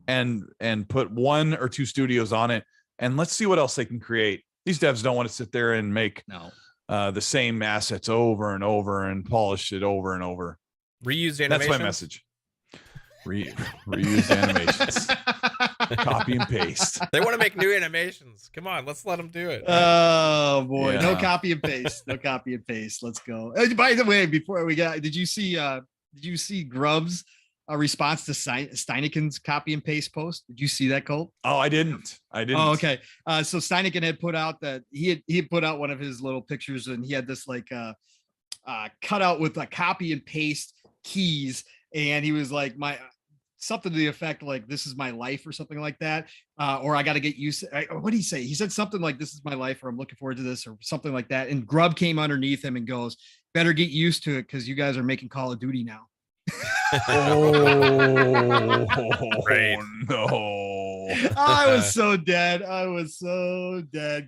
and put 1 or 2 studios on it, and let's see what else they can create. These devs don't want to sit there and make the same assets over and over and polish it over and over. Reuse animations. That's my message. Reuse animations. Copy and paste. They want to make new animations. Come on, let's let them do it. Oh boy, no copy and paste. No copy and paste. Let's go. By the way, before we got, did you see Grubbs a response to Steineken's copy and paste post? Did you see that, Colt? Oh, I didn't. Oh, okay. So Steineken had put out that he had put out one of his little pictures, and he had this like cutout with a copy and paste keys, and he was like, something to the effect like, this is my life or something like that, or I got to get used to, what did he say? He said something like, this is my life, or I'm looking forward to this, or something like that. And Grub came underneath him and goes, better get used to it, because you guys are making Call of Duty now. Oh Right. no. I was so dead.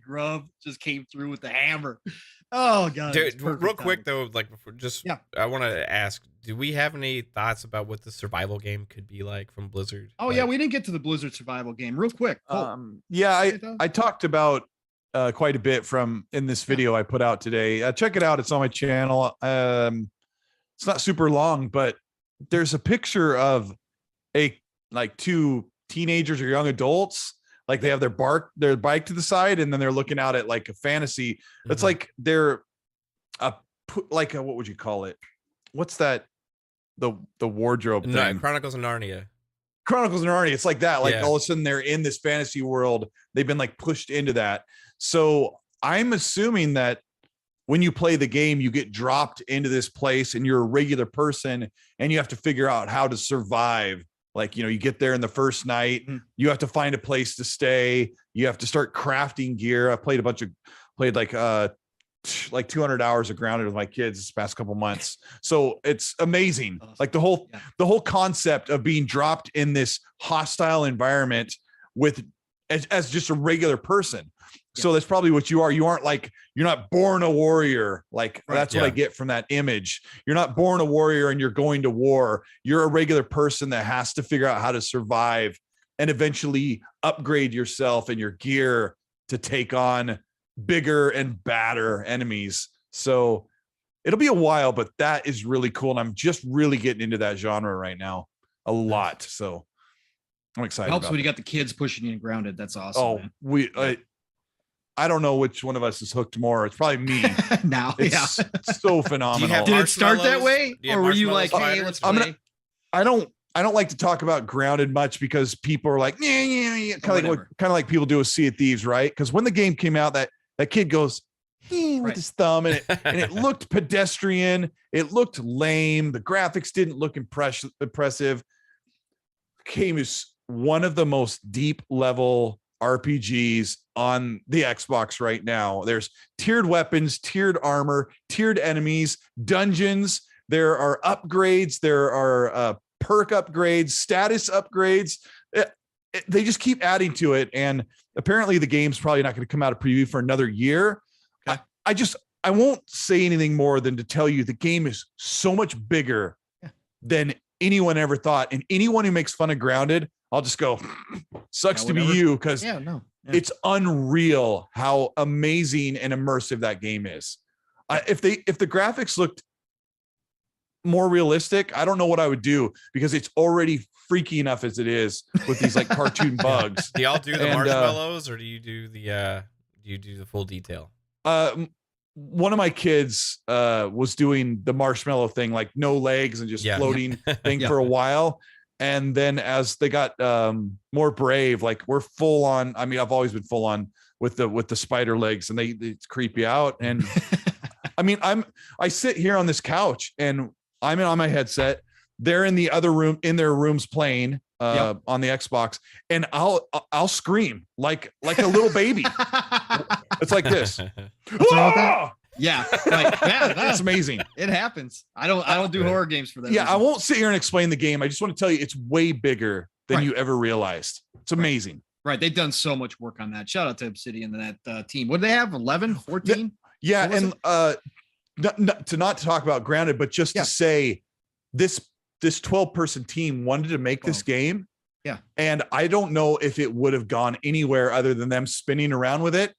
Grub just came through with the hammer. Oh god. Dude, real quick though, like before, I want to ask, do we have any thoughts about what the survival game could be like from Blizzard? Oh yeah, we didn't get to the Blizzard survival game. Real quick. I talked about quite a bit from in this video I put out today. Check it out. It's on my channel. It's not super long, but there's a picture of two teenagers or young adults. Like they have their bike to the side, and then they're looking out at like a fantasy. It's like they're what would you call it? What's that? The wardrobe thing. Chronicles of Narnia. It's like that. Like all of a sudden they're in this fantasy world. They've been like pushed into that. So I'm assuming that when you play the game, you get dropped into this place and you're a regular person and you have to figure out how to survive. Like, you get there in the first night, you have to find a place to stay. You have to start crafting gear. I played like 200 hours of Grounded with my kids this past couple months. So it's amazing. Awesome. Like the whole concept of being dropped in this hostile environment as just a regular person. So that's probably what you are. You aren't like, you're not born a warrior. Like that's what I get from that image. You're not born a warrior and you're going to war. You're a regular person that has to figure out how to survive and eventually upgrade yourself and your gear to take on bigger and badder enemies. So it'll be a while, but that is really cool. And I'm just really getting into that genre right now a lot. So I'm excited. It helps when you got the kids pushing you and Grounded. That's awesome. Oh, I don't know which one of us is hooked more. It's probably me. Now, it's so phenomenal. Did it start that way, or were you like, "Hey, let's play"? I don't like to talk about Grounded much because people are like, yeah, kind of like people do with Sea of Thieves, right? Because when the game came out, that kid goes with his thumb, and it looked pedestrian. It looked lame. The graphics didn't look impressive. Game is one of the most deep level RPGs on the Xbox right now. There's tiered weapons, tiered armor, tiered enemies, dungeons. There are upgrades. There are perk upgrades, status upgrades. They just keep adding to it. And apparently the game's probably not going to come out of preview for another year. Okay. I won't say anything more than to tell you the game is so much bigger than anyone ever thought. And anyone who makes fun of Grounded, I'll just go, sucks to be you, because it's unreal how amazing and immersive that game is. If the graphics looked more realistic, I don't know what I would do, because it's already freaky enough as it is with these like cartoon bugs. Do y'all do the marshmallows, or do you do the full detail? One of my kids was doing the marshmallow thing, like no legs and just floating thing for a while. And then as they got more brave, like we're full on. I mean, I've always been full on with the spider legs, and they creep you out. And I mean, I sit here on this couch and I'm on my headset. They're in the other room, in their rooms playing on the Xbox, and I'll scream like a little baby. It's like this. Yeah, right. Yeah, that's amazing. It happens. I don't do horror games for that. Yeah, reason. I won't sit here and explain the game. I just want to tell you it's way bigger than you ever realized. It's amazing. Right. They've done so much work on that. Shout out to Obsidian and that team. What do they have? 11, 14? Yeah, and not to talk about Grounded, but just to say this 12-person team wanted to make this game. Yeah. And I don't know if it would have gone anywhere other than them spinning around with it.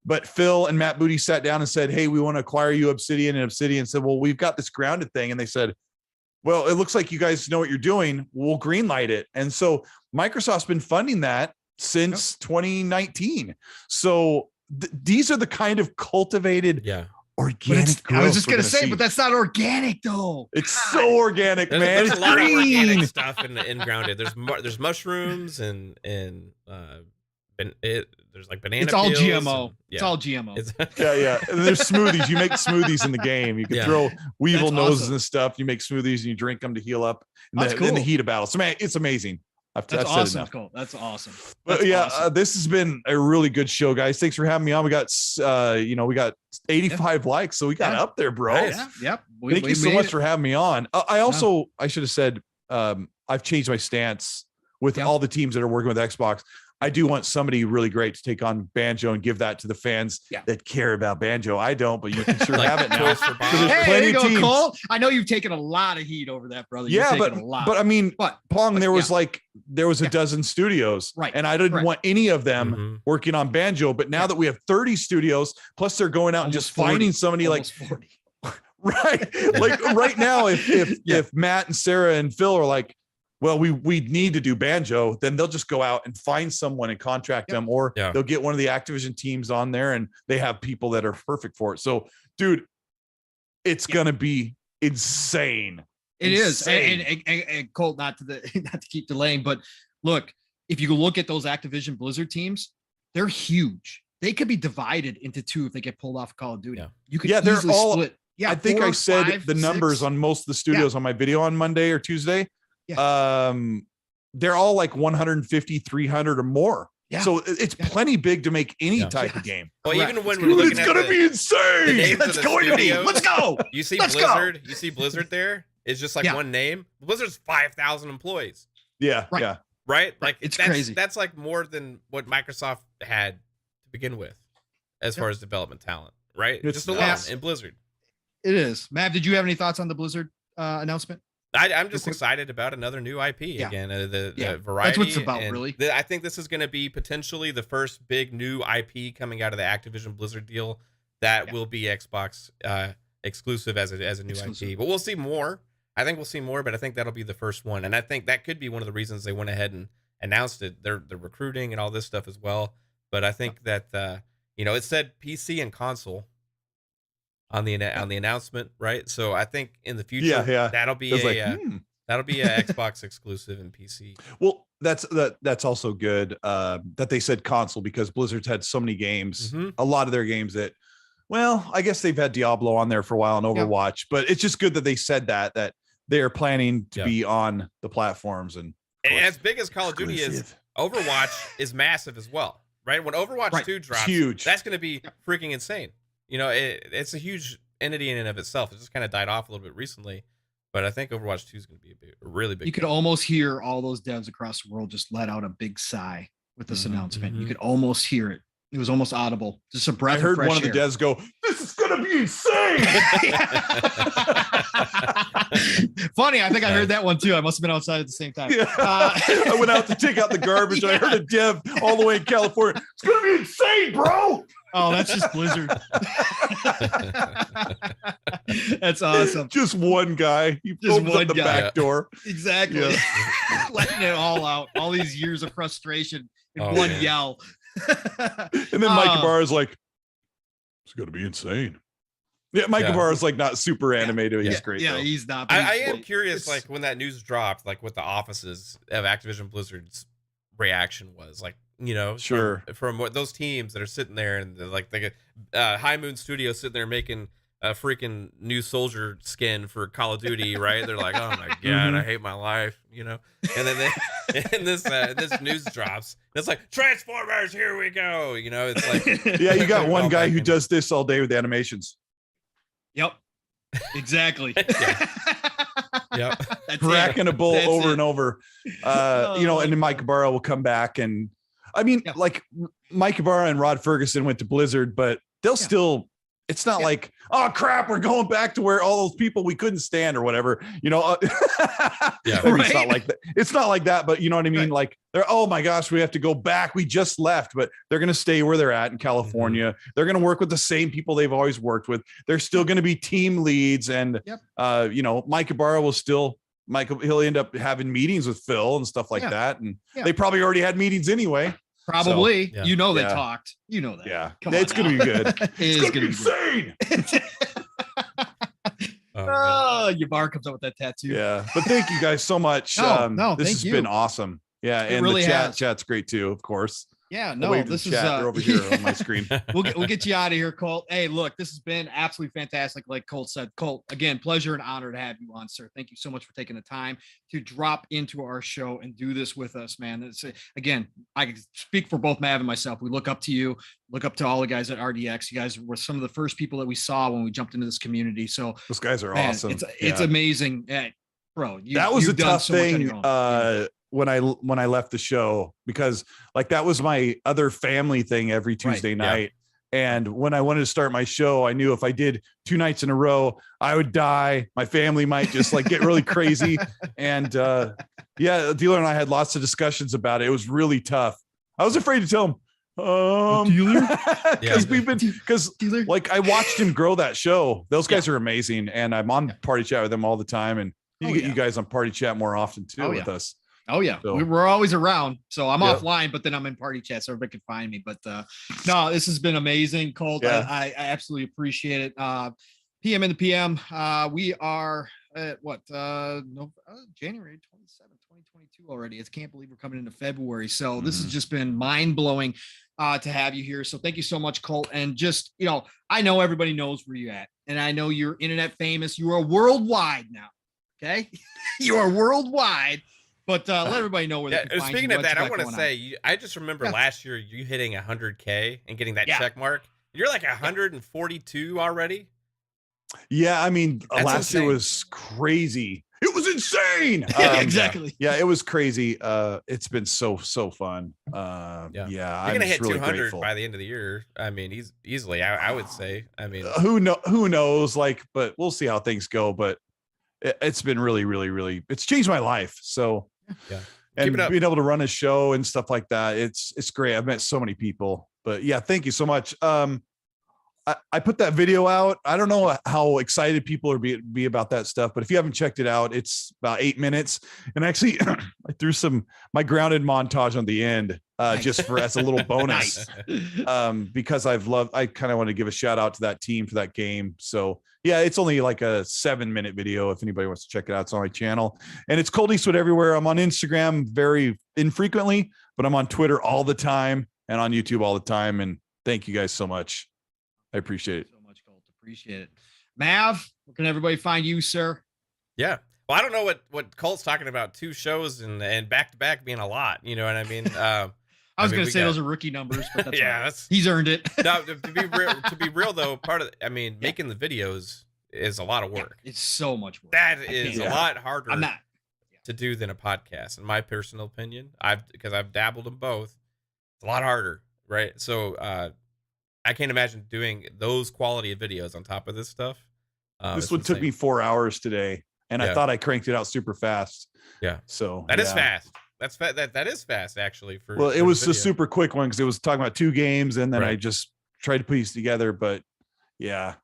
But Phil and Matt Booty sat down and said, hey, we want to acquire you, Obsidian. And Obsidian said, well, we've got this Grounded thing. And they said, well, it looks like you guys know what you're doing. We'll greenlight it. And so Microsoft's been funding that since 2019. So these are the kind of cultivated organic growth. I was just we're gonna say, see. but that's not organic though. It's so organic, man. There's It's a lot green. of organic stuff in grounded. There's mushrooms and there's like banana. It's all peels GMO. and, It's all GMO. Yeah. And there's smoothies. You make smoothies in the game. You can throw weevil That's noses awesome. and stuff. You make smoothies and you drink them to heal up in That's the cool. heat of battle. So man, it's amazing. I've That's said awesome, enough. Cole. That's awesome. But That's yeah, awesome. this has been a really good show, guys. Thanks for having me on. We got, we got 85 likes, so we got up there, bro. Nice. Yeah, yep. Thank you so much for having me on. I should have said, I've changed my stance with all the teams that are working with Xbox. I do want somebody really great to take on Banjo and give that to the fans that care about Banjo. I don't, but you can sure have it now. Toys for Bob. So there's Hey, there plenty you of go, teams. Cole. I know you've taken a lot of heat over that, brother. Yeah, You've taken a lot. but I mean, Pong, there was yeah. a dozen studios, Right. And I didn't want any of them Mhm. working on Banjo. But now that we have 30 studios, plus they're going out and Almost just 40. finding somebody Almost like 40. right, like right now, if Matt and Sarah and Phil are like, well, we need to do Banjo, then they'll just go out and find someone and contract them, or they'll get one of the Activision teams on there and they have people that are perfect for it. So, dude, it's gonna be insane. It is, and Colt, not to keep delaying, but look, if you look at those Activision Blizzard teams, they're huge. They could be divided into two if they get pulled off Call of Duty. You could they're easily all split. Yeah, I think 4, I said 5, the numbers 6. on most of the studios on my video on Monday or Tuesday. They're all like 150, 300 or more. So it's plenty big to make any type of game. Well, Correct. even when we're looking it's gonna be insane. Let's go. You see Let's Blizzard. You see Blizzard there. It's just like one name. Blizzard's 5,000 employees. Yeah. Right. Like It's that's crazy. That's like more than what Microsoft had to begin with, as far as development talent. Right. It's Just alone nuts. in Blizzard. It is. Mav, did you have any thoughts on the Blizzard announcement? I'm just excited about another new IP again. The variety. That's what it's about, really. I think this is going to be potentially the first big new IP coming out of the Activision Blizzard deal that will be Xbox exclusive as a new IP. But we'll see more. I think we'll see more, but I think that'll be the first one. And I think that could be one of the reasons they went ahead and announced it. They're recruiting and all this stuff as well. But I think that it said PC and console on the announcement, right? So I think in the future that'll be that'll be a Xbox exclusive and PC. Well, that's also good that they said console, because Blizzard's had so many games, a lot of their games that, well, I guess they've had Diablo on there for a while and Overwatch, but it's just good that they said that they are planning to be on the platforms. And as big as Call of Duty is, Overwatch is massive as well, right? When Overwatch 2 drops, huge. That's going to be freaking insane. It's a huge entity in and of itself. It just kind of died off a little bit recently, but I think Overwatch 2 is going to be a really big. You could almost hear all those devs across the world just let out a big sigh with this announcement. You could almost hear it. It was almost audible. Just a breath. I heard of fresh one of the air. devs go, "This is gonna be insane." Funny, I think I heard that one too. I must have been outside at the same time. I went out to take out the garbage. I heard a dev all the way in California. It's gonna be insane, bro. Oh, that's just Blizzard. That's awesome. Just one guy. He Just opens one up the guy. back door. Exactly. Letting it all out. All these years of frustration in one yell. And then Mike Ibarra's like, "It's gonna be insane." Yeah, Mike Ibarra's like not super animated. He's great. Yeah, though. he's not. I am curious, like when that news dropped, like what the offices of Activision Blizzard's reaction was. Like, from what those teams that are sitting there and High Moon Studio sitting there making a freaking new soldier skin for Call of Duty, right? They're like, "Oh my god, I hate my life," And then this news drops. It's like, "Transformers, here we go!" It's like, yeah, you got one guy who does this all day with animations. Yep. Exactly. Yep. Cracking a bull over and over. And then Mike Ibarra will come back, and I mean, like Mike Ibarra and Rod Ferguson went to Blizzard, but they'll still. It's not like, "Oh crap, we're going back to where all those people we couldn't stand or whatever." It's not like that. It's not like that, but you know what I mean? Like they're, "Oh my gosh, we have to go back. We just left," but they're going to stay where they're at in California. They're going to work with the same people they've always worked with. They're still going to be team leads. And, Mike Ibarra will still, he'll end up having meetings with Phil and stuff like that. And they probably already had meetings anyway. Probably. So, yeah. You know they Yeah. talked. You know that. Yeah, Come it's on gonna now. be good. It It's is gonna be insane. Your bar comes up with that tattoo. Yeah, but thank you guys so much. No, this thank has you. been awesome. Yeah, It and really the has. chat's great too, of course. Yeah, I'll no, wave to this the is chat. They're over here on my screen. we'll get you out of here, Colt. Hey, look, this has been absolutely fantastic. Like Colt said, Colt, again, pleasure and honor to have you on, sir. Thank you so much for taking the time to drop into our show and do this with us, man. It's, again, I can speak for both Mav and myself. We look up to you, look up to all the guys at RDX. You guys were some of the first people that we saw when we jumped into this community. So Those guys are man, awesome. It's amazing. Bro, that was a you've done tough so much on thing. your own. When I left the show, because like that was my other family thing every Tuesday night. And when I wanted to start my show, I knew if I did 2 nights in a row, I would die. My family might just like get really crazy. And the dealer and I had lots of discussions about it. It was really tough. I was afraid to tell him, because like I watched him grow that show. Those guys are amazing. And I'm on party chat with them all the time. And you get you guys on party chat more often too with us. Oh yeah, so, we're always around. So I'm offline, but then I'm in party chat, so everybody can find me. But no, this has been amazing, Colt. I absolutely appreciate it. PM in the PM. We are at what? January 27th, 2022 already. I can't believe we're coming into February. So this has just been mind blowing to have you here. So thank you so much, Colt. And just I know everybody knows where you're at, and I know you're internet famous. You are worldwide now. Okay, you are worldwide. But let everybody know where they can find speaking you, of that, I want to say, I just remember last year you hitting 100K and getting that check mark. You're like 142 already. Yeah, I mean, last year was crazy. It was insane. Exactly. Yeah, it was crazy. It's been so fun. You're I'm gonna hit really 200 grateful. by the end of the year. I mean, easily. I would say. I mean, who knows? Like, but we'll see how things go. But it's been really. It's changed my life. So. Yeah. And being able to run a show and stuff like that, it's great. I've met so many people, but yeah, thank you so much. I put that video out. I don't know how excited people are be about that stuff, but if you haven't checked it out, it's about 8 minutes. And actually I threw my grounded montage on the end, just as a little bonus, because I kind of want to give a shout out to that team for that game. So yeah, it's only like a 7-minute video. If anybody wants to check it out, it's on my channel, and it's Colt Eastwood everywhere. I'm on Instagram very infrequently, but I'm on Twitter all the time and on YouTube all the time. And thank you guys so much. I appreciate it. So much, Colt. Appreciate it. Mav, where can everybody find you, sir? Yeah. Well, I don't know what Colt's talking about. 2 shows and back to back being a lot. You know what I mean? I was going to say those are rookie numbers, but that's he's earned it. No, to be real though, making the videos is a lot of work. It's so much work. That is a lot harder to do than a podcast, in my personal opinion. Because I've dabbled in both. It's a lot harder, right? So I can't imagine doing those quality of videos on top of this stuff. This one took me 4 hours today, and I thought I cranked it out super fast. Yeah. So that is fast. That's that is fast actually. It was a super quick one because it was talking about 2 games, and then I just tried to piece together. But yeah,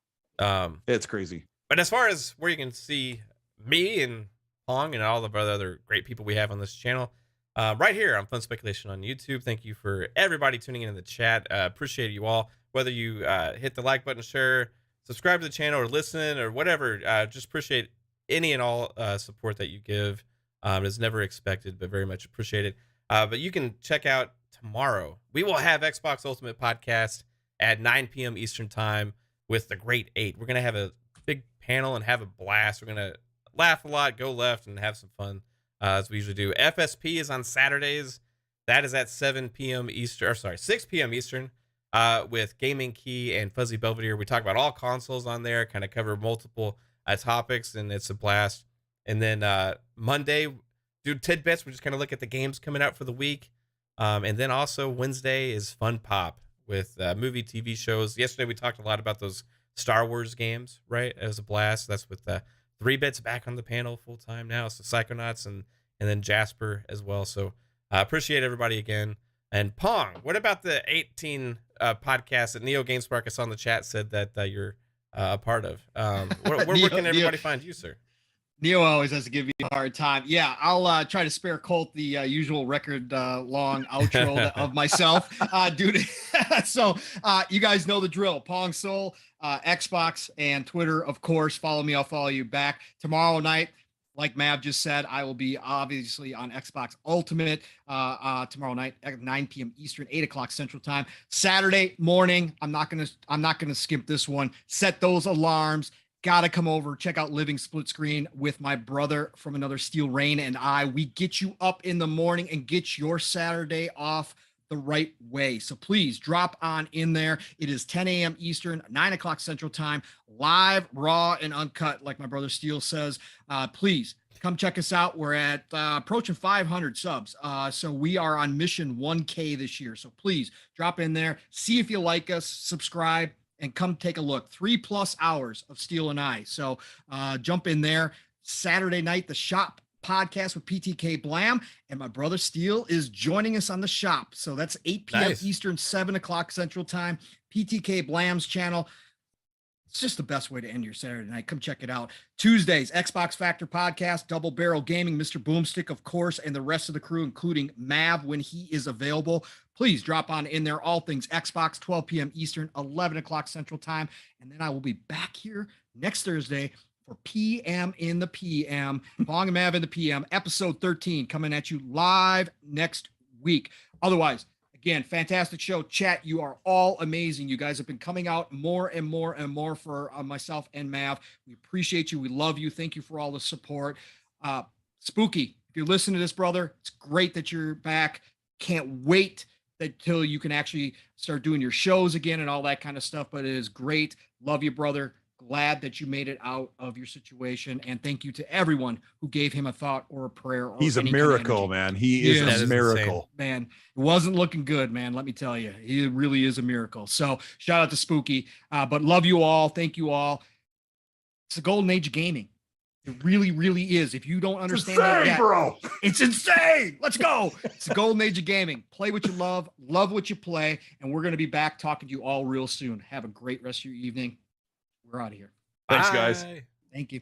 it's crazy. But as far as where you can see me and Pong and all the other great people we have on this channel, right here on Fun Speculation on YouTube. Thank you for everybody tuning in the chat. Appreciate you all. Whether you hit the like button, share, subscribe to the channel, or listen, or whatever, just appreciate any and all support that you give. It's never expected, but very much appreciated. But you can check out tomorrow. We will have Xbox Ultimate Podcast at 9 p.m. Eastern Time with the Great 8. We're going to have a big panel and have a blast. We're going to laugh a lot, go left, and have some fun, as we usually do. FSP is on Saturdays. That is at 7 p.m. Eastern, 6 p.m. Eastern. With Gaming Key and Fuzzy Belvedere. We talk about all consoles on there, kind of cover multiple topics, and it's a blast. And then Monday, do tidbits. We just kind of look at the games coming out for the week. And then also Wednesday is Fun Pop with movie, TV shows. Yesterday we talked a lot about those Star Wars games, right? It was a blast. That's with 3 Bits back on the panel full time now. So Psychonauts and then Jasper as well. So appreciate everybody again. And Pong, what about the 18 podcast that Neo GameSpark I saw in the chat said that you're a part of? Where can everybody find you, sir? Neo always has to give me a hard time. Yeah, I'll try to spare Colt the usual record long outro of myself, dude. So you guys know the drill. Pong Soul, Xbox, and Twitter, of course. Follow me. I'll follow you back. Tomorrow night, like Mav just said, I will be obviously on Xbox Ultimate tomorrow night at 9 p.m. Eastern, 8 o'clock Central Time. Saturday morning, I'm not gonna skimp this one. Set those alarms. Gotta come over, check out Living Split Screen with my brother from another Steel Rain and I. We get you up in the morning and get your Saturday off the right way. So please drop on in there. It is 10 a.m. Eastern, 9 o'clock Central Time, live, raw, and uncut, like my brother Steel says. Please come check us out. We're at approaching 500 subs. So we are on mission 1K this year. So please drop in there, see if you like us, subscribe, and come take a look. 3+ hours of Steel and I. So jump in there. Saturday night, the Shop podcast with PTK Blam, and my brother Steel is joining us on the Shop. So that's 8 p.m. Nice. Eastern, 7 o'clock Central Time. PTK Blam's channel. It's just the best way to end your Saturday night. Come check it out. Tuesdays, Xbox Factor Podcast, Double Barrel Gaming, Mr. Boomstick, of course, and the rest of the crew, including Mav when he is available. Please drop on in there. All things Xbox, 12 p.m. Eastern, 11 o'clock Central Time. And then I will be back here next Thursday for PM in the PM, Pong and Mav in the PM, episode 13, coming at you live next week. Otherwise, again, fantastic show. Chat, you are all amazing. You guys have been coming out more and more and more for myself and Mav. We appreciate you. We love you. Thank you for all the support. Spooky, if you're listening to this, brother, it's great that you're back. Can't wait until you can actually start doing your shows again and all that kind of stuff. But it is great. Love you, brother. Glad that you made it out of your situation. And thank you to everyone who gave him a thought or a prayer. Or He's a miracle, man. He is a miracle. Man, it wasn't looking good, man. Let me tell you, he really is a miracle. So shout out to Spooky, but love you all. Thank you all. It's the golden age of gaming. It really, really is. If you don't understand that yet, bro, it's insane. Let's go. It's the golden age of gaming. Play what you love what you play. And we're going to be back talking to you all real soon. Have a great rest of your evening. We're out of here. Thanks, guys. Bye. Thank you.